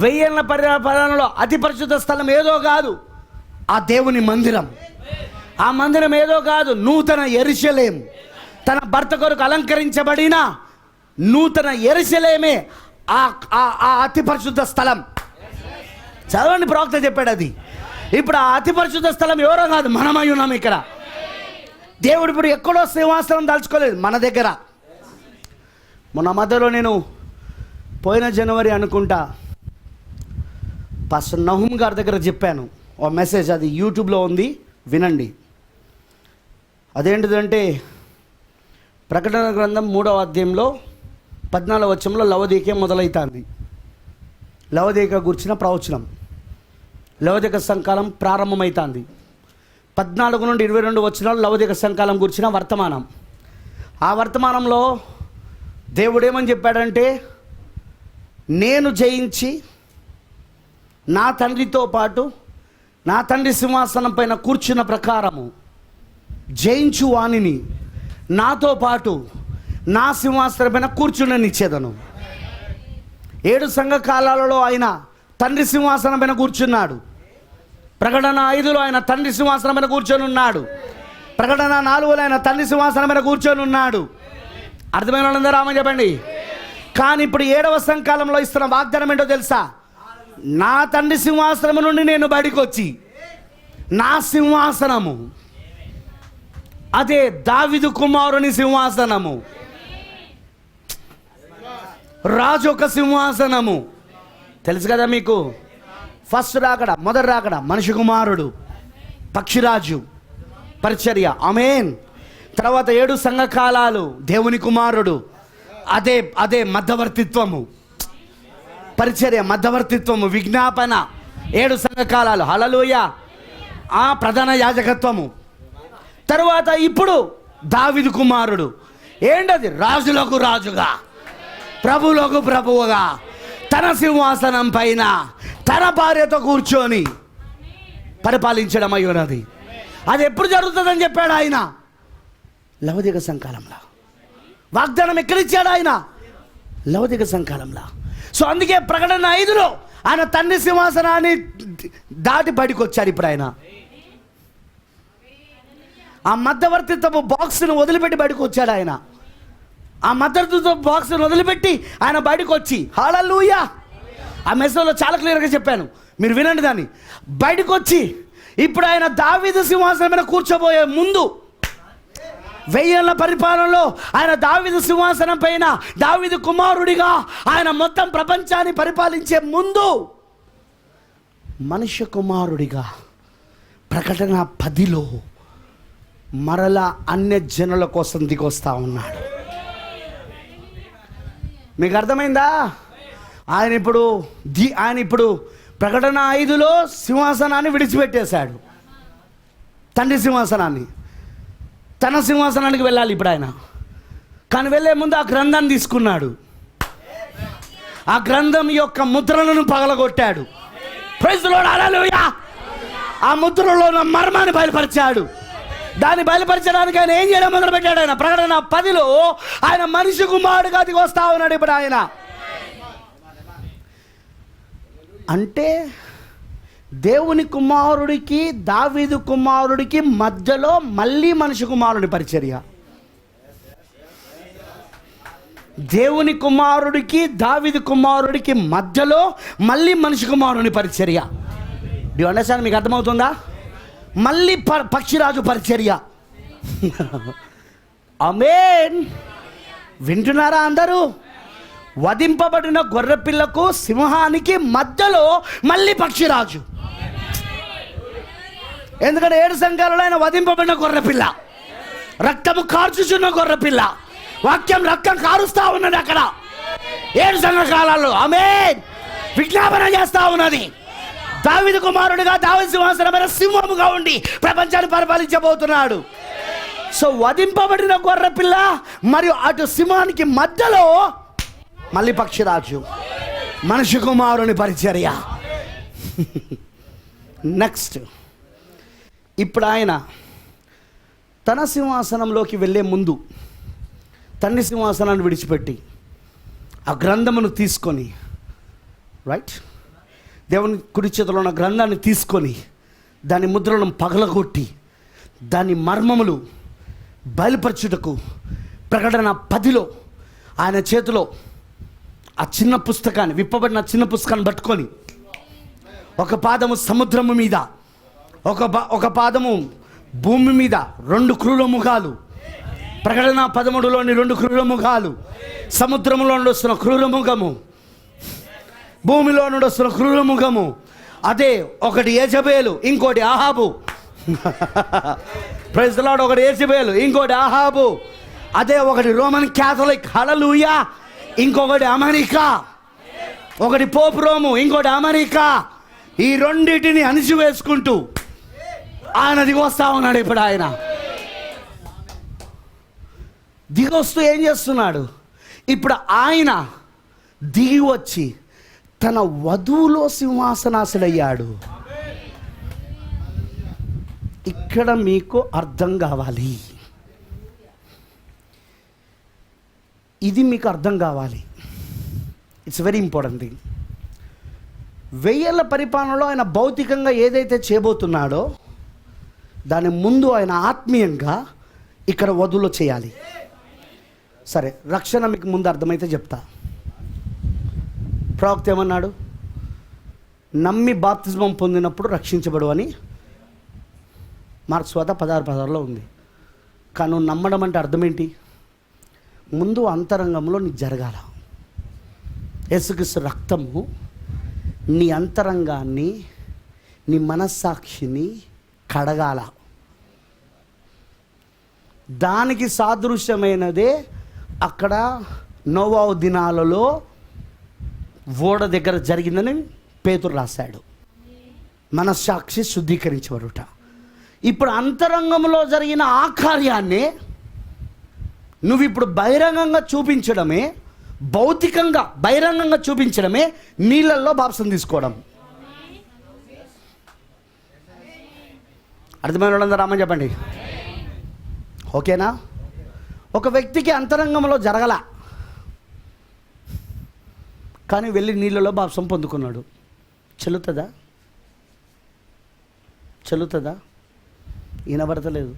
1000 పరిపాలనలో అతి పరిశుద్ధ స్థలం ఏదో కాదు, ఆ దేవుని మందిరం. ఆ మందిరం ఏదో కాదు, నూతన యెరూషలేము. తన భర్త కొరకు అలంకరించబడిన నూతన యెరూషలేమే ఆ అతి పరిశుద్ధ స్థలం. చదవండి, ప్రవక్త చెప్పాడు అది. ఇప్పుడు ఆ అతి పరిశుద్ధ స్థలం ఎవరో కాదు, మనమై ఉన్నాం ఇక్కడ. దేవుడు ఇప్పుడు ఎక్కడో సింహాసనం దాల్చుకోలేదు, మన దగ్గర. మొన్న మధ్యలో నేను పోయిన జనవరి అనుకుంటా పాస్టర్ నహూమ్ గారి దగ్గర చెప్పాను ఓ మెసేజ్. అది యూట్యూబ్లో ఉంది, వినండి. అదేంటిదంటే ప్రకటన గ్రంథం 3వ అధ్యాయంలో 14వ వచనంలో లవోదికీయ మొదలవుతుంది. లవోదికీయ గురించిన ప్రవచనం, లవోదికీయ సంకాలం ప్రారంభమవుతుంది. 14 నుండి 22 వచనాలు లవోదికీయ సంకాలం గురించిన వర్తమానం. ఆ వర్తమానంలో దేవుడు ఏమని చెప్పాడంటే, నేను జయించి నా తండ్రితో పాటు నా తండ్రి సింహాసనం పైన కూర్చున్న ప్రకారము జయించు వాణిని నాతో పాటు నా సింహాసనం పైన కూర్చున్ననిచ్చేదను. 7 సంఘ కాలాలలో ఆయన తండ్రి సింహాసనం పైన కూర్చున్నాడు. ప్రకటన 5లో ఆయన తండ్రి సింహాసనం పైన కూర్చొని ఉన్నాడు. ప్రకటన 4లో ఆయన తండ్రి సింహాసనం పైన కూర్చొని ఉన్నాడు. అర్థమైన వాళ్ళందరూ ఆమేన్ చెప్పండి. కానీ ఇప్పుడు 7వ సంకాలంలో ఇస్తున్న వాగ్దానం ఏంటో తెలుసా? నా తండ్రి సింహాసనము నుండి నేను బయటకు వచ్చి నా సింహాసనము, అదే దావీదు కుమారుని సింహాసనము, రాజు ఒక సింహాసనము. తెలుసు కదా మీకు, ఫస్ట్ రాకడ, మొదటి రాకడ మనిషి కుమారుడు, పక్షిరాజు పరిచర్య, ఆమేన్. తర్వాత 7 సంఘకాలాలు దేవుని కుమారుడు, అదే మధ్యవర్తిత్వము, పరిచర్య, మధ్యవర్తిత్వము, విజ్ఞాపన, 7 సంఘకాలాలు, హల్లెలూయా, ఆ ప్రధాన యాజకత్వము. తర్వాత ఇప్పుడు దావీదు కుమారుడు, ఏంటది? రాజులకు రాజుగా, ప్రభువులకు ప్రభువుగా, తన సింహాసనం పైన తన భార్యతో కూర్చొని పరిపాలించడం అయి ఉన్నది. అది ఎప్పుడు జరుగుతుందని చెప్పాడు ఆయన? లవదిక సంకాలంలో. వాగ్దానం ఎక్కడిచ్చాడు ఆయన? లవదిక సంకాలంలో. సో అందుకే ప్రకటన 5లో ఆయన తండ్రి సింహాసనాన్ని దాటి బయటకు వచ్చాడు. ఇప్పుడు ఆయన ఆ మధ్యవర్తిత్వపు బాక్స్ను వదిలిపెట్టి బయటకు వచ్చాడు. ఆయన ఆ మధ్యవర్తిత్వ బాక్స్ను వదిలిపెట్టి ఆయన బయటకు వచ్చి, హల్లెలూయా, ఆ మెసేజ్లో చాలా క్లియర్గా చెప్పాను, మీరు వినండి దాన్ని. బయటకు వచ్చి ఇప్పుడు ఆయన దావీదు సింహాసనం మీద కూర్చోబోయే ముందు, 1000 ఏళ్ల పరిపాలనలో ఆయన దావీదు సింహాసనం పైన దావీదు కుమారుడిగా ఆయన మొత్తం ప్రపంచాన్ని పరిపాలించే ముందు మనుష్య కుమారుడిగా ప్రకటన 10లో మరలా అన్య జనుల కోసం దిగొస్తా ఉన్నాడు. మీకు అర్థమైందా? ఆయన ఇప్పుడు ప్రకటన 5లో సింహాసనాన్ని విడిచిపెట్టేశాడు, తండ్రి సింహాసనాన్ని. తన సింహాసనానికి వెళ్ళాలి ఇప్పుడు ఆయన. కానీ వెళ్ళే ముందు ఆ గ్రంథాన్ని తీసుకున్నాడు, ఆ గ్రంథం యొక్క ముద్రలను పగలగొట్టాడు. ప్రైజ్ ది లార్డ్, హల్లెలూయా. ఆ ముద్రలో ఉన్న మర్మాన్ని బయలుపరిచాడు. దాన్ని బయలుపరచడానికి ఆయన ఏం చేయడం మొదలుపెట్టాడు? ఆయన ప్రకటన 10లో ఆయన మనిషి కుమారుడుగా దిగి వస్తా ఉన్నాడు ఇప్పుడు ఆయన. అంటే దేవుని కుమారుడికి దావీదు కుమారుడికి మధ్యలో మళ్ళీ మనిషి కుమారుడి పరిచర్య. దేవుని కుమారుడికి దావీదు కుమారుడికి మధ్యలో మళ్ళీ మనిషి కుమారుని పరిచర్య. Do you understand? మీకు అర్థమవుతుందా? మళ్ళీ పక్షిరాజు పరిచర్య. ఆమేన్. వింటున్నారా అందరూ? వధింపబడిన గొర్రెపిల్లకు సింహానికి మధ్యలో మళ్ళీ పక్షిరాజు. ఎందుకంటే 7 సంఘాలలో ఆయన వధింపబడిన గొర్రెపిల్ల, రక్తము కార్చుచున్న గొర్రెపిల్ల, వాక్యం రక్తం కారుస్తా ఉన్నది అక్కడ 7 సంఘకాలాల్లో. ఆమేన్. విజ్ఞాపన చేస్తా ఉన్నది. దావీదు కుమారుడిగా దావీదు సింహాసనం మీద సింహముగా ఉండి ప్రపంచాన్ని పరిపాలించబోతున్నాడు. సో వధింపబడిన గొర్రెపిల్ల మరియు అటు సింహానికి మధ్యలో మళ్ళీ పక్షిరాజు, మనిషి కుమారుని పరిచర్య. నెక్స్ట్, ఇప్పుడు ఆయన తన సింహాసనంలోకి వెళ్ళే ముందు తండ్రి సింహాసనాన్ని విడిచిపెట్టి ఆ గ్రంథమును తీసుకొని, రైట్, దేవుని కుడి చేతిలో ఉన్న గ్రంథాన్ని తీసుకొని దాని ముద్రలను పగలగొట్టి దాని మర్మములు బయలుపరచుటకు ప్రకటన 10లో ఆయన చేతిలో ఆ చిన్న పుస్తకాన్ని, విప్పబడిన చిన్న పుస్తకాన్ని పట్టుకొని ఒక పాదము సముద్రము మీద, ఒక పాదము భూమి మీద, 2 క్రూర ముఖాలు. ప్రకటన 13లోని 2 క్రూర ముఖాలు, సముద్రంలో నుండి వస్తున్న క్రూర ముఖము, భూమిలో నుండి వస్తున్న క్రూర ముఖము. అదే ఒకటి యెజబేలు, ఇంకోటి ఆహాబు. Praise the Lord. ఒకటి యెజబేలు, ఇంకోటి ఆహాబు. అదే ఒకటి రోమన్ క్యాథలిక్, హల్లెలూయా, ఇంకొకటి అమెరికా. ఒకటి పోప్ రోము, ఇంకోటి అమెరికా. ఈ రెండింటిని అణిచివేసుకుంటూ ఆయన దిగొస్తా ఉన్నాడు. ఇప్పుడు ఆయన దిగొస్తూ ఏం చేస్తున్నాడు? ఇప్పుడు ఆయన దిగి వచ్చి తన వధువులో సింహాసనాసుడయ్యాడు. ఇక్కడ మీకు అర్థం కావాలి, ఇది మీకు అర్థం కావాలి. It's very important thing. 1000 ఏళ్ల పరిపాలనలో ఆయన భౌతికంగా ఏదైతే చేయబోతున్నాడో దాని ముందు ఆయన ఆత్మీయంగా ఇక్కడ వధువులో చేయాలి. సరే, రక్షణ మీకు ముందు అర్థమైతే చెప్తా. ప్రవక్త ఏమన్నాడు? నమ్మి బాప్తిజమం పొందినప్పుడు రక్షించబడు అని మార్క్స్ వార్త 16:16లో ఉంది. కానీ నువ్వు నమ్మడం అంటే అర్థం ఏంటి? ముందు అంతరంగంలో నీకు జరగాల. యేసుక్రీస్తు రక్తము నీ అంతరంగాన్ని, నీ మనస్సాక్షిని కడగాల. దానికి సాదృశ్యమైనదే అక్కడ నోవాహు దినాలలో ఓడ దగ్గర జరిగిందని పేతురు రాశాడు. మనస్సాక్షి శుద్ధీకరించబడుట. ఇప్పుడు అంతరంగంలో జరిగిన ఆ కార్యాన్ని నువ్వు ఇప్పుడు బహిరంగంగా చూపించడమే, భౌతికంగా బహిరంగంగా చూపించడమే నీళ్ళల్లో బాప్సం తీసుకోవడం. అర్థమైన వాళ్ళందరూ రామని చెప్పండి. ఓకేనా? ఒక వ్యక్తికి అంతరంగంలో జరగల, కానీ వెళ్ళి నీళ్ళలో బాప్సం పొందుకున్నాడు. చెల్లుతుందా? చెల్లుతుందా? వినబడతలేదు.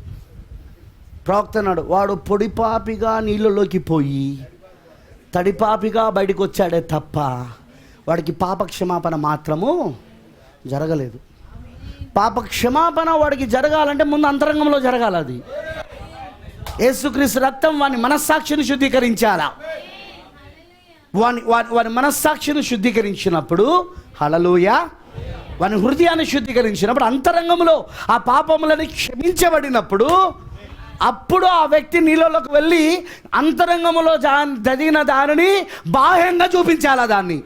ప్రవక్త అన్నాడు, వాడు పొడిపాపిగా నీళ్ళలోకి పోయి తడిపాపిగా బయటకు వచ్చాడే తప్ప వాడికి పాపక్షమాపణ మాత్రము జరగలేదు. పాపక్షమాపణ వాడికి జరగాలంటే ముందు అంతరంగంలో జరగాలి. అది యేసుక్రీస్తు రక్తం వాని మనస్సాక్షిని శుద్ధీకరించాలా. వాని మనస్సాక్షిని శుద్ధీకరించినప్పుడు, హల్లెలూయా, వాని హృదయాన్ని శుద్ధీకరించినప్పుడు, అంతరంగంలో ఆ పాపములని క్షమించబడినప్పుడు, అప్పుడు ఆ వ్యక్తి నీళ్ళలోకి వెళ్ళి అంతరంగంలో జరిగిన దానిని బాహ్యంగా చూపించాలా దాన్ని.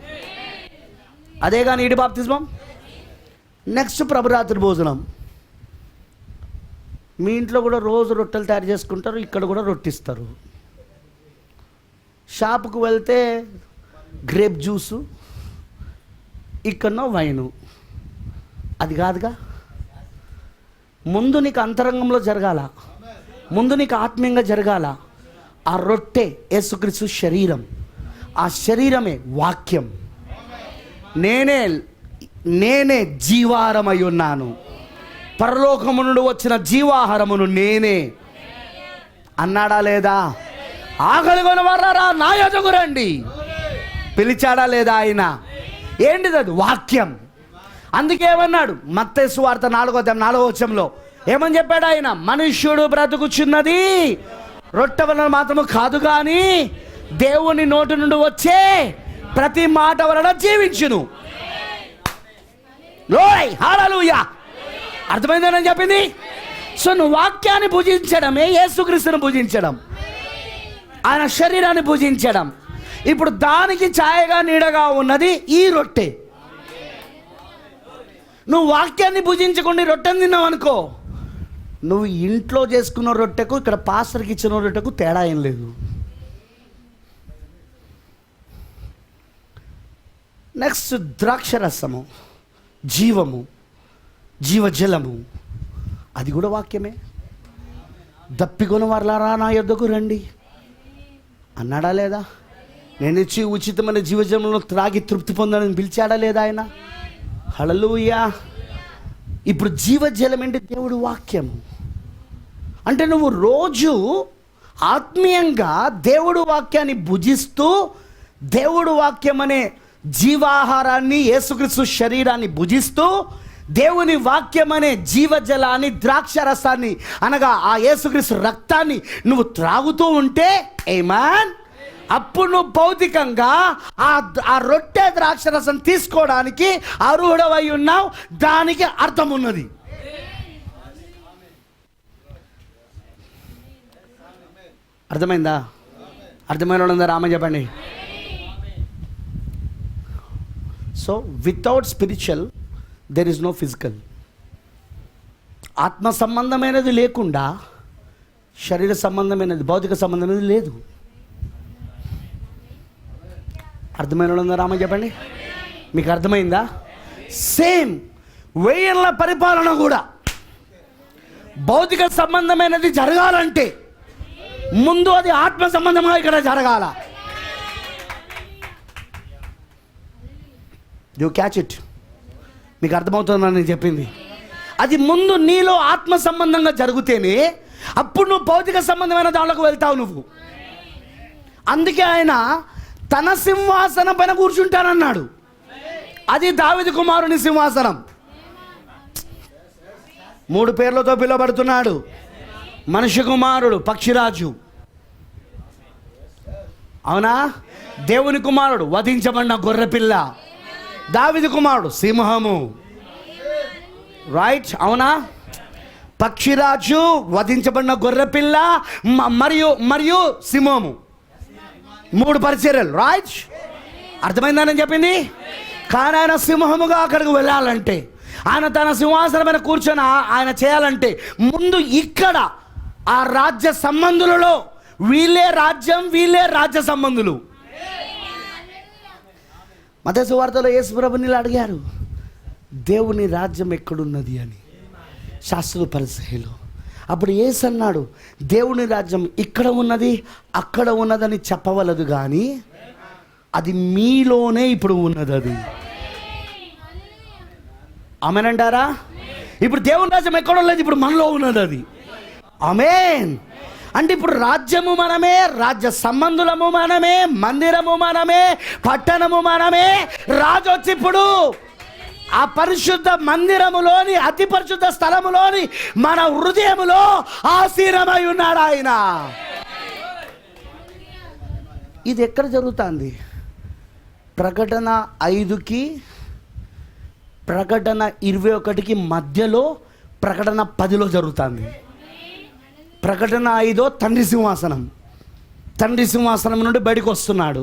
అదే కానీ నీటి బాప్తిజమం. నెక్స్ట్ ప్రభురాత్రి భోజనం. మీ ఇంట్లో కూడా రోజు రొట్టెలు తయారు చేసుకుంటారు, ఇక్కడ కూడా రొట్టిస్తారు. షాపుకు వెళ్తే గ్రేప్ జ్యూసు, ఇక్కడనో వైను. అది కాదుగా. ముందు నీకు అంతరంగంలో జరగాల, ముందు నీకు ఆత్మీయంగా జరగాల. ఆ రొట్టె యేసుక్రీస్తు శరీరం, ఆ శరీరమే వాక్యం. నేనే జీవాహారమై ఉన్నాను, పరలోకము నుండి వచ్చిన జీవాహారమును నేనే అన్నాడా లేదా? ఆకలి కొని వారారా నా యొద్దకు రండి పిలిచాడా లేదా ఆయన? ఏంటిది అది? వాక్యం. అందుకేమన్నాడు మత్తయి సువార్త 4:4 ఏమని చెప్పాడు ఆయన? మనుష్యుడు బ్రతుకుచున్నది రొట్టె వలన మాత్రము కాదు కానీ దేవుని నోటి నుండి వచ్చే ప్రతి మాట వలన జీవించును. లోయ్ హల్లెలూయా. అర్థమైందని చెప్పింది. సో నువ్వు వాక్యాన్ని పూజించడమే యేసుక్రీస్తుని పూజించడం, ఆయన శరీరాన్ని పూజించడం. ఇప్పుడు దానికి ఛాయగా నీడగా ఉన్నది ఈ రొట్టె. నువ్వు వాక్యాన్ని పూజించకుండా రొట్టెని తిన్నావు అనుకో, నువ్వు ఇంట్లో చేసుకున్న రొట్టెకు ఇక్కడ పాస్టర్కి ఇచ్చిన రొట్టెకు తేడా ఏం లేదు. నెక్స్ట్ ద్రాక్షరసము, జీవము, జీవజలము, అది కూడా వాక్యమే. దప్పికొన వారలారా నా యొద్దకు రండి అన్నాడా లేదా? నేను ఇచ్చి ఉచితమైన జీవజలంలో త్రాగి తృప్తి పొందాలని పిలిచాడా లేదా ఆయన? హల్లెలూయా. ఇప్పుడు జీవజలం ఏంటి? దేవుడు వాక్యం. అంటే నువ్వు రోజు ఆత్మీయంగా దేవుడు వాక్యాన్ని భుజిస్తూ, దేవుడు వాక్యం అనే జీవాహారాన్ని, యేసుక్రీస్తు శరీరాన్ని భుజిస్తూ, దేవుని వాక్యం అనే జీవజలాన్ని, ద్రాక్షరసాన్ని అనగా ఆ యేసుక్రీస్తు రక్తాన్ని నువ్వు త్రాగుతూ ఉంటే, ఆమేన్, అప్పుడు నువ్వు భౌతికంగా ఆ రొట్టె ద్రాక్షరసం తీసుకోవడానికి అర్హుడవై ఉన్నావు. దానికి అర్థం ఉన్నది. అర్థమైందా? అర్థమైన వాళ్ళందరూ రామ చెప్పండి. So without spiritual there is no physical. ఆత్మ సంబంధమైనది లేకుండా శరీర సంబంధమైనది, భౌతిక సంబంధమైనది లేదు. అర్థమైన వాళ్ళందరూ రామ చెప్పండి. మీకు అర్థమైందా? సేమ్ 1000 ఏళ్ల పరిపాలన కూడా భౌతిక సంబంధమైనది జరగాలంటే ముందు అది ఆత్మ సంబంధంగా ఇక్కడ జరగాల. You catch it? మీకు అర్థమవుతుందని నేను చెప్పింది. అది ముందు నీలో ఆత్మ సంబంధంగా జరిగితేనే అప్పుడు నువ్వు భౌతిక సంబంధమైన దాంట్లోకి వెళ్తావు నువ్వు. అందుకే ఆయన తన సింహాసనం పైన కూర్చుంటానన్నాడు. అది దావీదు కుమారుని సింహాసనం. 3 పేర్లతో పిలువబడుతున్నాడు. మనిషి కుమారుడు పక్షిరాజు, అవునా? దేవుని కుమారుడు వధించబడిన గొర్రెపిల్ల. దావీదు కుమారుడు సింహము, రైట్, అవునా? పక్షిరాజు, వధించబడిన గొర్రెపిల్ల, మరియు మరియు సింహము, 3 పరిచర్యలు, రైట్? అర్థమైందని చెప్పింది. కానీ ఆయన సింహముగా అక్కడికి వెళ్ళాలంటే, ఆయన తన సింహాసనం మీద కూర్చొని ఆయన చేయాలంటే, ముందు ఇక్కడ ఆ రాజ్య సంబంధులలో వీళ్ళే రాజ్యం, వీళ్ళే రాజ్య సంబంధులు. మత్తయి సువార్తలో యేసు ప్రభువుని అడిగారు, దేవుని రాజ్యం ఎక్కడున్నది అని శాస్త్రులు పరిసయ్యులు. అప్పుడు యేసు అన్నాడు, దేవుని రాజ్యం ఇక్కడ ఉన్నది, అక్కడ ఉన్నదని చెప్పవలదు, కానీ అది మీలోనే ఇప్పుడు ఉన్నది. అది ఆమేనంటారా? ఇప్పుడు దేవుని రాజ్యం ఎక్కడ లేదు, ఇప్పుడు మనలో ఉన్నది అది. ఆమేన్. అంటే ఇప్పుడు రాజ్యము మనమే, రాజ్య సంబంధులము మనమే, మందిరము మనమే, పట్టణము మనమే. రాజు వచ్చి ఇప్పుడు ఆ పరిశుద్ధ మందిరములోని, అతి పరిశుద్ధ స్థలములోని మన హృదయములో ఆసీనమై ఉన్నాడు ఆయన. ఇది ఎక్కడ జరుగుతుంది? ప్రకటన 5కి ప్రకటన 21కి మధ్యలో ప్రకటన 10లో జరుగుతుంది. ప్రకటన 5 తండ్రి సింహాసనం, తండ్రి సింహాసనం నుండి బయటకు వస్తున్నాడు.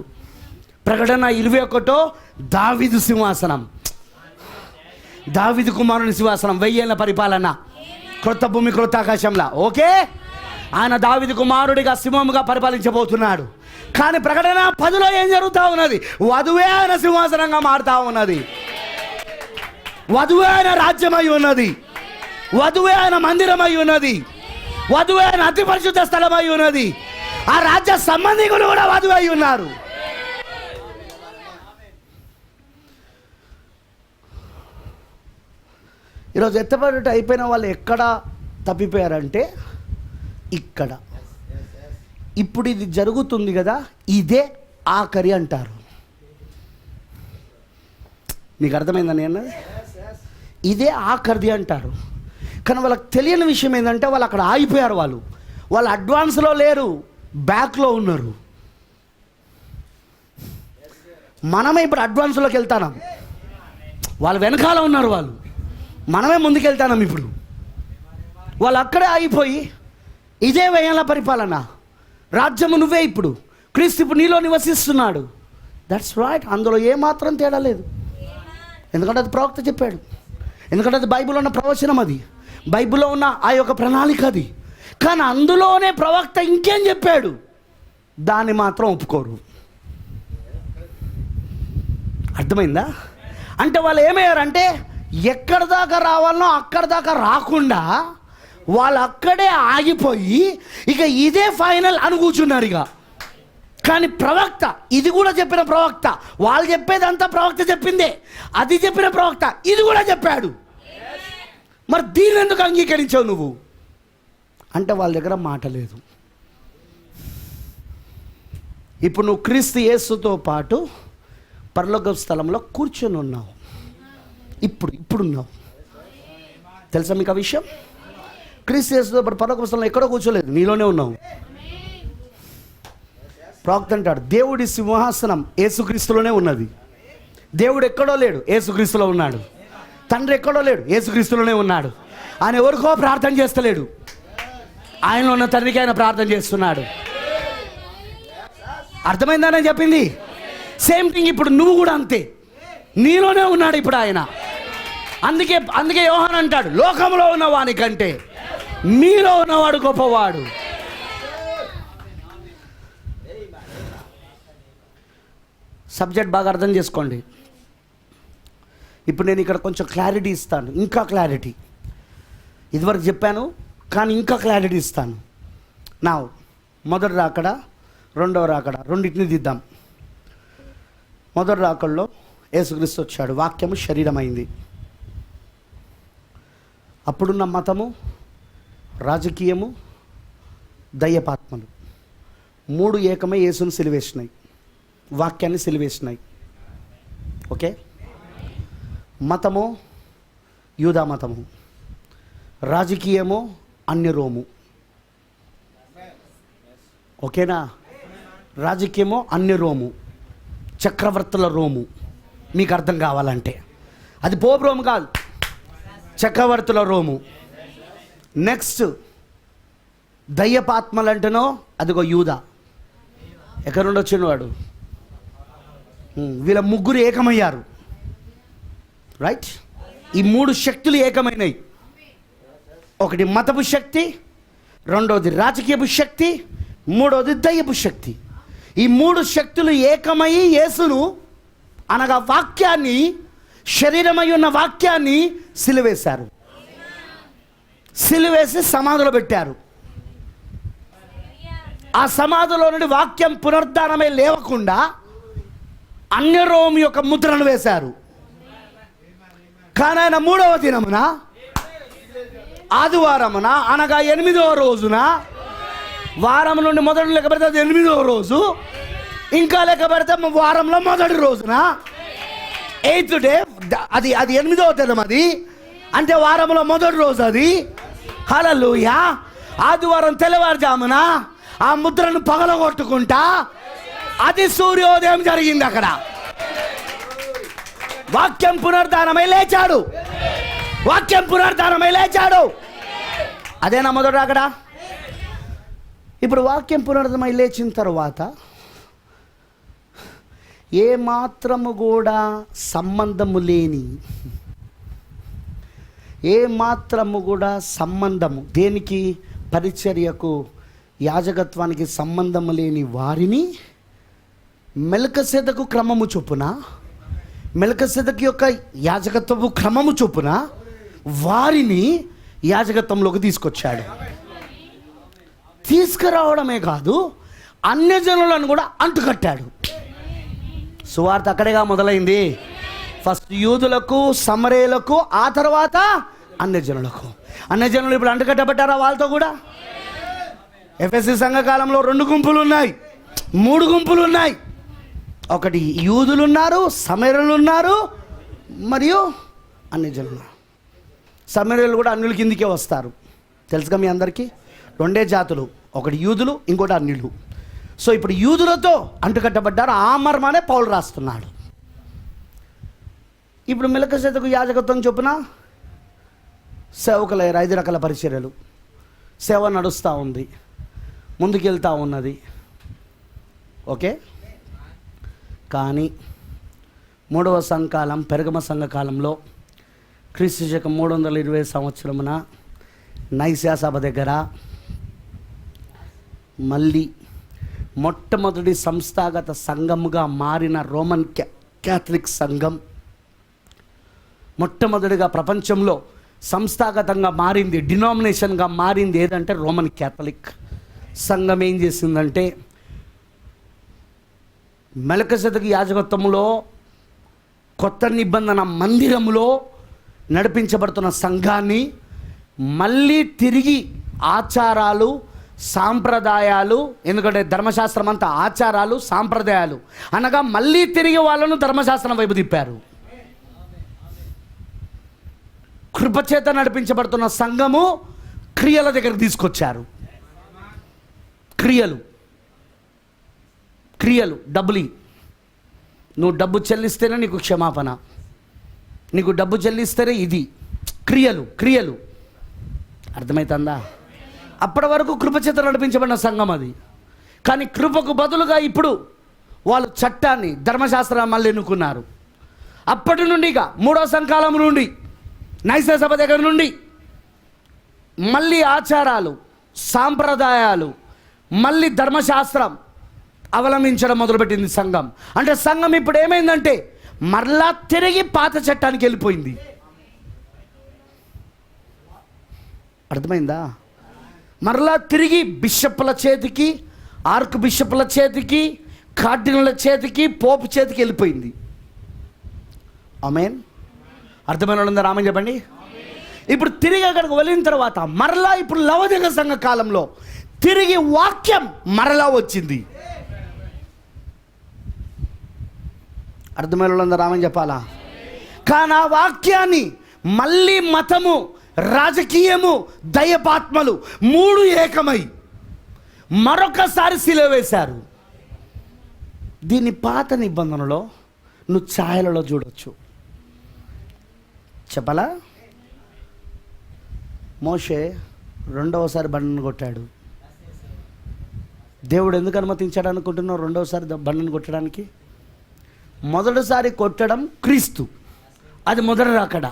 ప్రకటన 21 దావీదు సింహాసనం, దావీదు కుమారుని సింహాసనం, 1000 ఏళ్ల పరిపాలన, క్రొత్త భూమి క్రొత్త ఆకాశంలా. ఓకే, ఆయన దావీదు కుమారుడిగా సింహముగా పరిపాలించబోతున్నాడు. కానీ ప్రకటన 10లో ఏం జరుగుతూ ఉన్నది? వధువే ఆయన సింహాసనంగా మారుతూ ఉన్నది, వధువే ఆయన రాజ్యమై ఉన్నది, వధువే ఆయన మందిరమై ఉన్నది, వధువే ఆయన అతి పరిశుద్ధ స్థలమై ఉన్నది. ఆ రాజ్య సంబంధికులు కూడా వధువై ఉన్నారు. ఈరోజు ఎత్తబడుట అయిపోయిన వాళ్ళు ఎక్కడ తప్పిపోయారంటే ఇక్కడ. ఇప్పుడు ఇది జరుగుతుంది కదా, ఇదే ఆఖరి అంటారు. మీకు అర్థమైందని అన్నది? ఇదే ఆఖరిది అంటారు. కానీ వాళ్ళకి తెలియని విషయం ఏంటంటే, వాళ్ళు అక్కడ ఆగిపోయారు. వాళ్ళు అడ్వాన్స్లో లేరు, బ్యాక్లో ఉన్నారు. మనమే ఇప్పుడు అడ్వాన్స్లోకి వెళ్తాం, వాళ్ళు వెనకాల ఉన్నారు. మనమే ముందుకెళ్తాం. ఇప్పుడు వాళ్ళు అక్కడే ఆగిపోయి, ఇదే 1000 ఏళ్ల పరిపాలన, రాజ్యము నువ్వే, ఇప్పుడు క్రీస్తు ఇప్పుడు నీలో నివసిస్తున్నాడు. దట్స్ రైట్, అందులో ఏమాత్రం తేడా లేదు. ఎందుకంటే అది ప్రవక్త చెప్పాడు, ఎందుకంటే అది బైబిల్లో ఉన్న ప్రవచనం, అది బైబిల్లో ఉన్న ఆ యొక్క ప్రణాళిక అది. కానీ అందులోనే ప్రవక్త ఇంకేం చెప్పాడు, దాన్ని మాత్రం ఒప్పుకోరు. అర్థమైందా? అంటే వాళ్ళు ఏమయ్యారంటే, ఎక్కడి దాకా రావాలనో అక్కడి దాకా రాకుండా వాళ్ళు అక్కడే ఆగిపోయి, ఇక ఇదే ఫైనల్ అని కూర్చున్నారు. కానీ ప్రవక్త, ఇది కూడా చెప్పిన ప్రవక్త, వాళ్ళు చెప్పేదంతా ప్రవక్త చెప్పిందే, అది చెప్పిన ప్రవక్త ఇది కూడా చెప్పాడు. మరి దీన్ని ఎందుకు అంగీకరించావు నువ్వు అంటే, వాళ్ళ దగ్గర మాట లేదు. ఇప్పుడు నువ్వు క్రీస్తు యేసుతో పాటు పరలోక స్థలంలో కూర్చొని ఉన్నావు. ఇప్పుడున్నావు. తెలుసా మీకు ఆ విషయం? క్రీస్తు యేసుతో పాటు పరలోక స్థలంలో ఎక్కడో కూర్చోలేదు, నీలోనే ఉన్నావు. ప్రవక్త అంటాడు, దేవుడి సింహాసనం యేసుక్రీస్తులోనే ఉన్నది. దేవుడు ఎక్కడో లేడు, యేసుక్రీస్తులో ఉన్నాడు. తండ్రి ఎక్కడో లేడు, యేసుక్రీస్తులోనే ఉన్నాడు. ఆయన ఎవరికో ప్రార్థన చేస్తలేడు, ఆయనలో ఉన్న తండ్రికి ఆయన ప్రార్థన చేస్తున్నాడు. అర్థమైందని చెప్పింది. సేమ్ థింగ్ ఇప్పుడు నువ్వు కూడా అంతే, నీలోనే ఉన్నాడు ఇప్పుడు ఆయన. అందుకే యోహాను అంటాడు, లోకంలో ఉన్నవాని కంటే మీలో ఉన్నవాడు గొప్పవాడు. సబ్జెక్ట్ బాగా అర్థం చేసుకోండి. ఇప్పుడు నేను ఇక్కడ కొంచెం క్లారిటీ ఇస్తాను, ఇంకా క్లారిటీ. ఇదివరకు చెప్పాను కానీ ఇంకా క్లారిటీ ఇస్తాను. నా మొదటి రాకడ, రెండవ రాకడ, రెండింటిని దిద్దాం. మొదటి రాకడలో యేసుక్రీస్తు వచ్చాడు, వాక్యము శరీరమైంది. అప్పుడున్న మతము, రాజకీయము, దయ్యపాత్మలు 3 ఏకమై యేసును సిలువేసినాయి, వాక్యాన్ని సిలువేసినాయి. ఓకే, మతము యూదా మతము, రాజకీయము అన్య రోము. ఓకేనా? రాజకీయము అన్య రోము, చక్రవర్తుల రోము. మీకు అర్థం కావాలంటే అది పోపు రోము కాదు, చక్రవర్తుల రోము. నెక్స్ట్ దయ్యపాత్మలు అంటేనో అదిగో యూదా. ఎక్కడి నుండి వచ్చిన వాడు? వీళ్ళ ముగ్గురు ఏకమయ్యారు. రైట్? ఈ 3 శక్తులు ఏకమైనవి. ఒకటి మతపు శక్తి, రెండవది రాజకీయపు శక్తి, మూడవది దయ్యపు శక్తి. ఈ 3 శక్తులు ఏకమయ్యి యేసును అనగా వాక్యాన్ని, శరీరమై ఉన్న వాక్యాన్ని సిలువేశారు. సిలువేసి సమాధిలో పెట్టారు. ఆ సమాధిలో నుండి వాక్యం పునరుద్ధానమై లేవకుండా అన్య రోమ్ యొక్క ముద్రను వేశారు. కానీ ఆయన 3వ దినమున, ఆదివారమున అనగా 8వ రోజున, వారం నుండి మొదటి లెక్క పెడితే 8వ రోజు, ఇంకా లెక్క పెడితే వారంలో మొదటి రోజున 8th డే, అది 8వ దినం. అది అంటే వారంలో మొదటి రోజు. అది హల్లెలూయా. ఆదివారం తెల్లవారుజామున ఆ ముద్రను పగలగొట్టుకుంటా అది సూర్యోదయం జరిగింది. అక్కడ వాక్యం పునరుద్ధానమై లేచాడు. వాక్యం పునరుద్ధానమై లేచాడు. అదేనా మొదట అక్కడ? ఇప్పుడు వాక్యం పునరుద్ధానమై లేచిన తర్వాత ఏ మాత్రము కూడా సంబంధము లేని, ఏ మాత్రము కూడా సంబంధము, దేనికి? పరిచర్యకు, యాజకత్వానికి సంబంధము లేని వారిని మెల్కీసెదెకు క్రమము చొప్పున, మెల్కీసెదెకు యొక్క యాజకత్వపు క్రమము చొప్పున వారిని యాజకత్వంలోకి తీసుకొచ్చాడు. తీసుకురావడమే కాదు, అన్యజనులను కూడా అంటుకట్టాడు. సువార్త అక్కడేగా మొదలైంది. ఫస్ట్ యూదులకు, సమరయులకు, ఆ తర్వాత అన్యజనులకు. అన్యజనులు ఇప్పుడు అంటుకట్టబడ్డారా వాళ్ళతో కూడా? ఎఫెసీ సంఘకాలంలో 2 గుంపులు ఉన్నాయి, 3 గుంపులు ఉన్నాయి. ఒకటి యూదులు ఉన్నారు, సమరయులు ఉన్నారు, మరియు అన్యజనులు. సమరయులు కూడా అన్యుల కిందికే వస్తారు. తెలుసుగా మీ అందరికీ? 2 జాతులు, ఒకటి యూదులు, ఇంకోటి అన్యులు. సో ఇప్పుడు యూదులతో అంటుకట్టబడ్డారు. ఆ మర్మానే పౌలు రాస్తున్నాడు. ఇప్పుడు మెల్కీసెదెకు యాజకత్వం చొప్పున సేవకులయ్యారు. 5 రకాల పరిచర్యలు. సేవ నడుస్తూ ఉంది, ముందుకెళ్తూ ఉన్నది. ఓకే. కానీ 3వ సంఘకాలం, పెరగమ సంఘకాలంలో క్రీస్తు శకం 320 సంవత్సరమున నైసియా సభ దగ్గర మళ్ళీ మొట్టమొదటి సంస్థాగత సంఘముగా మారిన రోమన్ క్యాథలిక్ సంఘం మొట్టమొదటిగా ప్రపంచంలో సంస్థాగతంగా మారింది, డినామినేషన్గా మారింది ఏదంటే రోమన్ క్యాథలిక్ సంఘం. ఏం చేసిందంటే మెల్కీసెదెకు యాజకత్వంలో కొత్త నిబంధన మందిరములో నడిపించబడుతున్న సంఘాన్ని మళ్ళీ తిరిగి ఆచారాలు, సాంప్రదాయాలు, ఎందుకంటే ధర్మశాస్త్రం అంతా ఆచారాలు, సాంప్రదాయాలు అనగా మళ్ళీ తిరిగి వాళ్ళను ధర్మశాస్త్రం వైపు తిప్పారు. కృపచేత నడిపించబడుతున్న సంఘము క్రియల దగ్గర తీసుకొచ్చారు. క్రియలు డబ్బులు. నువ్వు డబ్బు చెల్లిస్తేనే నీకు క్షమాపణ, నీకు డబ్బు చెల్లిస్తేనే ఇది. క్రియలు అర్థమవుతుందా? అప్పటి వరకు కృపచేత నడిపించబడిన సంఘం అది. కానీ కృపకు బదులుగా ఇప్పుడు వాళ్ళు చట్టాన్ని, ధర్మశాస్త్రాన్ని మళ్ళీ ఎన్నుకున్నారు. అప్పటి నుండి ఇక 3వ సంఘకాలం నుండి, నైసియా సభ దగ్గర నుండి మళ్ళీ ఆచారాలు, సాంప్రదాయాలు, మళ్ళీ ధర్మశాస్త్రం అవలంబించడం మొదలుపెట్టింది సంఘం. అంటే సంఘం ఇప్పుడు ఏమైందంటే మరలా తిరిగి పాత చట్టానికి వెళ్ళిపోయింది. అర్థమైందా? మరలా తిరిగి బిషప్పుల చేతికి, ఆర్క్ బిషప్పుల చేతికి, కార్డినల చేతికి, పోపు చేతికి వెళ్ళిపోయింది. ఆమేన్. అర్థమైన వాళ్ళందరూ ఆమేన్ చెప్పండి. ఇప్పుడు తిరిగి అక్కడికి వెళ్ళిన తర్వాత మరలా ఇప్పుడు లవదిక సంఘ కాలంలో తిరిగి వాక్యం మరలా వచ్చింది. అర్థమైన వాళ్ళందరూ ఆమేన్ చెప్పాలా? కానీ ఆ వాక్యాన్ని మళ్ళీ మతము, రాజకీయము, దైవపాత్మలు మూడు ఏకమై మరొకసారి సిలువ వేశారు. దీన్ని పాత నిబంధనలో నువ్వు ఛాయలలో చూడొచ్చు. చెప్పలా? మోషే రెండవసారి బండను కొట్టాడు. దేవుడు ఎందుకు అనుమతించాడు అనుకుంటున్నావు రెండవసారి బండను కొట్టడానికి? మొదటిసారి కొట్టడం క్రీస్తు, అది మొదటి రాకడ.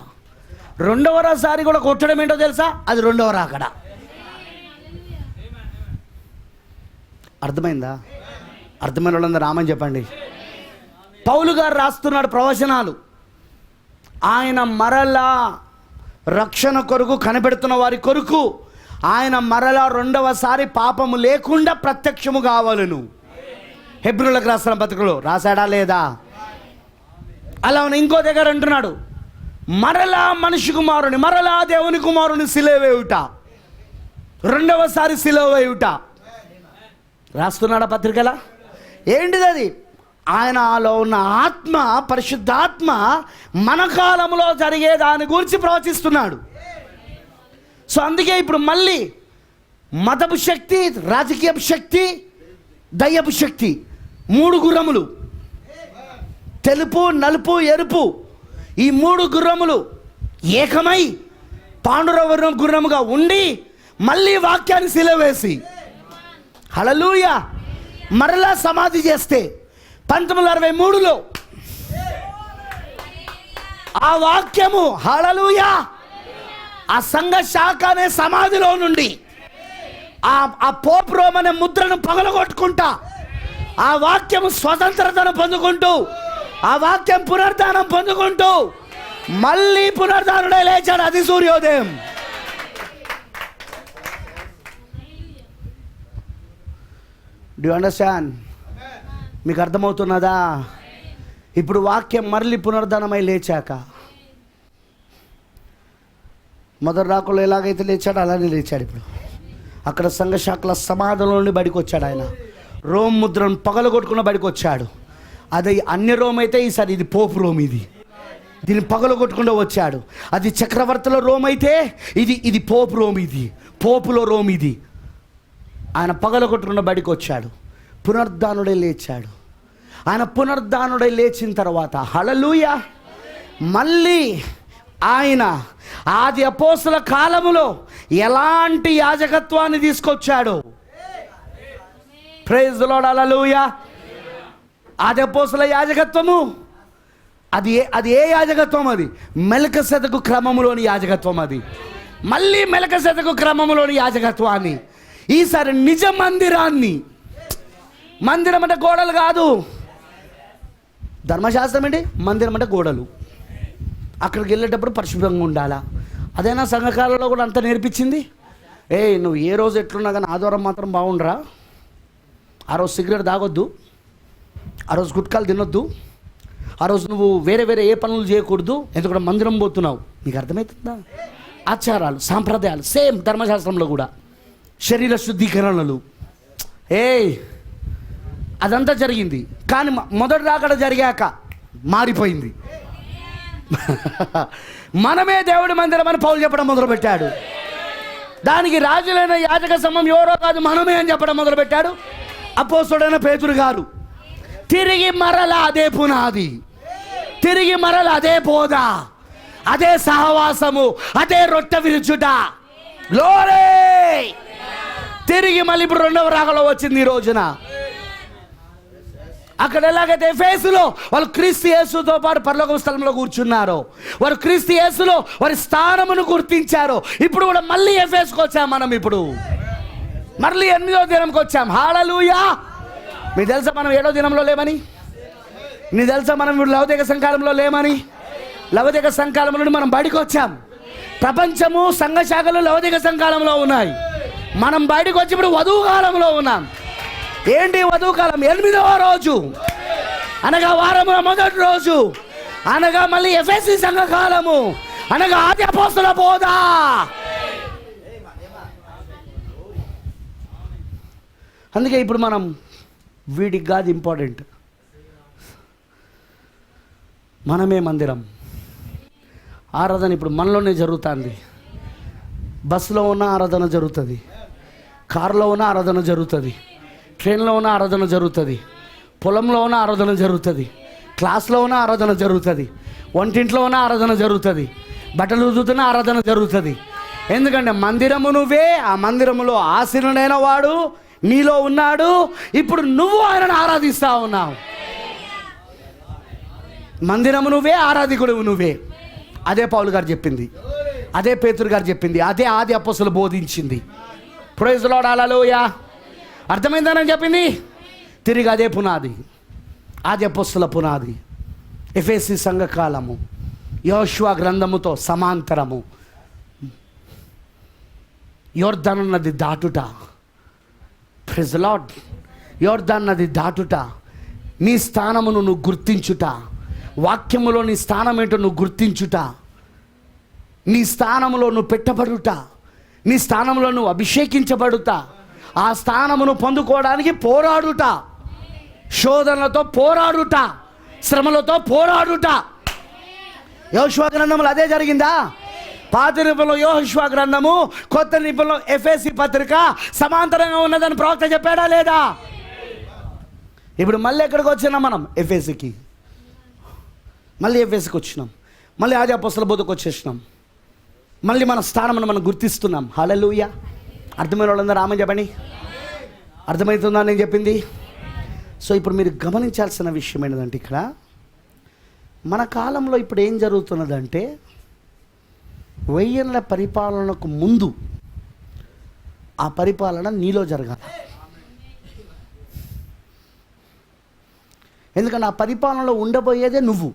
రెండవసారి కూడా కొట్టడం ఏంటో తెలుసా? అది రెండవ రాకడ. అర్థమైందా? అర్థమైన వాళ్ళందరూ రామని చెప్పండి. పౌలు గారు రాస్తున్నాడు ప్రవచనాలు. ఆయన మరలా రక్షణ కొరకు కనిపెడుతున్న వారి కొరకు ఆయన మరలా రెండవసారి పాపము లేకుండా ప్రత్యక్షము కావాలను. హెబ్రీయులకు రాసిన పత్రికలో రాశాడా లేదా? అలా ఇంకో దగ్గర అంటున్నాడు, మరలా మనిషి కుమారుని, మరలా దేవుని కుమారుని సిలువ వేయుట, రెండవసారి సిలువ వేయుట రాస్తున్నాడా పత్రికలా? ఏంటిది అది? ఆయనలో ఉన్న ఆత్మ, పరిశుద్ధాత్మ మన కాలంలో జరిగే దాని గురించి ప్రవచిస్తున్నాడు. సో అందుకే ఇప్పుడు మళ్ళీ మతపు శక్తి, రాజకీయ శక్తి, దయ్యపు శక్తి, మూడు గుర్రములు, తెలుపు, నలుపు, ఎరుపు, ఈ మూడు గుర్రములు ఏకమై పాండురవర్ణం గుర్రముగా ఉండి మళ్ళీ వాక్యాన్ని సిలువేసి హల్లెలూయా మరలా సమాధి చేస్తే 1963లో ఆ వాక్యము హల్లెలూయా ఆ సంఘ శాఖ అనే సమాధిలో నుండి ఆ పోప్ రోమ్ అనే ముద్రను పగలగొట్టుకుంటా ఆ వాక్యము స్వతంత్రతను పొందుకుంటూ, ఆ వాక్యం పునరుద్ధానం పొందుకుంటూ మళ్ళీ పునరుద్ధానుడే లేచాడు. అది సూర్యోదయం. Do you understand? మీకు అర్థమవుతున్నదా? ఇప్పుడు వాక్యం మరలి పునరుద్ధానమై లేచాక, మొదటి రాకులు ఎలాగైతే లేచాడో అలానే లేచాడు. ఇప్పుడు అక్కడ సంఘ శాఖల సమాధంలో నుండి బయటకు వచ్చాడు. ఆయన రోమ్ ముద్రను పగలగొట్టుకున్న బయటకు వచ్చాడు. అది అన్య రోమ్ అయితే ఈసారి ఇది పోపు రోమ్. దీన్ని పగలగొట్టుకుంటూ వచ్చాడు. అది చక్రవర్తుల రోమ్ అయితే ఇది పోపు రోమ్. ఇది పోపులో రోమ్. ఇది ఆయన పగలగొట్టుకున్న బయటకు వచ్చాడు. పునరుద్ధానుడే లేచాడు. ఆయన పునరుద్ధానుడై లేచిన తర్వాత హల్లెలూయా మళ్ళీ ఆయన ఆది అపోస్తల కాలములో ఎలాంటి యాజకత్వాన్ని తీసుకొచ్చాడు. Praise the Lord. హల్లెలూయా. ఆది అపోస్తల యాజకత్వము అది ఏ యాజకత్వం? అది మెల్కీసెదెకు క్రమములోని యాజకత్వం. అది మళ్ళీ మెల్కీసెదెకు క్రమములోని యాజకత్వాన్ని ఈసారి నిజ మందిరాన్ని, మందిరం అంటే గోడలు కాదు. ధర్మశాస్త్రం ఏంటి? మందిరం అంటే గోడలు. అక్కడికి వెళ్ళేటప్పుడు పరిశుభ్రంగా ఉండాలా. అదేనా సంఘకాలంలో కూడా అంతా నేర్పించింది. నువ్వు ఏ రోజు ఎట్లున్నా కానీ ఆదివారం మాత్రం బాగుండరా, ఆ రోజు సిగరెట్ తాగొద్దు, ఆ రోజు గుట్కాలు తినొద్దు, ఆ రోజు నువ్వు వేరే ఏ పనులు చేయకూడదు, ఎందుకంటే మందిరం పోతున్నావు. నీకు అర్థమవుతుందా? ఆచారాలు, సాంప్రదాయాలు సేమ్ ధర్మశాస్త్రంలో కూడా. శరీర శుద్ధీకరణలు అదంతా జరిగింది. కానీ మొదటి రాకడ జరిగాక మారిపోయింది. మనమే దేవుడి మందిరం అని పౌలు చెప్పడం మొదలుపెట్టాడు. దానికి రాజులైన యాజక సమం ఎవరో కాదు, మనమే అని చెప్పడం మొదలుపెట్టాడు అపోస్తలుడైన పేతురు గారు. తిరిగి మరల అదే పునాది, తిరిగి మరల అదే బోధ, అదే సహవాసము, అదే రొట్టె విరుచుట. లోరే తిరిగి మళ్ళీ ఇప్పుడు రెండవ రాకలో వచ్చింది. ఈ రోజున అక్కడ ఎలాగైతే ఎఫెసులో వాళ్ళు క్రీస్తు యేసుతో పాటు పరలోక స్థలంలో కూర్చున్నారో, వారు క్రీస్తు యేసులో వారి స్థానమును గుర్తించారో, ఇప్పుడు కూడా మళ్ళీ ఎఫెసుకు వచ్చాం మనం. ఇప్పుడు మళ్ళీ 8వ దినంకి వచ్చాం. హల్లెలూయా. మీకు తెలుసా మనం 7వ దినంలో లేమని? నీకు తెలుసా మనం ఇప్పుడు లవదిక సంకాలంలో లేమని? లవదిక సంకాలం నుండి మనం బయటకు వచ్చాం. ప్రపంచము సంఘ శాఖలు లవదిక సంకాలంలో ఉన్నాయి. మనం బయటకు వచ్చి ఇప్పుడు వధువు కాలంలో ఉన్నాం. ఏంటి వధువు కాలం? 8వ రోజు అనగా వారముల మొదటి రోజు, అనగా మళ్ళీ ఎఫెసీ సంఘకాలము, అనగా ఆది అపోస్తల బోధ. అందుకే ఇప్పుడు మనం వీటికి కాదు ఇంపార్టెంట్, మనమే మందిరం. ఆరాధన ఇప్పుడు మనలోనే జరుగుతుంది. బస్సులో ఉన్న ఆరాధన జరుగుతుంది, కారులో ఉన్న ఆరాధన జరుగుతుంది, ట్రైన్లో ఉన్న ఆరాధన జరుగుతుంది, పొలంలో ఉన్న ఆరాధన జరుగుతుంది, క్లాస్లో ఉన్న ఆరాధన జరుగుతుంది, వంటింట్లో ఉన్న ఆరాధన జరుగుతుంది, బట్టలు ఉతుకుతున్న ఆరాధన జరుగుతుంది. ఎందుకంటే మందిరము నువ్వే, ఆ మందిరములో ఆసీనుడైన వాడు నీలో ఉన్నాడు. ఇప్పుడు నువ్వు ఆయనను ఆరాధిస్తా ఉన్నావు. మందిరము నువ్వే, ఆరాధికుడు నువ్వే. అదే పౌలు గారు చెప్పింది, అదే పేతురు గారు చెప్పింది, అదే ఆది అపోస్తలులు బోధించింది. ప్రైజ్ ది లార్డ్, హల్లెలూయా. అర్థమైందని చెప్పింది. తిరిగి అదే పునాది, ఆది అపోస్తలుల పునాది. ఎఫెసీ సంఘకాలము యెహోషువ గ్రంథముతో సమాంతరము. యోర్దాను నది దాటుట. Praise the lord. యోర్దాను నది దాటుట, నీ స్థానమును నువ్వు గుర్తించుట, వాక్యములో నీ స్థానం ఏంటో నువ్వు గుర్తించుట, నీ స్థానములో నువ్వు పెట్టబడుట, నీ స్థానంలో నువ్వు అభిషేకించబడుట, ఆ స్థానమును పొందుకోవడానికి పోరాడుట, శోధనలతో పోరాడుట, శ్రమలతో పోరాడుట. యెహోషువ గ్రంథంలో అదే జరిగిందా? పాత నిబంధనలో యెహోషువ గ్రంథము, కొత్త నిబంధనలో ఎఫెసీ పత్రిక సమాంతరంగా ఉన్నదని ప్రవక్త చెప్పాడా లేదా? ఇప్పుడు మళ్ళీ ఎక్కడికి వచ్చినాం మనం? ఎఫెసీకి. మళ్ళీ ఎఫెసీకి వచ్చినాం, మళ్ళీ ఆది అపోస్తలుల బోధకు వచ్చేసినాం, మళ్ళీ మన స్థానమును మనం గుర్తిస్తున్నాం. హల్లెలూయా. అర్థమైన వాళ్ళందరూ ఆమె చెప్పండి. అర్థమవుతుందా నేను చెప్పింది? సో ఇప్పుడు మీరు గమనించాల్సిన విషయం ఏంటంటే, ఇక్కడ మన కాలంలో ఇప్పుడు ఏం జరుగుతున్నదంటే, 1000 ఏళ్ల పరిపాలనకు ముందు ఆ పరిపాలన నీలో జరగాలి. ఎందుకంటే ఆ పరిపాలనలో ఉండబోయేదే నువ్వు.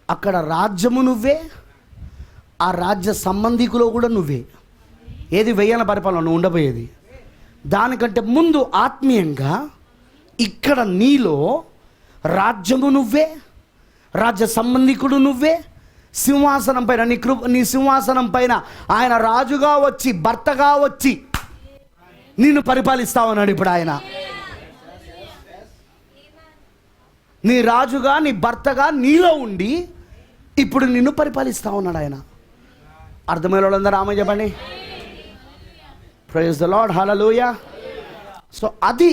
అక్కడ రాజ్యము నువ్వే, ఆ రాజ్య సంబంధికులో కూడా నువ్వే. ఏది 1000 ఏళ్ల పరిపాలన నువ్వు ఉండబోయేది. దానికంటే ముందు ఆత్మీయంగా ఇక్కడ నీలో రాజ్యము నువ్వే, రాజ్య సంబంధికుడు నువ్వే. సింహాసనం పైన నీ సింహాసనం పైన ఆయన రాజుగా వచ్చి, భర్తగా వచ్చి నిన్ను పరిపాలిస్తా ఉన్నాడు. ఇప్పుడు ఆయన నీ రాజుగా, నీ భర్తగా నీలో ఉండి ఇప్పుడు నిన్ను పరిపాలిస్తా ఉన్నాడు ఆయన. అర్థమైన వాళ్ళందరూ ఆమె చెప్పండి. Praise the Lord, hallelujah. So అది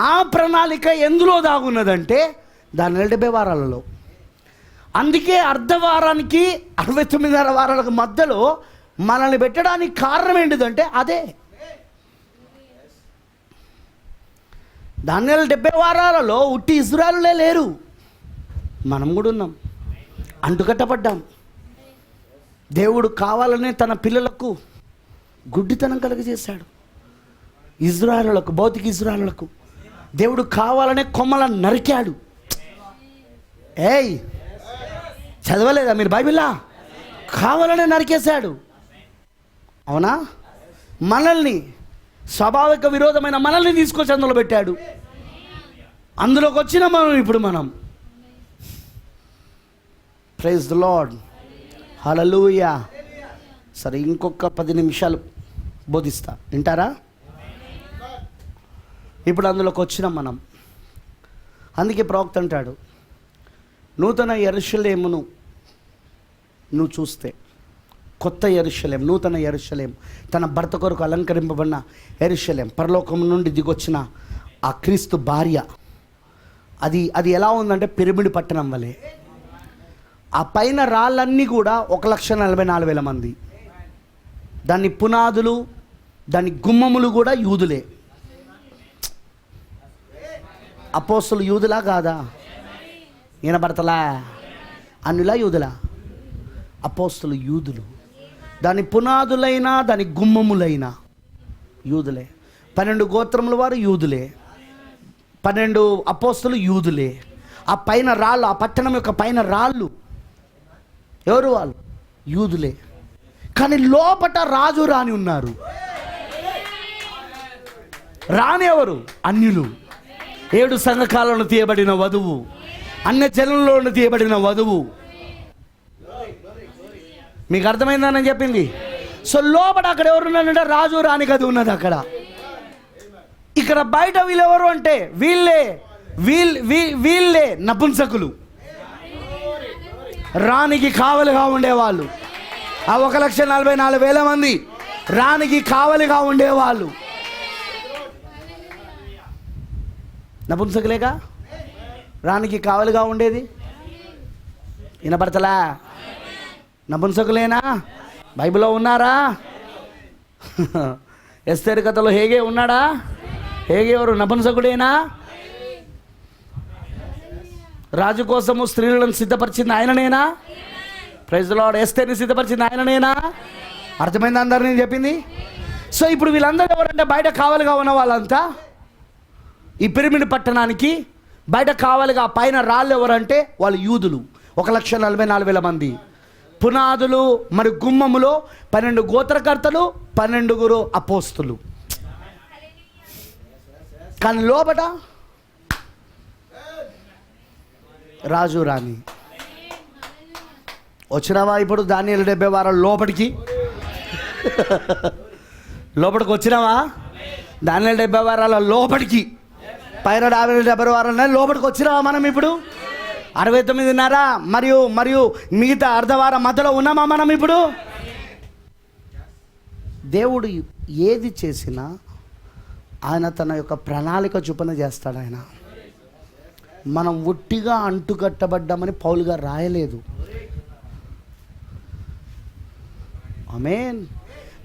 ఆ ప్రణాళిక ఎందులో దాగున్నదంటే దాని 70 వారాలలో. అందుకే అర్ధవారానికి 69 వారాలకు మధ్యలో మనల్ని పెట్టడానికి కారణం ఏంటిదంటే అదే. దానియేలు 70 వారాలలో ఉట్టి ఇశ్రాయేలులే లేరు, మనం కూడా ఉన్నాం, అంటుకట్టబడ్డాం. దేవుడు కావాలనే తన పిల్లలకు గుడ్డితనం కలుగజేశాడు. ఇశ్రాయేలులకు, భౌతిక ఇశ్రాయేలులకు దేవుడు కావాలనే కొమ్మలను నరికాడు. ఏయ్, చదవలేదా మీరు బైబిల్లా? కావాలనే నరికేశాడు. అవునా? మనల్ని, స్వాభావిక విరోధమైన మనల్ని తీసుకొచ్చి అందులో పెట్టాడు. అందులోకి వచ్చిన మనం ఇప్పుడు మనం. ప్రైజ్ ది లార్డ్, హల్లెలూయా. సరే, ఇంకొక 10 నిమిషాలు బోధిస్తా, వింటారా? ఇప్పుడు అందులోకి వచ్చినాం మనం. అందుకే ప్రవక్త అంటాడు, నూతన యెరూషలేమును నువ్వు చూస్తే, కొత్త యెరూషలేం, నూతన యెరూషలేం, తన భర్త కొరకు అలంకరింపబడిన యెరూషలేం, పరలోకం నుండి దిగొచ్చిన ఆ క్రీస్తు భార్య, అది ఎలా ఉందంటే పిరమిడ్ పట్టణం వలె. ఆ పైన రాళ్ళన్నీ కూడా 1,44,000 మంది. దాని పునాదులు, దాని గుమ్మములు కూడా యూదులే. అపోస్తలులు యూదులా కాదా? వినబడతలా? అన్యులా యూదులా? అపోస్తలులు యూదులు. దాని పునాదులైన, దాని గుమ్మములైన యూదులే. 12 గోత్రముల వారు యూదులే, 12 అపోస్తలులు యూదులే. ఆ పైన రాళ్ళు, ఆ పట్టణం యొక్క పైన రాళ్ళు ఎవరు? వాళ్ళు యూదులే. కానీ లోపట రాజు రాని ఉన్నారు. రాని ఎవరు? అన్యులు. 7 సంఘకాలను తీయబడిన వధువు, అన్య జనంలో తీయబడిన వధువు. మీకు అర్థమైందని చెప్పింది. సో లోపల అక్కడ ఎవరున్నారంటే రాజు రాని గది ఉన్నది అక్కడ. ఇక్కడ బయట వీళ్ళు ఎవరు అంటే వీళ్ళే నపుంసకులు. రాణికి కావలిగా ఉండేవాళ్ళు. ఆ 1,44,000 మంది రాణికి కావలిగా ఉండేవాళ్ళు. నపుంసకులేక రాణికి కావలిగా ఉండేది. వినపడతలా? నపుంసకులేనా? బైబిల్లో ఉన్నారా? ఎస్తేరు కథలో హేగే ఉన్నాడా? హేగే ఎవరు? నపుంసకుడేనా? రాజు కోసము స్త్రీలను సిద్ధపరిచింది ఆయననేనా? Praise the Lord. ఎస్తేర్ని సిద్ధపరిచింది ఆయననేనా? అర్థమైంది అందరు నేను చెప్పింది? సో ఇప్పుడు వీళ్ళందరూ ఎవరంటే బయట కావలిగా ఉన్న వాళ్ళంతా ఈ పిరమిడ్ పట్టణానికి బయట కావలిగా పైన రాళ్ళు ఎవరంటే వాళ్ళు యూదులు. 1,44,000 మంది పునాదులు మరి గుమ్మములో 12 గోత్రకర్తలు, 12 అపోస్తులు. కానీ లోపట రాజు రాణి. వచ్చినావా ఇప్పుడు దానియేలు 70 వారాలు లోపలికి? లోపలికి వచ్చినావా? దానియేలు 70 వారాల లోపలికి, పైన 70 వారాల లోపలికి వచ్చినావా? మనం ఇప్పుడు 69:30 మరియు మిగతా అర్ధవారం మధ్యలో ఉన్నామా మనం ఇప్పుడు? దేవుడు ఏది చేసినా ఆయన తన యొక్క ప్రణాళిక చొప్పున చేస్తాడు. ఆయన మనం ఒట్టిగా అంటుకట్టబడ్డామని పౌలు గారు రాయలేదు. ఆమేన్.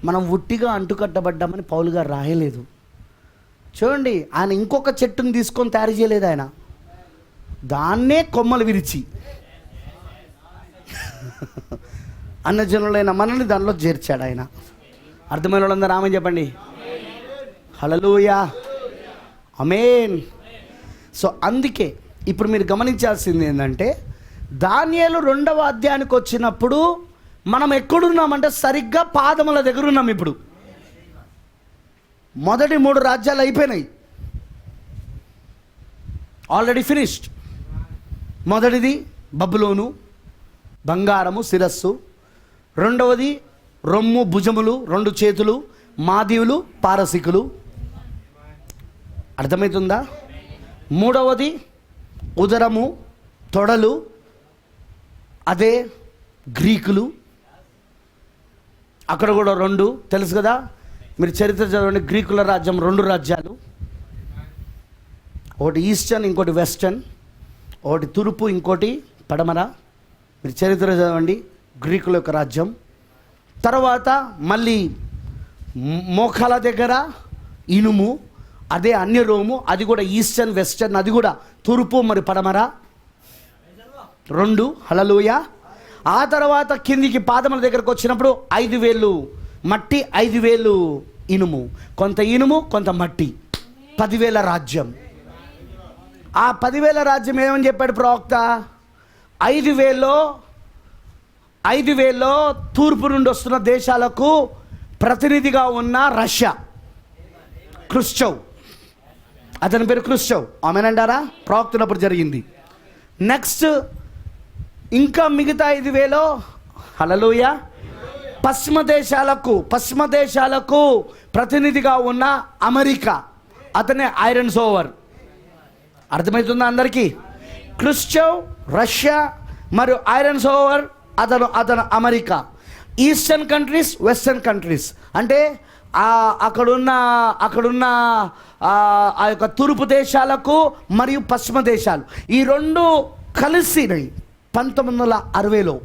మనం ఒట్టిగా అంటుకట్టబడ్డామని పౌలు గారు రాయలేదు. చూడండి, ఆయన ఇంకొక చెట్టును తీసుకొని తయారు చేయలేదు. ఆయన దాన్నే కొమ్మలు విరిచి అన్నజనులైన మనల్ని దానిలో చేర్చాడు ఆయన. అర్థమైన వాళ్ళందరూ ఆమెన్ చెప్పండి. హల్లెలూయా, ఆమేన్. సో అందుకే ఇప్పుడు మీరు గమనించాల్సింది ఏంటంటే, దానియేలు 2వ అధ్యాయానికి వచ్చినప్పుడు మనం ఎక్కడున్నామంటే సరిగ్గా పాదముల దగ్గర ఉన్నాం. ఇప్పుడు మొదటి 3 రాజ్యాలు అయిపోయినాయి, ఆల్రెడీ ఫినిష్డ్. మొదటిది బబులోను, బంగారము శిరస్సు. రెండవది రొమ్ము, భుజములు, 2 చేతులు, మాదీవులు, పారసికులు. అర్థమవుతుందా? మూడవది ఉదరము, తొడలు, అదే గ్రీకులు. అక్కడ కూడా 2 తెలుసు కదా, మీరు చరిత్ర చదవండి. గ్రీకుల రాజ్యం 2 రాజ్యాలు, ఒకటి ఈస్టర్న్, ఇంకోటి వెస్టర్న్, ఒకటి తూర్పు, ఇంకోటి పడమర. మీరు చరిత్ర చదవండి, గ్రీకుల యొక్క రాజ్యం. తర్వాత మళ్ళీ మోకాల దగ్గర ఇనుము, అదే అన్య రోము, అది కూడా ఈస్టర్న్ వెస్టర్న్, అది కూడా తూర్పు మరి పడమర 2. హల్లెలూయా. ఆ తర్వాత కిందికి పాదముల దగ్గరకు వచ్చినప్పుడు 5,000 మట్టి, 5,000 ఇనుము. కొంత ఇనుము, కొంత మట్టి. 10,000 రాజ్యం. ఆ 10,000 రాజ్యం ఏమని చెప్పాడు ప్రవక్త? 5,000 తూర్పు నుండి వస్తున్న దేశాలకు ప్రతినిధిగా ఉన్న రష్యా, క్రుష్చవ్, అతని పేరు క్రుష్చవ్. ఆమెనంటారా? ప్రవక్తనప్పుడు జరిగింది. నెక్స్ట్ ఇంకా మిగతా 5,000 హల్లెలూయా పశ్చిమ దేశాలకు ప్రతినిధిగా ఉన్న అమెరికా, అతనే ఐరన్ సోవర్. అర్థమవుతుందా అందరికీ? క్రుష్చవ్ రష్యా మరియు ఐరన్ సోవర్ అతను America. Eastern countries, western countries అంటే అక్కడున్న ఆ యొక్క తూర్పు దేశాలకు మరియు పశ్చిమ దేశాలు, ఈ 2 కలిసినాయి 1960లో.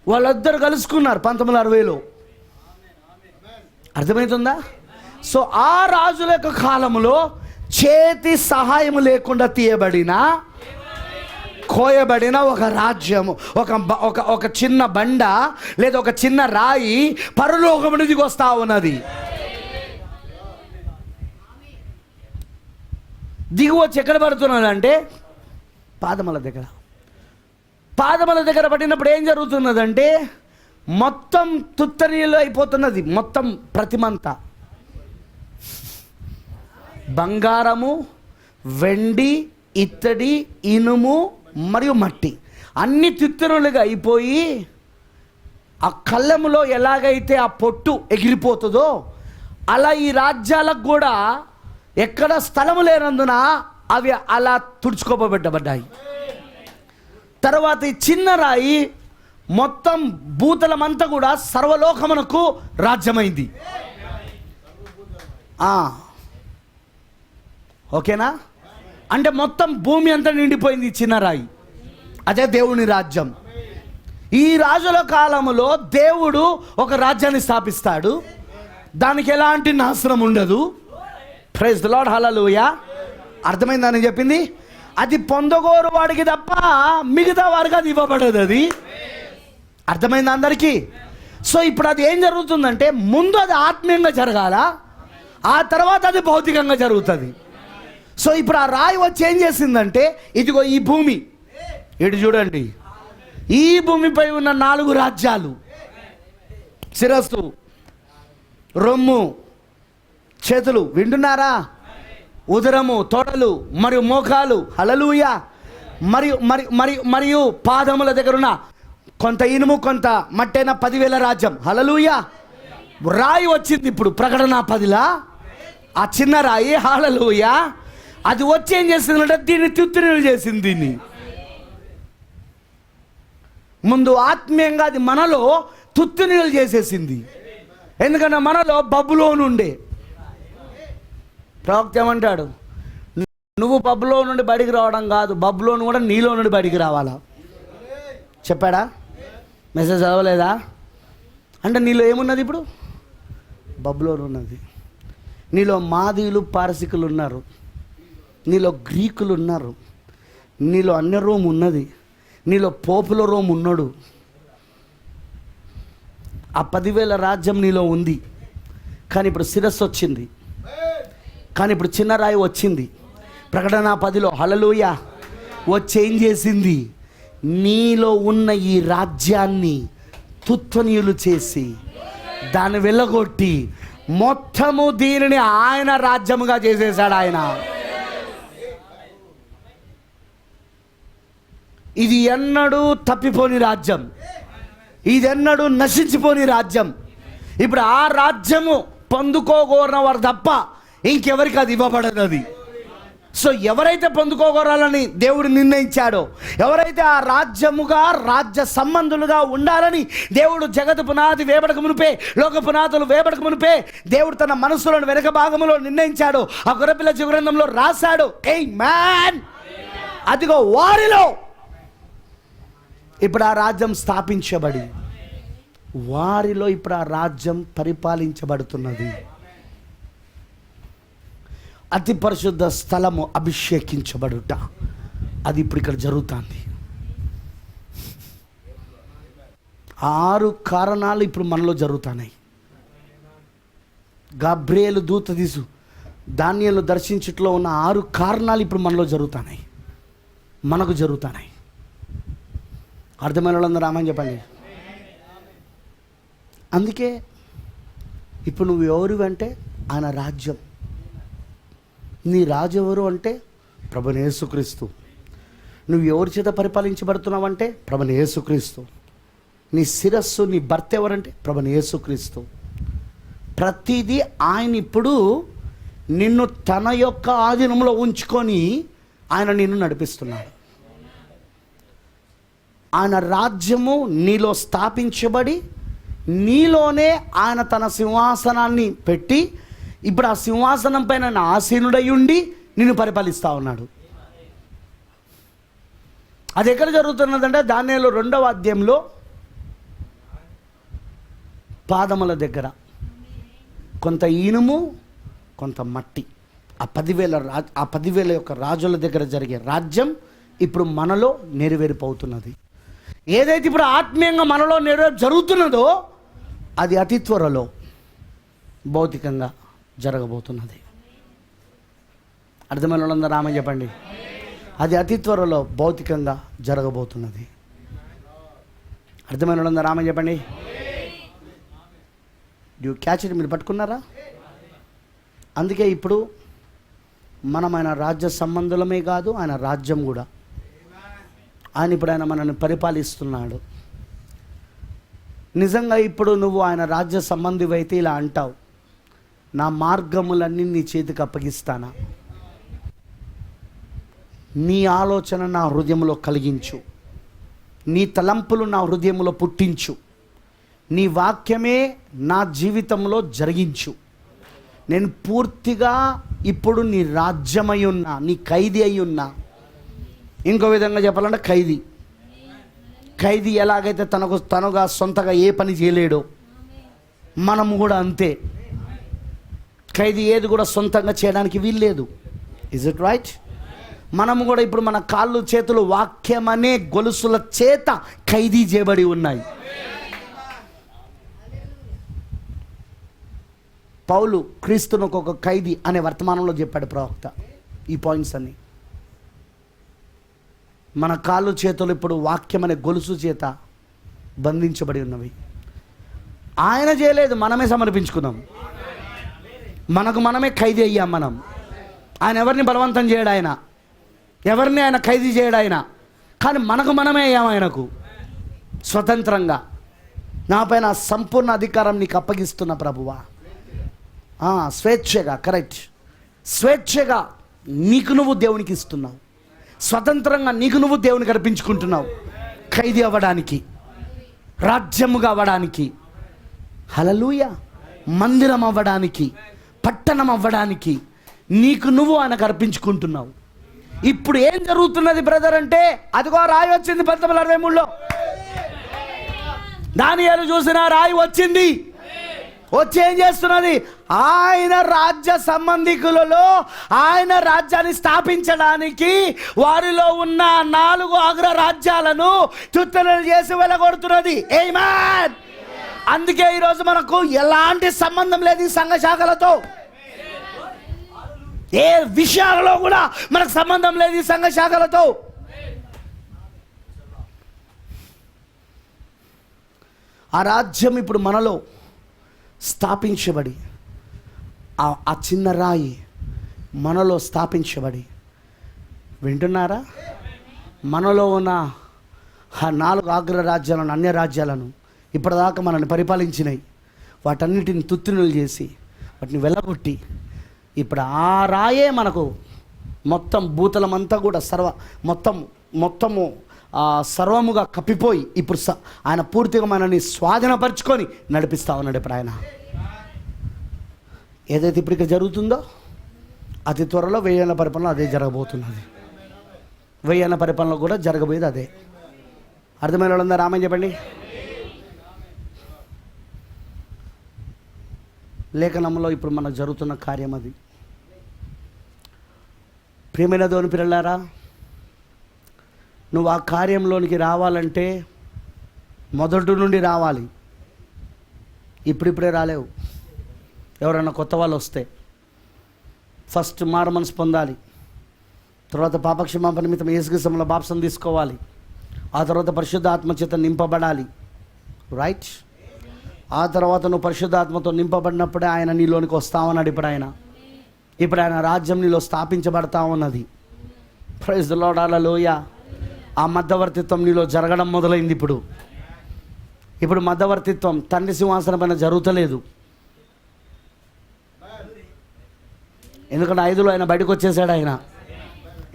వాళ్ళిద్దరు కలుసుకున్నారు 1960లో. అర్థమవుతుందా? సో ఆ రాజుల యొక్క కాలంలో చేతి సహాయం లేకుండా కోయబడిన ఒక రాజ్యము, ఒక చిన్న బండ లేదా ఒక చిన్న రాయి పరలోకము నుంచి వస్తా ఉన్నది. దిగువచ్చి ఎక్కడ పడుతున్నదంటే పాదముల దగ్గర పడినప్పుడు ఏం జరుగుతున్నదంటే మొత్తం తుత్తనీళ్ళు అయిపోతున్నది. మొత్తం ప్రతిమంతా బంగారము, వెండి, ఇత్తడి, ఇనుము మరియు మట్టి అన్ని తిత్తనులుగా అయిపోయి, ఆ కళ్ళెములో ఎలాగైతే ఆ పొట్టు ఎగిరిపోతుందో అలా ఈ రాజ్యాలకు కూడా ఎక్కడ స్థలము లేనందున అవి అలా తుడుచుకోబడ్డాయి. తర్వాత ఈ చిన్న రాయి మొత్తం భూతలమంతా కూడా సర్వలోకమునకు రాజ్యమైంది. ఓకేనా? అంటే మొత్తం భూమి అంతా నిండిపోయింది ఈ చిన్న రాయి. అదే దేవుని రాజ్యం. ఈ రాజుల కాలంలో దేవుడు ఒక రాజ్యాన్ని స్థాపిస్తాడు. దానికి ఎలాంటి నాశనం ఉండదు. ప్రైజ్ ది లార్డ్, హల్లెలూయా. అర్థమైందని చెప్పింది. అది పొందగోరు వాడికి తప్ప మిగతా వారికి అది ఇవ్వబడదు. అది అర్థమైంది అందరికీ. సో ఇప్పుడు అది ఏం జరుగుతుందంటే, ముందు అది ఆత్మీయంగా జరగాల, ఆ తర్వాత అది భౌతికంగా జరుగుతుంది. సో ఇప్పుడు ఆ రాయి వచ్చి ఏం చేసిందంటే, ఇదిగో ఈ భూమి, ఇటు చూడండి, ఈ భూమిపై ఉన్న 4 రాజ్యాలు, శిరస్సు, రొమ్ము, చేతులు, వింటున్నారా? ఉదరము, తొడలు మరియు మోకాలు, హల్లెలూయా, మరియు మరియు మరియు మరియు పాదముల దగ్గర ఉన్న కొంత ఇనుము కొంత మట్టైన 10,000 రాజ్యం, హల్లెలూయా. రాయి వచ్చింది ఇప్పుడు ప్రకటన 10లా, ఆ చిన్న రాయి, హల్లెలూయా. అది వచ్చి ఏం చేసిందంటే దీన్ని తుత్తునీలు చేసింది. దీన్ని ముందు ఆత్మీయంగా అది మనలో తుత్తునీలు చేసేసింది. ఎందుకంటే మనలో బబులోను ఉండే. ప్రవక్త ఏమంటాడు, నువ్వు బబులో నుండి బడికి రావడం కాదు, బబులోను కూడా నీలో నుండి బడికి రావాలా చెప్పాడా? మెసేజ్ చదవలేదా? అంటే నీలో ఏమున్నది? ఇప్పుడు బబులోను ఉన్నది. నీలో మాదీయులు పారసికులు ఉన్నారు, నీలో గ్రీకులు ఉన్నారు, నీలో అన్య రోమ్ ఉన్నది, నీలో పోపుల రోమ్ ఉన్నాడు. ఆ 10,000 రాజ్యం నీలో ఉంది. కానీ ఇప్పుడు శిరస్సు వచ్చింది, కానీ ఇప్పుడు చిన్న రాయి వచ్చింది. ప్రకటన 10లో, హల్లెలూయా, వచ్చి ఏం చేసింది? నీలో ఉన్న ఈ రాజ్యాన్ని తుత్వనీయులు చేసి దాన్ని వెళ్ళగొట్టి మొత్తము దీనిని ఆయన రాజ్యముగా చేసేసాడు ఆయన. ఇది ఎన్నడూ తప్పిపోని రాజ్యం, ఇది ఎన్నడూ నశించిపోని రాజ్యం. ఇప్పుడు ఆ రాజ్యము పొందుకోగోరిన వారు తప్ప ఇంకెవరికి అది ఇవ్వబడదు. అది సో ఎవరైతే పొందుకోగోరాలని దేవుడు నిర్ణయించాడో, ఎవరైతే ఆ రాజ్యముగా రాజ్య సంబంధులుగా ఉండాలని దేవుడు జగత్ పునాది వేబడక మునిపే, లోక పునాదులు వేబడక మునిపే దేవుడు తన మనసులోని వెనక భాగంలో నిర్ణయించాడు, ఆ గొర్రెపిల్ల జీవ గ్రంథంలో రాశాడు. ఆమేన్. అదిగో వారిలో ఇప్పుడు ఆ రాజ్యం స్థాపించబడి, వారిలో ఇప్పుడు ఆ రాజ్యం పరిపాలించబడుతున్నది. అతి పరిశుద్ధ స్థలము అభిషేకించబడుట, అది ఇప్పుడు ఇక్కడ జరుగుతుంది. 6 కారణాలు ఇప్పుడు మనలో జరుగుతున్నాయి. గబ్రియేలు దూత తీసు దానియేలు దర్శించుట్లో ఉన్న 6 కారణాలు ఇప్పుడు మనలో జరుగుతున్నాయి, మనకు జరుగుతున్నాయి. అర్థమైన వాళ్ళందరూ ఆమేన్ చెప్పండి. అందుకే ఇప్పుడు నువ్వు ఎవరు అంటే ఆయన రాజ్యం. నీ రాజు ఎవరు అంటే ప్రభువైన యేసుక్రీస్తు. నువ్వు ఎవరి చేత పరిపాలించబడుతున్నావంటే ప్రభువైన యేసుక్రీస్తు. నీ శిరస్సు, నీ భర్త ఎవరంటే ప్రభువైన యేసుక్రీస్తు. ప్రతిదీ ఆయన ఇప్పుడు నిన్ను తన యొక్క ఆధీనంలో ఉంచుకొని ఆయన నిన్ను నడిపిస్తున్నాడు. ఆయన రాజ్యము నీలో స్థాపించబడి, నీలోనే ఆయన తన సింహాసనాన్ని పెట్టి, ఇప్పుడు ఆ సింహాసనం పైన ఆసీనుడై ఉండి నిన్ను పరిపాలిస్తూ ఉన్నాడు. అది ఎక్కడ జరుగుతున్నదంటే దానియేలు 2వ అధ్యాయంలో పాదముల దగ్గర కొంత ఇనుము కొంత మట్టి, ఆ 10,000 యొక్క రాజుల దగ్గర జరిగే రాజ్యం ఇప్పుడు మనలో నెరవేరిపోతున్నది. ఏదైతే ఇప్పుడు ఆత్మీయంగా మనలో జరుగుతున్నదో అది అతి త్వరలో భౌతికంగా జరగబోతున్నది. అర్థమైన వాళ్ళందరూ ఆమేన్ చెప్పండి. అది అతి త్వరలో భౌతికంగా జరగబోతున్నది. అర్థమైన వాళ్ళందరూ ఆమేన్ చెప్పండి. You catch it. మీరు పట్టుకున్నారా? అందుకే ఇప్పుడు మనం ఆయన రాజ్య సంబంధులమే కాదు, ఆయన రాజ్యం కూడా. ఇప్పుడు ఆయన మనల్ని పరిపాలిస్తున్నాడు. నిజంగా ఇప్పుడు నువ్వు ఆయన రాజ్య సంబంధివైతే ఇలా అంటావు, నా మార్గములన్నీ నీ చేతికి అప్పగిస్తానా, నీ ఆలోచన నా హృదయంలో కలిగించు, నీ తలంపులు నా హృదయంలో పుట్టించు, నీ వాక్యమే నా జీవితంలో జరిగించు. నేను పూర్తిగా ఇప్పుడు నీ రాజ్యమై ఉన్నా, నీ ఖైదీ అయి ఉన్నా. ఇంకో విధంగా చెప్పాలంటే ఖైదీ ఎలాగైతే తనుగా సొంతగా ఏ పని చేయలేడో, మనము కూడా అంతే. ఖైదీ ఏది కూడా సొంతంగా చేయడానికి వీల్లేదు. Is it right? మనము కూడా ఇప్పుడు మన కాళ్ళు చేతులు వాక్యం అనే గొలుసుల చేత ఖైదీ చేయబడి ఉన్నాయి. పౌలు క్రీస్తును ఒక ఖైదీ అనే వర్తమానంలో చెప్పాడు ప్రవక్త. ఈ పాయింట్స్ అన్ని మన కాళ్ళు చేతులు ఇప్పుడు వాక్యం అనే గొలుసు చేత బంధించబడి ఉన్నవి. ఆయన చేయలేదు, మనమే సమర్పించుకున్నాం. మనకు మనమే ఖైదీ అయ్యాం. ఆయన ఎవరిని బలవంతం చేయడు, ఎవరిని ఆయన ఖైదీ చేయడు ఆయన. కానీ మనకు మనమే అయ్యాం ఆయనకు స్వతంత్రంగా. నాపైన సంపూర్ణ అధికారం నీకు అప్పగిస్తున్న ప్రభువా. స్వేచ్ఛగా, కరెక్ట్, స్వేచ్ఛగా నీకు నువ్వు దేవునికి ఇస్తున్నావు. స్వతంత్రంగా నీకు నువ్వు దేవునికి అర్పించుకుంటున్నావు. ఖైదీ అవ్వడానికి, రాజ్యముగా అవ్వడానికి, హల్లెలూయా, మందిరం అవ్వడానికి, పట్టణం అవ్వడానికి నీకు నువ్వు ఆయనకు అర్పించుకుంటున్నావు. ఇప్పుడు ఏం జరుగుతున్నది బ్రదర్ అంటే, అదిగో రాయి వచ్చింది 1963లో. దానియేలు చూసిన రాయి వచ్చింది. వచ్చి ఏం చేస్తున్నది? ఆయన రాజ్య సంబంధికులలో ఆయన రాజ్యాన్ని స్థాపించడానికి వారిలో ఉన్న 4 అగ్ర రాజ్యాలను తుత్తనలు చేసి వెళ్ళగొడుతున్నది. ఆమేన్. అందుకే ఈరోజు మనకు ఎలాంటి సంబంధం లేదు ఈ సంఘ శాఖలతో. ఏ విషయాలలో కూడా మనకు సంబంధం లేదు ఈ సంఘ శాఖలతో. ఆ రాజ్యం ఇప్పుడు మనలో స్థాపించబడి, ఆ చిన్న రాయి మనలో స్థాపించబడి, వింటున్నారా? మనలో ఉన్న ఆ 4 అగ్ర రాజ్యాలను, అన్య రాజ్యాలను ఇప్పటిదాకా మనల్ని పరిపాలించినాయి, వాటన్నిటిని తుత్తునులు చేసి వాటిని వెళ్ళగొట్టి, ఇప్పుడు ఆ రాయే మనకు మొత్తం భూతలమంతా కూడా మొత్తము సర్వముగా కప్పిపోయి ఇప్పుడు ఆయన పూర్తిగా మనల్ని స్వాధీనపరుచుకొని నడిపిస్తూ ఉన్నాడు. ఇప్పుడు ఆయన ఏదైతే ఇప్పుడు ఇక్కడ జరుగుతుందో అతి త్వరలో 1000 ఏళ్ల పరిపాలన అదే జరగబోతున్నది. 1000 ఏళ్ల పరిపాలన కూడా జరగబోయేది అదే. అర్థమైన వాళ్ళందరూ రామని చెప్పండి. లేఖనంలో ఇప్పుడు మనకు జరుగుతున్న కార్యం అది. ప్రియమైన దేవుని పిల్లలారా, నువ్వు ఆ కార్యంలోనికి రావాలంటే మొదటి నుండి రావాలి. ఇప్పుడిప్పుడే రాలేవు. ఎవరైనా కొత్త వాళ్ళు వస్తే ఫస్ట్ మారు మనసు పొందాలి. తర్వాత పాపక్షమాపణ నిమిత్తం యేసుక్రీస్తులో బాప్సం తీసుకోవాలి. ఆ తర్వాత పరిశుద్ధ ఆత్మ చేత నింపబడాలి. రైట్? ఆ తర్వాత నువ్వు పరిశుద్ధాత్మతో నింపబడినప్పుడే ఆయన నీలోనికి వస్తామన్నాడు. ఇప్పుడు ఆయన రాజ్యం నీలో స్థాపించబడతా ఉన్నది. ప్రైజ్ ది లార్డ్, హల్లెలూయా. ఆ మధ్యవర్తిత్వం నీలో జరగడం మొదలైంది. ఇప్పుడు మధ్యవర్తిత్వం తండ్రి సింహాసనం పైన జరుగుతలేదు. ఎందుకంటే 5లో ఆయన బయటకు వచ్చేసాడు.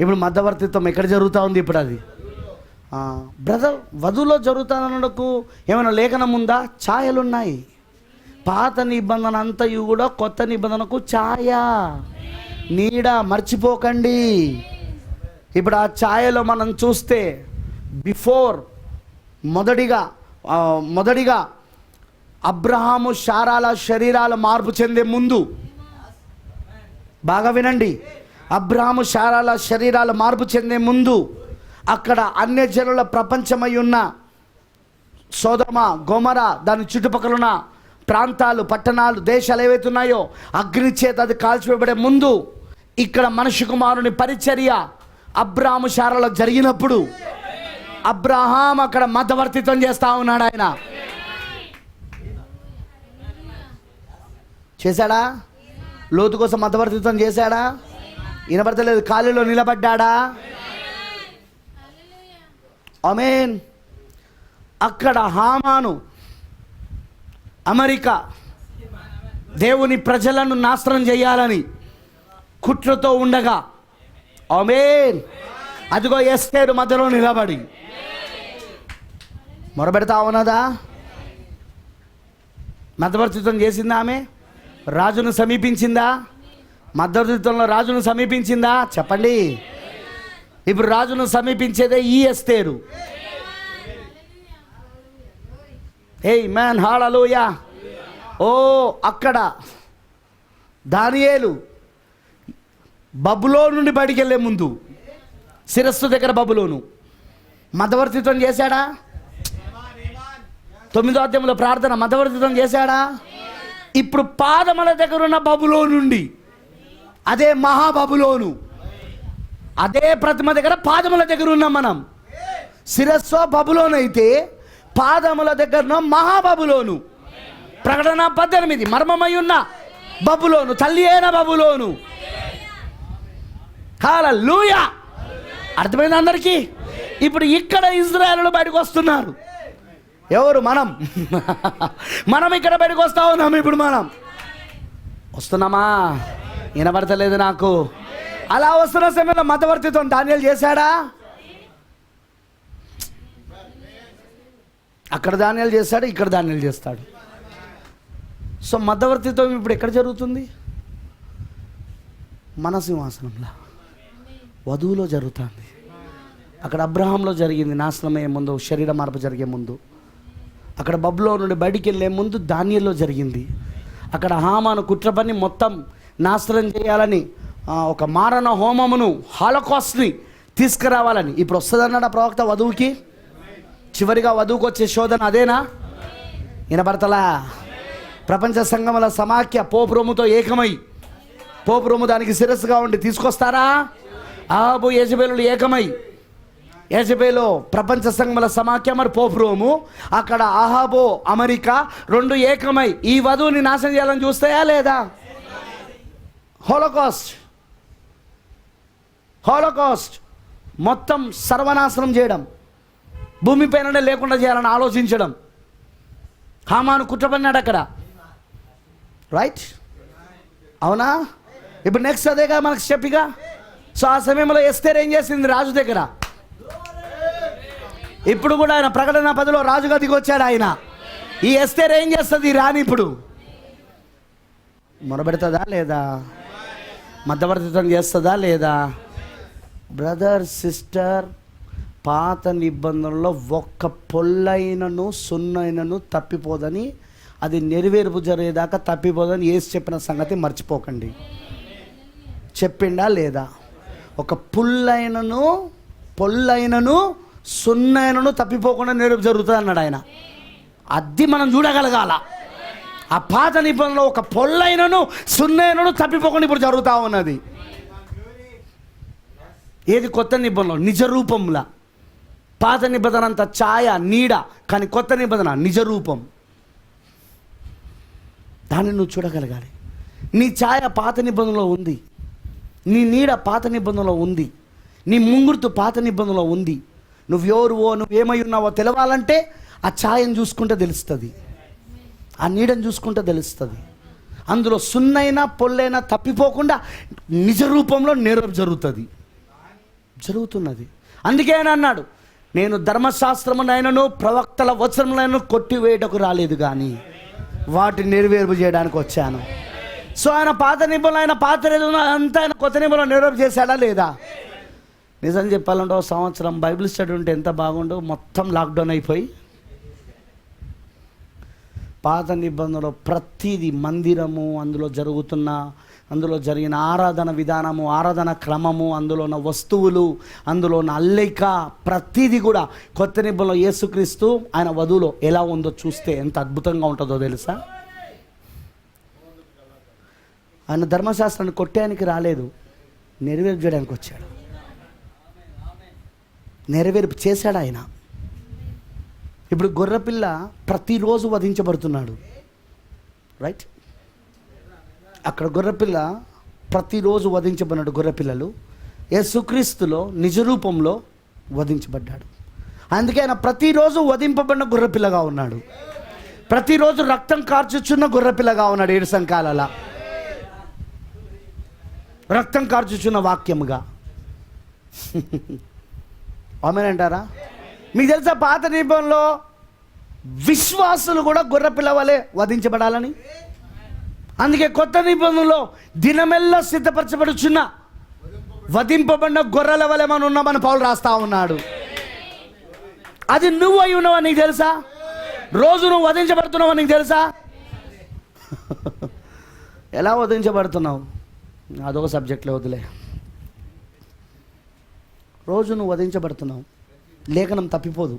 ఇప్పుడు మధ్యవర్తిత్వం ఎక్కడ జరుగుతూ ఉంది? ఇప్పుడు అది బ్రదర్ వధువులో జరుగుతానకు ఏమైనా లేఖనం ఉందా? ఛాయలున్నాయి. పాత నిబంధన అంతయు కూడా కొత్త నిబంధనకు ఛాయ, నీడ, మర్చిపోకండి. ఇప్పుడు ఆ ఛాయలో మనం చూస్తే మొదటిగా అబ్రహాము శారాల శరీరాల మార్పు చెందే ముందు, బాగా వినండి, అబ్రహాము శారాల శరీరాల మార్పు చెందే ముందు అక్కడ అన్యజనుల ప్రపంచమై ఉన్న సోదమ గొమర దాని చుట్టుపక్కల ఉన్న ప్రాంతాలు, పట్టణాలు, దేశాలు ఏవైతే ఉన్నాయో అగ్ని చేత అది కాల్చివేయబడే ముందు ఇక్కడ మనిషి కుమారుని పరిచర్య అబ్రహాము శారాలో జరిగినప్పుడు అబ్రహాం అక్కడ మధ్యవర్తిత్వం చేస్తా ఉన్నాడు. ఆయన చేశాడా? లోతు కోసం మధ్యవర్తిత్వం చేశాడా? వినబడతలేదు. ఖాళీలో నిలబడ్డాడా? ఆమేన్. అక్కడ హామాను అమెరికా దేవుని ప్రజలను నాశనం చేయాలని కుట్రతో ఉండగా, ఆమేన్, అదిగో ఎస్తేరు మధ్యలో నిలబడి మొరబెడతా ఉన్నదా? మధ్యవర్తిత్వం చేసిందా ఆమె? రాజును సమీపించిందా? మధ్యవర్తిత్వంలో రాజును సమీపించిందా? చెప్పండి. ఇప్పుడు రాజును సమీపించేదే ఈ ఎస్తేరు. ఏయ్ మ్యాన్, హల్లెలూయా. ఓ అక్కడ దానియేలు బబులోను నుండి బయటికి వెళ్ళే ముందు శిరస్సు దగ్గర బబులోను మధ్యవర్తిత్వం చేశాడా? 9వ అధ్యాయంలో ప్రార్థన మధ్యవర్తిత్వం చేశాడా? ఇప్పుడు పాదముల దగ్గర ఉన్న బబులోను నుండి, అదే మహాబబులోను, అదే ప్రతిమ దగ్గర పాదముల దగ్గర ఉన్నాం మనం. శిరస్సు బబులోను అయితే పాదముల దగ్గర మహాబబులోను. ప్రకటన 18 మర్మమై ఉన్న బబులోను, తల్లి అయిన బబులోను. హల్లెలూయా. అర్థమైంది అందరికీ? ఇప్పుడు ఇక్కడ ఇజ్రాయేలు బయటకు వస్తున్నారు. ఎవరు? మనం. మనం ఇక్కడ బయటకు వస్తా ఉన్నాం. ఇప్పుడు మనం వస్తున్నామా? వినబడతలేదు నాకు. అలా వస్తున్న సమయంలో మధ్యవర్తిత్వం దానియేలు చేశాడా? అక్కడ దానియేలు చేస్తాడు, ఇక్కడ దానియేలు చేస్తాడు. సో మధ్యవర్తిత్వం ఇప్పుడు ఎక్కడ జరుగుతుంది? మన సింహాసనంలో, వధువులో జరుగుతుంది. అక్కడ అబ్రహాంలో జరిగింది నాశనమయ్యే ముందు, శరీర మార్పు జరిగే ముందు. అక్కడ బబులో నుండి బయటికి వెళ్ళే ముందు దానియేలులో జరిగింది. అక్కడ హామాను కుట్ర పని మొత్తం నాశనం చేయాలని, ఒక మారణ హోమమును, హాలోకాస్ట్ని తీసుకురావాలని ఇప్పుడు వస్తుందన్నాడు ఆ ప్రవక్త వధువుకి. చివరిగా వధువుకు వచ్చే శోధన అదేనా? వినబడతలా? ప్రపంచ సంఘముల సమాఖ్య పోపు రోముతో ఏకమై, పోపు రోము దానికి శిరస్సుగా ఉండి తీసుకొస్తారా? అహాబు యెజబెలు ఏకమై, యెజబెలు ప్రపంచ సంఘముల సమాఖ్య, మరి పోపు రోము, అక్కడ అహాబు అమెరికా, రెండు ఏకమై ఈ వధువుని నాశనం చేయాలని చూస్తాయా లేదా? హోలోకాస్ట్ మొత్తం సర్వనాశనం చేయడం, భూమిపైననే లేకుండా చేయాలని ఆలోచించడం. హామాను కుట్రపన్నాడు అక్కడ. రైట్? అవునా? ఇప్పుడు నెక్స్ట్ అదేగా మనకు చెప్పిగా. సో ఆ సమయంలో ఎస్తేర్ ఏం చేసింది? రాజు దగ్గర. ఇప్పుడు కూడా ఆయన ప్రకటన 10లో రాజుగా దిగొచ్చాడు ఆయన. ఈ ఎస్తేర్ ఏం చేస్తుంది? రాని ఇప్పుడు మొరబెడుతుందా లేదా? మధ్యవర్తిత్వం చేస్తుందా లేదా? బ్రదర్, సిస్టర్, పాత నిబంధనలో ఒక్క పొల్లైనను సున్నైనను తప్పిపోదని, అది నెరవేర్పు జరిగేదాకా తప్పిపోదని యేసు చెప్పిన సంగతి మర్చిపోకండి. చెప్పిండా లేదా? ఒక పొల్లైనను సున్నైనను తప్పిపోకుండా నెరవేర్పు జరుగుతుంది అన్నాడు ఆయన. అది మనం చూడగలగాల. ఆ పాత నిబంధనలో ఒక పొల్లైనను సున్నైనను తప్పిపోకుండా ఇప్పుడు జరుగుతూ ఉన్నది. ఏది? కొత్త నిబంధనలో నిజ రూపంలా. పాత నిబంధన అంత ఛాయ, నీడ, కానీ కొత్త నిబంధన నిజ రూపం. దాన్ని నువ్వు చూడగలగాలి. నీ ఛాయ పాత నిబంధనలో ఉంది, నీ నీడ పాత నిబంధనలో ఉంది, నీ ముంగుర్తు పాత నిబంధనలో ఉంది. నువ్వెవరువో, నువ్వేమై ఉన్నావో తెలవాలంటే ఆ ఛాయను చూసుకుంటే తెలుస్తుంది, ఆ నీడను చూసుకుంటే తెలుస్తుంది. అందులో సున్నైనా పొల్లైనా తప్పిపోకుండా నిజ రూపంలో నేరం జరుగుతున్నది. అందుకే ఆయన అన్నాడు, నేను ధర్మశాస్త్రమునైనను ప్రవక్తల వచనములైనను కొట్టివేయటకు రాలేదు, కానీ వాటిని నెరవేర్పు చేయడానికి వచ్చాను. సో ఆయన పాత నిబంధనలు, ఆయన పాత అంతా ఆయన కొత్త నిబంధనలు నెరవేర్పు చేశాడా లేదా? నిజం చెప్పాలంటే ఒక సంవత్సరం బైబిల్ స్టడీ ఉంటే ఎంత బాగుండో. మొత్తం లాక్డౌన్ అయిపోయి పాత నిబంధనలో ప్రతిదీ, మందిరము, అందులో జరిగిన ఆరాధన విధానము, ఆరాధన క్రమము, అందులో ఉన్న వస్తువులు, అందులో ఉన్న అల్లైక, ప్రతిదీ కూడా కొత్త నిబంధనలో యేసుక్రీస్తు ఆయన వధువులో ఎలా ఉందో చూస్తే ఎంత అద్భుతంగా ఉంటుందో తెలుసా? ఆయన ధర్మశాస్త్రాన్ని కొట్టేయడానికి రాలేదు, నెరవేర్పు చేయడానికి వచ్చాడు. నెరవేర్పు చేశాడు ఆయన. ఇప్పుడు గొర్రెపిల్ల ప్రతిరోజు వధించబడుతున్నాడు. రైట్? అక్కడ గొర్రెపిల్ల ప్రతిరోజు వధించబడినాడు. గొర్రెపిల్లలు యేసుక్రీస్తులో నిజ రూపంలో వధించబడ్డాడు. అందుకే ఆయన ప్రతిరోజు వధింపబడిన గొర్రెపిల్లగా ఉన్నాడు. ప్రతిరోజు రక్తం కార్చుచున్న గొర్రెపిల్లగా ఉన్నాడు. 7 సంకాలాల రక్తం కార్చుచున్న వాక్యముగా. ఆమేన్ అంటారా? మీకు తెలుసా పాత నిబంధనలో విశ్వాసులు కూడా గొర్రె పిల్ల వలె వధించబడాలని. అందుకే కొత్త నిబంధనలో దినమెల్లా సిద్ధపరచబడుచున్న వధింపబడిన గొర్రెల వలె మనం ఉన్నామని పౌలు రాస్తా ఉన్నాడు. అది నువ్వు అయి ఉన్నావా నీకు తెలుసా? రోజు నువ్వు వధించబడుతున్నావా నీకు తెలుసా? ఎలా వధించబడుతున్నావు అదొక సబ్జెక్ట్లో వదిలే. రోజు నువ్వు వధించబడుతున్నావు, లేఖనం తప్పిపోదు.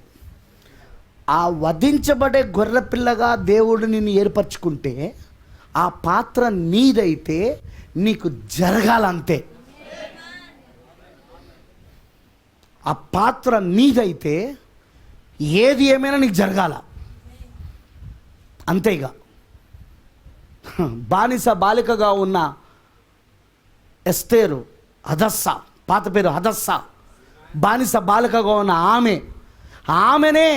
ఆ వధించబడే గొర్రె పిల్లగా దేవుడు నిన్ను ఏర్పరచుకుంటే ఆ పాత్ర నీదైతే నీకు జరగాలంతే. ఆ పాత్ర నీదైతే ఏది ఏమైనా నీకు జరగాల అంతేగా. బానిస బాలికగా ఉన్న ఎస్తేరు, హదస్స, పాత పేరు హదస్స, బానిస బాలికగా ఉన్న ఆమెనే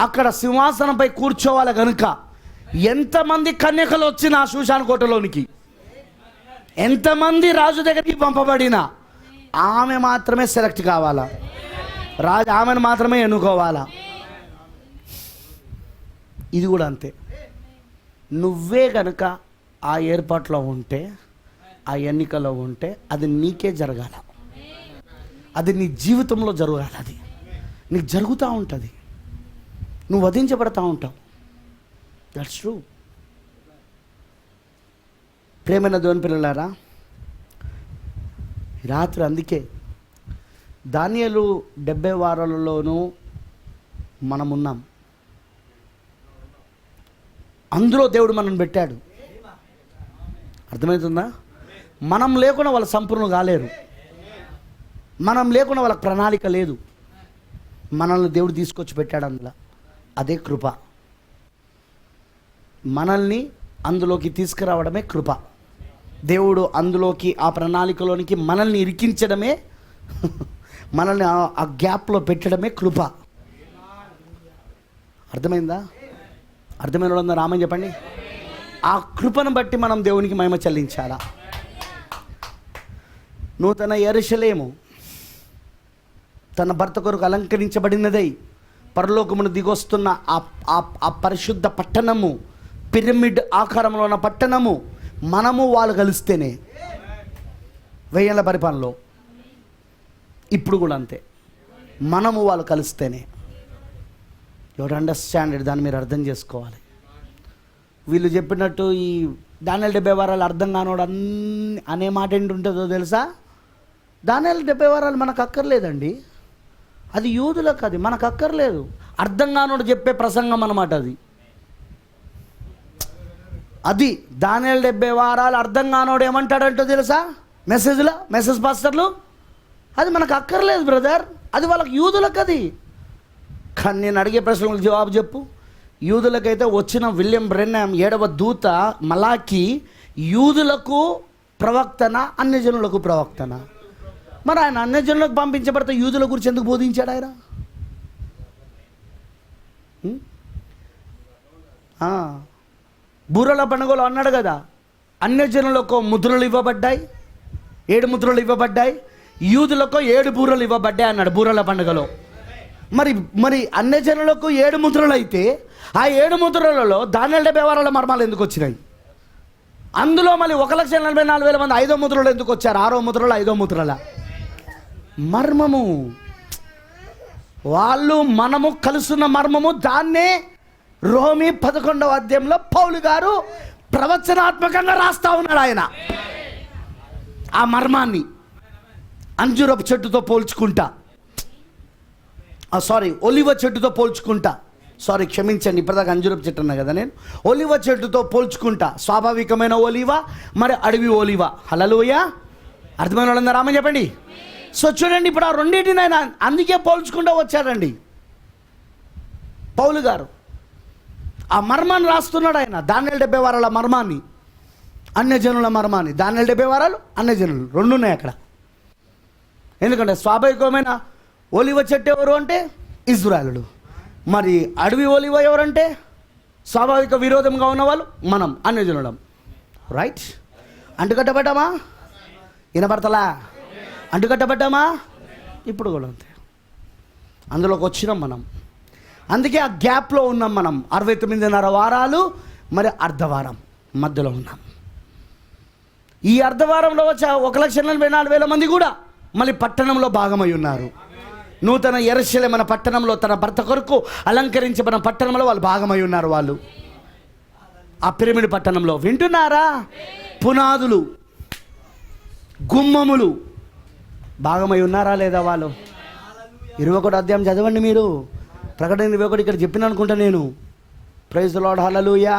అక్కడ సింహాసనంపై కూర్చోవాలి కనుక ఎంతమంది కన్యకలు వచ్చిన ఆ శూషాను కోటలోనికి, ఎంతమంది రాజు దగ్గరికి పంపబడినా ఆమె మాత్రమే సెలెక్ట్ కావాలా, రాజు ఆమెను మాత్రమే ఎన్నుకోవాలా. ఇది కూడా అంతే. నువ్వే కనుక ఆ ఏర్పాట్లో ఉంటే, ఆ ఎన్నికలో ఉంటే అది నీకే జరగాల, అది నీ జీవితంలో జరగాలి, అది నీకు జరుగుతూ ఉంటుంది, నువ్వు వధించబడతా ఉంటావు. That's true. ప్రేమైన దేవుని పిల్లలారా, రాత్రి అందుకే దానియేలు 70 వారాలలోనూ మనం ఉన్నాం. అందులో దేవుడు మనల్ని పెట్టాడు. అర్థమవుతుందా? మనం లేకుండా వాళ్ళు సంపూర్ణ కాలేరు, మనం లేకుండా వాళ్ళకి ప్రణాళిక లేదు. మనల్ని దేవుడు తీసుకొచ్చి పెట్టాడు అందులో. అదే కృప. మనల్ని అందులోకి తీసుకురావడమే కృప. దేవుడు అందులోకి ఆ ప్రణాళికలోనికి మనల్ని ఇరికించడమే, మనల్ని ఆ గ్యాప్లో పెట్టడమే కృప. అర్థమైందా? అర్థమైన వాళ్ళందరూ రామని చెప్పండి. ఆ కృపను బట్టి మనం దేవునికి మహిమ చెల్లించాలా. నూతన యెరూషలేము తన భర్త కొరకు అలంకరించబడినదై పరలోకమును దిగొస్తున్న ఆ పరిశుద్ధ పట్టణము, పిరమిడ్ ఆకారంలో ఉన్న పట్టణము, మనము వాళ్ళు కలిస్తేనే 1000 ఏళ్ల పరిపాలనలో, ఇప్పుడు కూడా అంతే, మనము వాళ్ళు కలిస్తేనే. Your understand it. దాన్ని మీరు అర్థం చేసుకోవాలి. వీళ్ళు చెప్పినట్టు ఈ దానియేలు 70 వారాలు అర్థం కానోడు అనే మాట ఏంటి ఉంటుందో తెలుసా? దానియేలు 70 వారాలు మనకు అక్కర్లేదండి, అది యూదులకు, అది మనకు అక్కర్లేదు. అర్థం కానోడు చెప్పే ప్రసంగం అన్నమాట అది. అది దానియేలు 70 వారాలు అర్థం కానోడు ఏమంటాడంటో తెలుసా? మెసేజ్ పాస్టర్లు, అది మనకు అక్కర్లేదు బ్రదర్, అది వాళ్ళకి యూదులకు. అది కానీ నేను అడిగే ప్రశ్నలకు జవాబు చెప్పు. యూదులకైతే వచ్చిన విలియం బ్రెన్హామ్ 7వ దూత మలాకి యూదులకు ప్రవక్తన, అన్యజనులకు ప్రవక్తన. మరి ఆయన అన్యజనులకు పంపించబడితే యూదుల గురించి ఎందుకు బోధించాడు ఆయన? బూరల పండుగలో అన్నాడు కదా, అన్యజనులకు ముద్రలు ఇవ్వబడ్డాయి, 7 ముద్రలు ఇవ్వబడ్డాయి, యూదులకు 7 బూరలు ఇవ్వబడ్డాయి అన్నాడు బూరల పండుగలో. మరి అన్యజనులకు 7 ముద్రలు అయితే ఆ 7 ముద్రలలో దానియేలు 70 వారాల మర్మాలు ఎందుకు వచ్చినాయి? అందులో మళ్ళీ 1,44,000 మంది 5వ ముద్రలు ఎందుకు వచ్చారు? 6వ ముద్రలు 5వ ముద్రల మర్మము, వాళ్ళు మనము కలుసున్న మర్మము. దాన్నే రోమి 11వ అధ్యాయంలో పౌలు గారు ప్రవచనాత్మకంగా రాస్తా ఉన్నాడు. ఆయన ఆ మర్మాన్ని అంజూరపు చెట్టుతో పోల్చుకుంటా, ఒలివ చెట్టుతో పోల్చుకుంటా, క్షమించండి, ఇప్పటిదాకా అంజూరపు చెట్టు అన్నా కదా నేను, ఒలివ చెట్టుతో పోల్చుకుంటా. స్వాభావికమైన ఒలివ, మరి అడవి ఒలివ. హల్లెలూయా. అర్థమైన వాళ్ళందరూ రామని చెప్పండి. సో చూడండి, ఇప్పుడు ఆ రెండింటిని ఆయన అందుకే పోల్చుకుంటూ వచ్చాడండి పౌలు గారు. ఆ మర్మాన్ని రాస్తున్నాడు ఆయన, దానియేలు 70 వారాల మర్మాన్ని, అన్యజనుల మర్మాన్ని. దానియేలు 70 వారాలు, అన్యజనులు 2 ఉన్నాయి అక్కడ. ఎందుకంటే స్వాభావికమైన ఒలివ చెట్టు ఎవరు అంటే ఇజ్రాయేలులు, మరి అడవి ఒలివ ఎవరంటే స్వాభావిక విరోధంగా ఉన్నవాళ్ళు మనం, అన్యజనులం. రైట్? అంటుకట్టబడ్డామా? వినపడతలా? అంటుకట్టబడ్డామా? ఇప్పుడు కూడా అంతే. అందులోకి వచ్చినాం మనం. అందుకే ఆ గ్యాప్లో ఉన్నాం మనం. 69.5 వారాలు మరి అర్ధవారం మధ్యలో ఉన్నాం. ఈ అర్ధవారంలో వచ్చే 1,44,000 మంది కూడా మళ్ళీ పట్టణంలో భాగమై ఉన్నారు. నూతన యెరూషలేము మన పట్టణంలో తన భర్త కొరకు అలంకరించబడిన పట్టణంలో వాళ్ళు భాగమై ఉన్నారు. వాళ్ళు ఆ పిరమిడ్ పట్టణంలో వింటున్నారా? పునాదులు, గుమ్మములు భాగమై ఉన్నారా లేదా? వాళ్ళు 21 అధ్యాయం చదవండి మీరు. ప్రకటన 21 ఇక్కడ చెప్పిన అనుకుంటా నేను. ప్రైజ్ ది లార్డ్, హల్లెలూయా.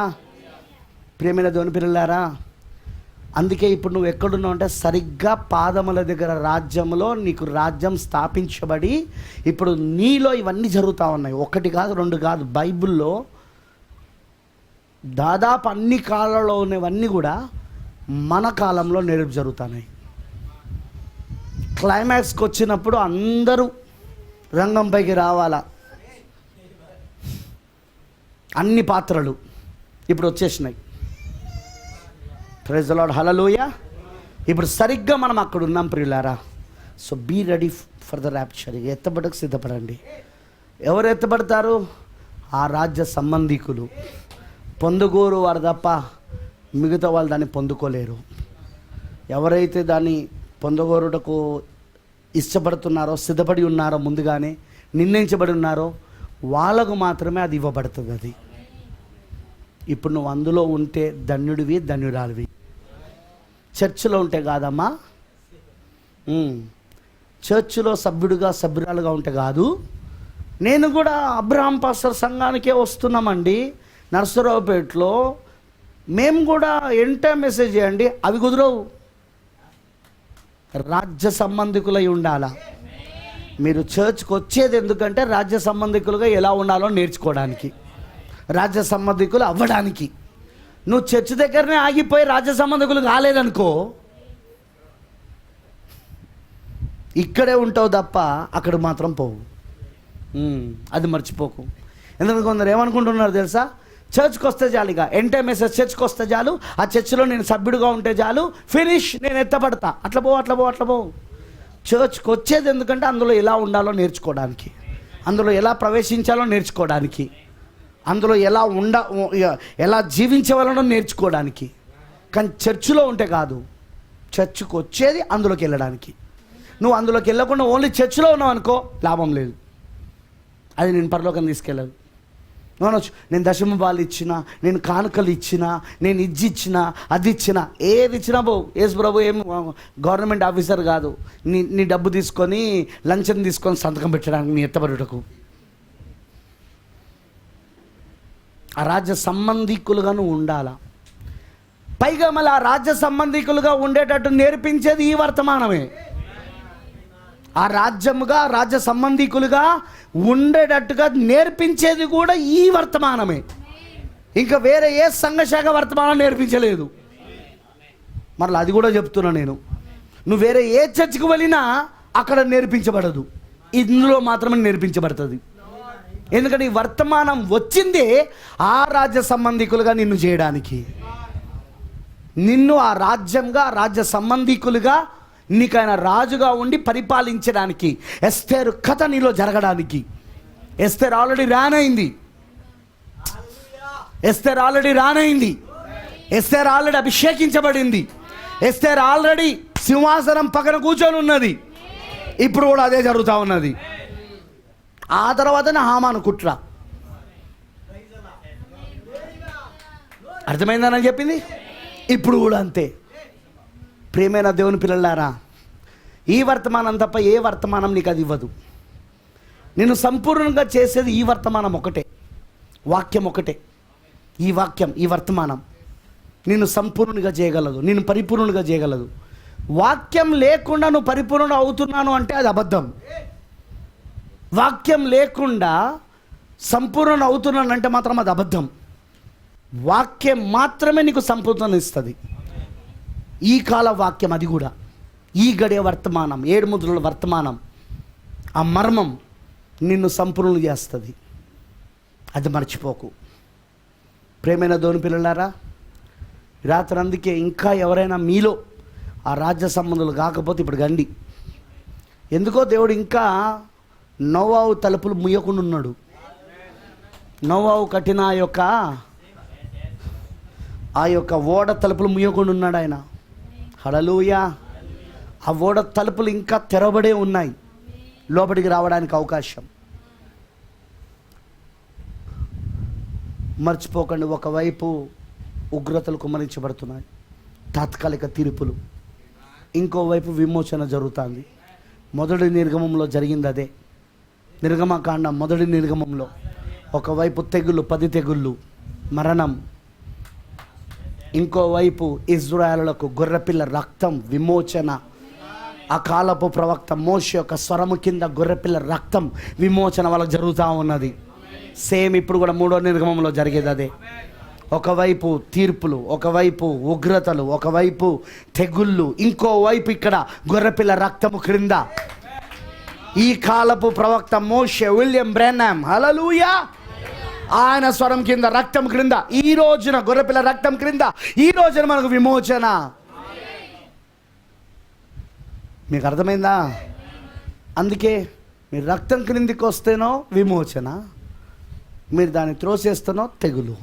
ప్రియమైన దేవుని పిల్లలారా, అందుకే ఇప్పుడు నువ్వు ఎక్కడున్నావు అంటే సరిగ్గా పాదముల దగ్గర రాజ్యంలో నీకు రాజ్యం స్థాపించబడి ఇప్పుడు నీలో ఇవన్నీ జరుగుతూ ఉన్నాయి. 1 కాదు 2 కాదు, బైబిల్లో దాదాపు అన్ని కాలాల్లో ఉన్నవన్నీ కూడా మన కాలంలో నేర్పు జరుగుతున్నాయి. క్లైమాక్స్కి వచ్చినప్పుడు అందరూ రంగంపైకి రావాలా. అన్ని పాత్రలు ఇప్పుడు వచ్చేసినాయి. Praise the Lord, hallelujah. ఇప్పుడు సరిగ్గా మనం అక్కడ ఉన్నాం ప్రియులారా. So be ready for the rapture. ఎత్తబడకు సిద్ధపడండి. ఎవరు ఎత్తబడతారు? ఆ రాజ్య సంబంధికులు. పొందుకోరు వారు తప్ప మిగతా వాళ్ళు దాన్ని పొందుకోలేరు. ఎవరైతే దాన్ని పొందుకోరుటకు ఇష్టపడుతున్నారో, సిద్ధపడి ఉన్నారో, ముందుగానే నిర్ణయించబడి ఉన్నారో వాళ్ళకు మాత్రమే అది ఇవ్వబడుతుంది. అది ఇప్పుడు నువ్వు అందులో ఉంటే ధన్యుడివి, ధన్యురాలివి. చర్చిలో ఉంటే కాదమ్మా, చర్చిలో సభ్యుడిగా సభ్యురాలుగా ఉంటే కాదు. నేను కూడా అబ్రహాం పాస్టర్ సంఘానికే వస్తున్నామండి నర్సరావుపేటలో. మేము కూడా ఎంటే మెసేజ్ చేయండి, అవి కుదరవు. రాజ్య సంబంధికులై ఉండాలా. మీరు చర్చ్కి వచ్చేది ఎందుకంటే రాజ్య సంబంధికులుగా ఎలా ఉండాలో నేర్చుకోవడానికి, రాజ్య సంబంధికులు అవ్వడానికి. నువ్వు చర్చ్ దగ్గరనే ఆగిపోయి రాజ్య సంబంధికులు కాలేదనుకో, ఇక్కడే ఉంటావు తప్ప అక్కడ మాత్రం పోవు. అది మర్చిపోకు. ఎందుకంటే కొందరు ఏమనుకుంటున్నారు తెలుసా? చర్చ్కి వస్తే చాలు, ఇక ఎంటైమెసెస్ చర్చ్కి వస్తే చాలు, ఆ చర్చ్లో నేను సభ్యుడిగా ఉంటే చాలు, ఫినిష్, నేను ఎత్తపడతా. అట్లా పో. చర్చ్కి వచ్చేది ఎందుకంటే అందులో ఎలా ఉండాలో నేర్చుకోవడానికి, అందులో ఎలా ప్రవేశించాలో నేర్చుకోవడానికి, అందులో ఎలా జీవించవలనో నేర్చుకోవడానికి. కానీ చర్చిలో ఉంటే కాదు, చర్చ్కి వచ్చేది అందులోకి వెళ్ళడానికి. నువ్వు అందులోకి వెళ్ళకుండా ఓన్లీ చర్చిలో ఉన్నావు అనుకో, లాభం లేదు. అది నేను పరలోకం తీసుకెళ్ళదు. అనొచ్చు, నేను దశమ బాలు ఇచ్చినా, నేను కానుకలు ఇచ్చినా, నేను ఇచ్చినా, అది ఇచ్చినా, ఏది ఇచ్చినా బావు. యేసు ప్రభు ఏం గవర్నమెంట్ ఆఫీసర్ కాదు నీ డబ్బు తీసుకొని లంచం తీసుకొని సంతకం పెట్టడానికి నీ ఎత్తబడుటకు. ఆ రాజ్య సంబంధికులుగా నువ్వు ఉండాలా. పైగా మళ్ళీ ఆ రాజ్య సంబంధికులుగా ఉండేటట్టు నేర్పించేది ఈ వర్తమానమే. ఆ రాజ్య సంబంధికులుగా ఉండేటట్టుగా నేర్పించేది కూడా ఈ వర్తమానమే. ఇంకా వేరే ఏ సంఘశాఖ వర్తమానం నేర్పించలేదు. మరలా అది కూడా చెప్తున్నా నేను. నువ్వు వేరే ఏ చర్చికి వెళ్ళినా అక్కడ నేర్పించబడదు, ఇందులో మాత్రమే నేర్పించబడుతుంది. ఎందుకంటే ఈ వర్తమానం వచ్చిందే ఆ రాజ్య సంబంధికులుగా నిన్ను చేయడానికి, నిన్ను ఆ రాజ్య సంబంధికులుగా, నీకైనా రాజుగా ఉండి పరిపాలించడానికి. ఎస్తేరు కథ నీలో జరగడానికి. ఎస్తేరు ఆల్రెడీ రానైంది. ఎస్తేరు ఆల్రెడీ అభిషేకించబడింది. ఎస్తేరు ఆల్రెడీ సింహాసనం పక్కన కూర్చొని ఉన్నది. ఇప్పుడు కూడా అదే జరుగుతూ ఉన్నది. ఆ తర్వాతనే హామాను కుట్ర. అర్థమైందని చెప్పింది. ఇప్పుడు కూడా అంతే. ప్రియమైన దేవుని పిల్లలారా, ఈ వర్తమానం తప్ప ఏ వర్తమానం నీకు అది ఇవ్వదు. నేను సంపూర్ణంగా చేసేది ఈ వర్తమానం ఒకటే, వాక్యం ఒకటే. ఈ వాక్యం, ఈ వర్తమానం నిన్ను సంపూర్ణంగా చేయగలదు, నిన్ను పరిపూర్ణంగా చేయగలదు. వాక్యం లేకుండా నువ్వు పరిపూర్ణ అవుతున్నాను అంటే అది అబద్ధం. వాక్యం లేకుండా సంపూర్ణ అవుతున్నానంటే మాత్రం అది అబద్ధం. వాక్యం మాత్రమే నీకు సంపూర్ణ ఇస్తుంది. ఈ కాల వాక్యం, అది కూడా ఈ గడియ వర్తమానం, 7 ముద్రల వర్తమానం, ఆ మర్మం నిన్ను సంపూర్ణ చేస్తుంది. అది మర్చిపోకు. ప్రేమైన దేవుని పిల్లలారా, రాత్రి అందుకే ఇంకా ఎవరైనా మీలో ఆ రాజ్య సంబంధులు కాకపోతే ఇప్పుడు గండి. ఎందుకో దేవుడు ఇంకా నోవాహు తలుపులు ముయ్యకుండా ఉన్నాడు. నోవాహు కట్టిన ఆ యొక్క ఓడ తలుపులు ముయ్యకుండా ఉన్నాడు ఆయన. హల్లెలూయా. ఆ ఓడ తలుపులు ఇంకా తెరవబడే ఉన్నాయి, లోపలికి రావడానికి అవకాశం. మర్చిపోకండి, ఒకవైపు ఉగ్రతలు కుమ్మరించబడుతున్నాయి, తాత్కాలిక తీర్పులు, ఇంకోవైపు విమోచన జరుగుతుంది. మొదటి నిర్గమంలో జరిగింది అదే. నిర్గమకాండ మొదటి నిర్గమంలో ఒకవైపు తెగుళ్ళు, 10 తెగుళ్ళు, మరణం. ఇంకోవైపు ఇజ్రాయేలులకు గొర్రెపిల్ల రక్తం, విమోచన. ఆ కాలపు ప్రవక్త మోషే యొక్క స్వరము కింద గొర్రెపిల్ల రక్తం, విమోచన వాళ్ళకి జరుగుతూ ఉన్నది. సేమ్ ఇప్పుడు కూడా మూడో నిర్గమంలో జరిగేది అదే. ఒకవైపు తీర్పులు, ఒకవైపు ఉగ్రతలు, ఒకవైపు తెగుళ్ళు, ఇంకోవైపు ఇక్కడ గొర్రెపిల్ల రక్తము క్రింద ఈ కాలపు ప్రవక్త మోషే, విలియం బ్రెన్హామ్, హల్లెలూయా, ఆయన స్వరం కింద, రక్తం క్రింద, ఈ రోజున గొర్రెపిల్ల రక్తం క్రింద ఈ రోజున మనకు విమోచన. మీకు అర్థమైందా? అందుకే మీరు రక్తం క్రిందికి వస్తేనో విమోచన, మీరు దాన్ని త్రోసేస్తేనో తెగులు,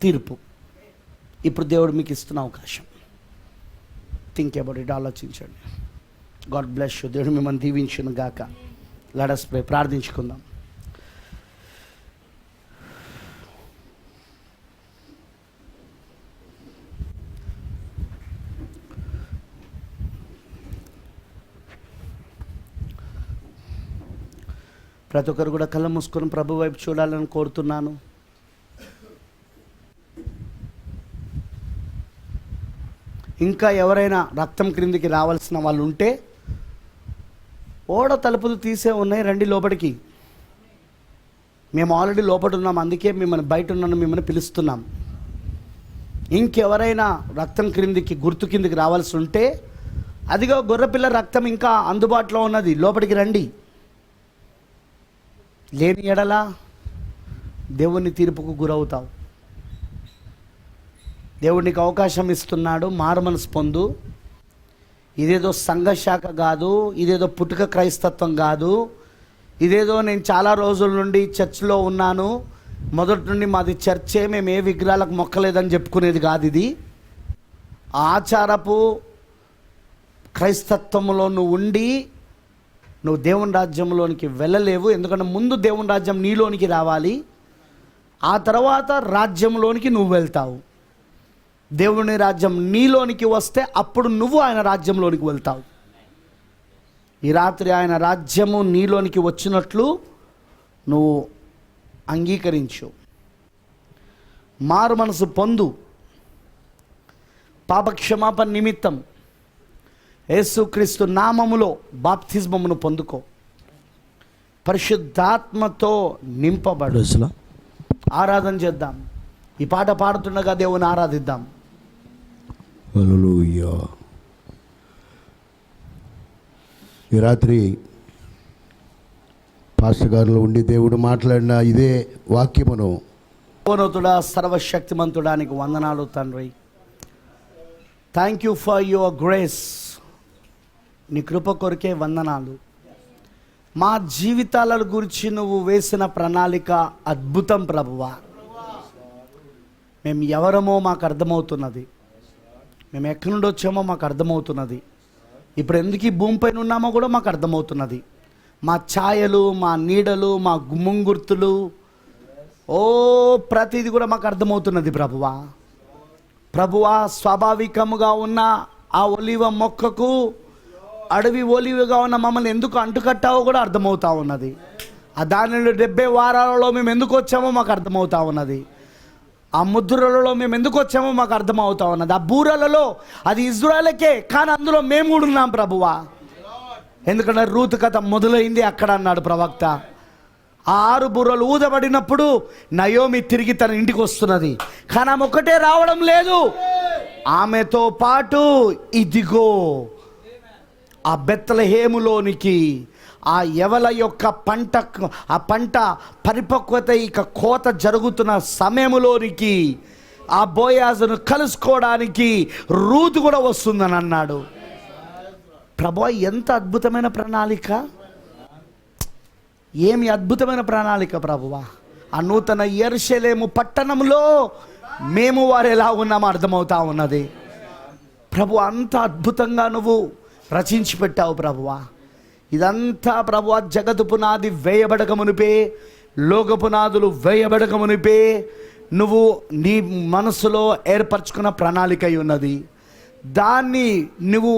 తీర్పు. ఇప్పుడు దేవుడు మీకు ఇస్తున్న అవకాశం. థింక్ అబౌట్ ఇట్, ఆలోచించండి. God bless you. దేవుడు మిమ్మల్ని దీవించును గాక. Let us pray. ప్రార్థించుకుందాం. ప్రతి ఒక్కరు కూడా కళ్ళ మూసుకొని ప్రభు వైపు చూడాలని కోరుతున్నాను. ఇంకా ఎవరైనా రక్తం క్రిందికి రావాల్సిన వాళ్ళు ఉంటే, ఓడ తలుపులు తీసే ఉన్నాయి, రండి లోపలికి. మేము ఆల్రెడీ లోపల ఉన్నాం, అందుకే మిమ్మల్ని బయట ఉన్నాను, మిమ్మల్ని పిలుస్తున్నాం. ఇంకెవరైనా రక్తం క్రిందికి, గుర్తు కిందికి రావాల్సి ఉంటే, అదిగో గొర్రెపిల్ల రక్తం ఇంకా అందుబాటులో ఉన్నది, లోపలికి రండి. లేని ఎడల దేవుని తీర్పుకు గురవుతావు. దేవుడికి అవకాశం ఇస్తున్నాడు, మారు మనసు పొందు. ఇదేదో సంఘశాఖ కాదు, ఇదేదో పుట్టుక క్రైస్తత్వం కాదు, ఇదేదో నేను చాలా రోజుల నుండి చర్చ్లో ఉన్నాను, మొదటి నుండి మాది చర్చే, మేము ఏ విగ్రహాలకు మొక్కలేదని చెప్పుకునేది కాదు. ఇది ఆచారపు క్రైస్తత్వంలో నువ్వు ఉండి నువ్వు దేవుని రాజ్యంలోనికి వెళ్ళలేవు. ఎందుకంటే ముందు దేవుని రాజ్యం నీలోనికి రావాలి, ఆ తర్వాత రాజ్యంలోనికి నువ్వు వెళ్తావు. దేవుని రాజ్యం నీలోనికి వస్తే అప్పుడు నువ్వు ఆయన రాజ్యంలోనికి వెళ్తావు. ఈ రాత్రి ఆయన రాజ్యము నీలోనికి వచ్చినట్లు నువ్వు అంగీకరించు, మారు మనసు పొందు. పాపక్షమాపణ నిమిత్తం యేసుక్రీస్తు నామములో బాప్తిస్మమును పొందుకో, పరిశుద్ధాత్మతో నింపబడు. ఆరాధన చేద్దాం. ఈ పాట పాడుతుండగా దేవుని ఆరాధిద్దాం. హల్లెలూయా. ఈ రాత్రి పాస్టర్ గారిలో ఉండి దేవుడు మాట్లాడిన ఇదే వాక్యమును, సర్వోన్నతుడా, సర్వశక్తిమంతుడానికి వందనాలు తండ్రి. Thank you for your grace. నీ కృప కొరకే వందనాలు. మా జీవితాల గురించి నువ్వు వేసిన ప్రణాళిక అద్భుతం ప్రభువా. మేము ఎవరమో మాకు అర్థమవుతున్నది, మేము ఎక్కడి నుండి వచ్చామో మాకు అర్థమవుతున్నది, ఇప్పుడు ఎందుకు ఈ భూమిపైన ఉన్నామో కూడా మాకు అర్థమవుతున్నది. మా ఛాయలు, మా నీడలు, మా ముంగుర్తులు, ప్రతిది కూడా మాకు అర్థమవుతున్నది ప్రభువా. ప్రభువా, స్వాభావికముగా ఉన్న ఆ ఒలివ మొక్కకు అడవి ఒలివగా ఉన్న మమ్మల్ని ఎందుకు అంటుకట్టావో కూడా అర్థమవుతా ఉన్నది. ఆ దాని 70 వారాలలో మేము ఎందుకు వచ్చామో మాకు అర్థమవుతా ఉన్నది. ఆ ముద్రలలో మేము ఎందుకు వచ్చామో మాకు అర్థమవుతా ఉన్నది. ఆ బూరలలో అది ఇజ్రాయేలుకే, కానీ అందులో మేము కూడా ఉన్నాం ప్రభువా. ఎందుకంటే రూతు కథ మొదలైంది అక్కడ అన్నాడు ప్రవక్త. ఆ 6 బుర్రలు ఊదబడినప్పుడు నయోమి తిరిగి తన ఇంటికి వస్తున్నది, కానీ ఆమె ఒక్కటే రావడం లేదు. ఆమెతో పాటు ఇదిగో ఆ బెత్లెహేములోనికి, ఆ యవల యొక్క ఆ పంట పరిపక్వత, ఇక కోత జరుగుతున్న సమయంలోనికి ఆ బోయాజును కలుసుకోవడానికి రూతు కూడా వస్తుందని అన్నాడు. ప్రభువా, ఎంత అద్భుతమైన ప్రణాళిక, ఏమి అద్భుతమైన ప్రణాళిక ప్రభువా. ఆ నూతన యెరూషలేము పట్టణంలో మేము వారు ఎలా ఉన్నామో అర్థమవుతా ఉన్నది. ప్రభు అంత అద్భుతంగా నువ్వు రచించి పెట్టావు ప్రభువా. ఇదంతా ప్రభువా జగతు పునాది వేయబడక మునిపే, లోక పునాదులు వేయబడక మునిపే నువ్వు నీ మనసులో ఏర్పరచుకున్న ప్రణాళిక అయి ఉన్నది. దాన్ని నువ్వు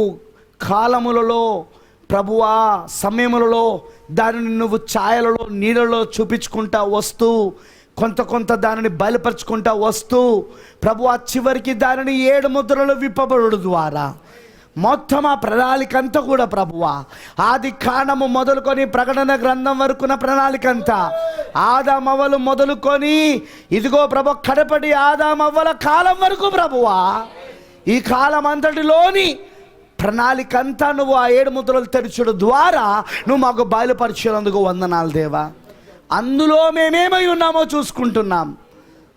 కాలములలో ప్రభువా సమయములలో దానిని నువ్వు ఛాయలలో నీళ్ళలో చూపించుకుంటా వస్తూ కొంత దానిని బయలుపరుచుకుంటా వస్తూ ప్రభువా చివరికి దానిని 7 ముద్రలు విప్పబడు ద్వారా మొత్తం ఆ ప్రణాళిక అంతా కూడా ప్రభువా ఆది కాండము మొదలుకొని ప్రకటన గ్రంథం వరకున్న ప్రణాళిక అంతా ఆదామవ్వలు మొదలుకొని ఇదిగో ప్రభు కడపడి ఆదామవ్వల కాలం వరకు ప్రభువా ఈ కాలం అంతటిలోని ప్రణాళిక అంతా నువ్వు ఆ 7 ముద్రలు తెరచడం ద్వారా నువ్వు మాకు బయలుపరిచినందుకు వందనాలు దేవా. అందులో మేమేమై ఉన్నామో చూసుకుంటున్నాం,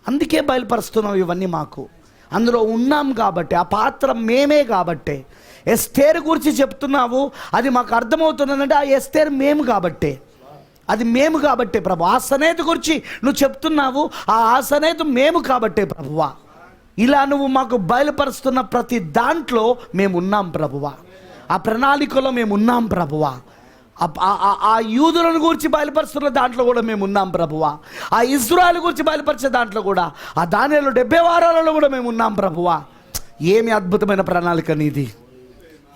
అందుకే బయలుపరుస్తున్నావు ఇవన్నీ మాకు. అందులో ఉన్నాం కాబట్టి, ఆ పాత్ర మేమే కాబట్టి. ఎస్తేరు గురించి చెప్తున్నావు, అది మాకు అర్థమవుతుందంటే ఆ ఎస్తేరు మేము కాబట్టే, అది మేము కాబట్టే ప్రభు. ఆ సనేత గురించి నువ్వు చెప్తున్నావు, ఆ సనేత మేము కాబట్టే ప్రభువా. ఇలా నువ్వు మాకు బయలుపరుస్తున్న ప్రతి దాంట్లో మేము ఉన్నాం ప్రభువా. ఆ ప్రణాళికలో మేము ఉన్నాం ప్రభువా. ఆ యూదులను గురించి బయలుపరుస్తున్న దాంట్లో కూడా మేము ఉన్నాం ప్రభువా. ఆ ఇజ్రాయెల్ గురించి బయలుపరిచే దాంట్లో కూడా, ఆ దానియేలు 70 వారాలలో కూడా మేము ఉన్నాం ప్రభువా. ఏమి అద్భుతమైన ప్రణాళిక నీది.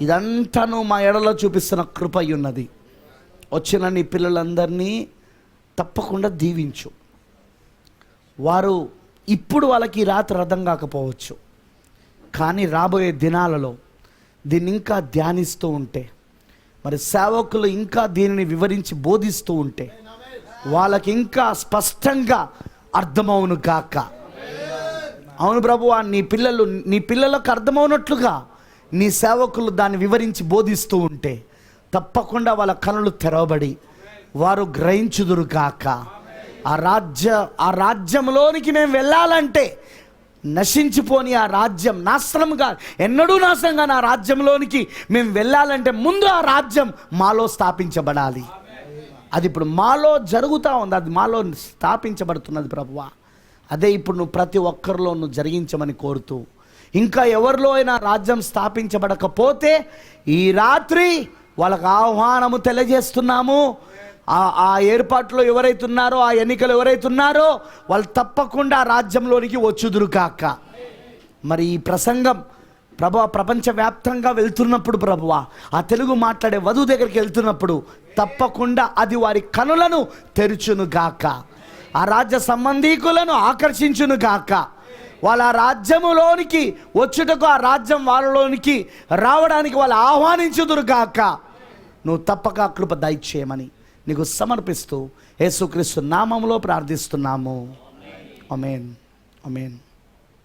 ఇదంతా నువ్వు మా ఎడలో చూపిస్తున్న కృప అయి ఉన్నది. వచ్చిన నీ పిల్లలందరినీ తప్పకుండా దీవించు. వారు ఇప్పుడు వాళ్ళకి రాత్రి అర్థం కాకపోవచ్చు, కానీ రాబోయే దినాలలో దీన్ని ఇంకా ధ్యానిస్తూ ఉంటే, మరి సేవకులు ఇంకా దీనిని వివరించి బోధిస్తూ ఉంటే వాళ్ళకి ఇంకా స్పష్టంగా అర్థమవును గాక. అవును ప్రభువా, నీ పిల్లలకు అర్థమవునట్లుగా నీ సేవకులు దాన్ని వివరించి బోధిస్తూ ఉంటే తప్పకుండా వాళ్ళ కనులు తెరవబడి వారు గ్రహించుదురు గాక. ఆ రాజ్యంలోనికి మేము వెళ్ళాలంటే, నశించిపోని ఆ రాజ్యం నాశనంగా ఎన్నడూ నాశనంగా నా రాజ్యంలోనికి మేము వెళ్ళాలంటే ముందు ఆ రాజ్యం మాలో స్థాపించబడాలి. అది ఇప్పుడు మాలో జరుగుతూ ఉంది, అది మాలో స్థాపించబడుతున్నది ప్రభువా. అదే ఇప్పుడు నువ్వు ప్రతి ఒక్కరిలో నువ్వు జరిగించమని కోరుతూ, ఇంకా ఎవరిలో అయినా రాజ్యం స్థాపించబడకపోతే ఈ రాత్రి వాళ్ళకు ఆహ్వానము తెలియజేస్తున్నాము. ఆ ఏర్పాట్లో ఎవరైతే ఉన్నారో, ఆ ఎన్నికలు ఎవరైతే ఉన్నారో వాళ్ళు తప్పకుండా రాజ్యంలోనికి వచ్చుదురు కాక. మరి ఈ ప్రసంగం ప్రభువా ప్రపంచవ్యాప్తంగా వెళ్తున్నప్పుడు ప్రభువా, ఆ తెలుగు మాట్లాడే వధువు దగ్గరికి వెళ్తున్నప్పుడు తప్పకుండా అది వారి కనులను తెరుచును గాక, ఆ రాజ్య సంబంధీకులను ఆకర్షించును గాక. వాళ్ళ రాజ్యములోనికి వచ్చుటకు, ఆ రాజ్యం వాళ్ళలోనికి రావడానికి వాళ్ళు ఆహ్వానించుదురు గాక. నువ్వు తప్పక కృప దయచేయమని నీకు సమర్పిస్తూ యేసుక్రీస్తు నామములో ప్రార్థిస్తున్నాము. ఆమేన్, ఆమేన్.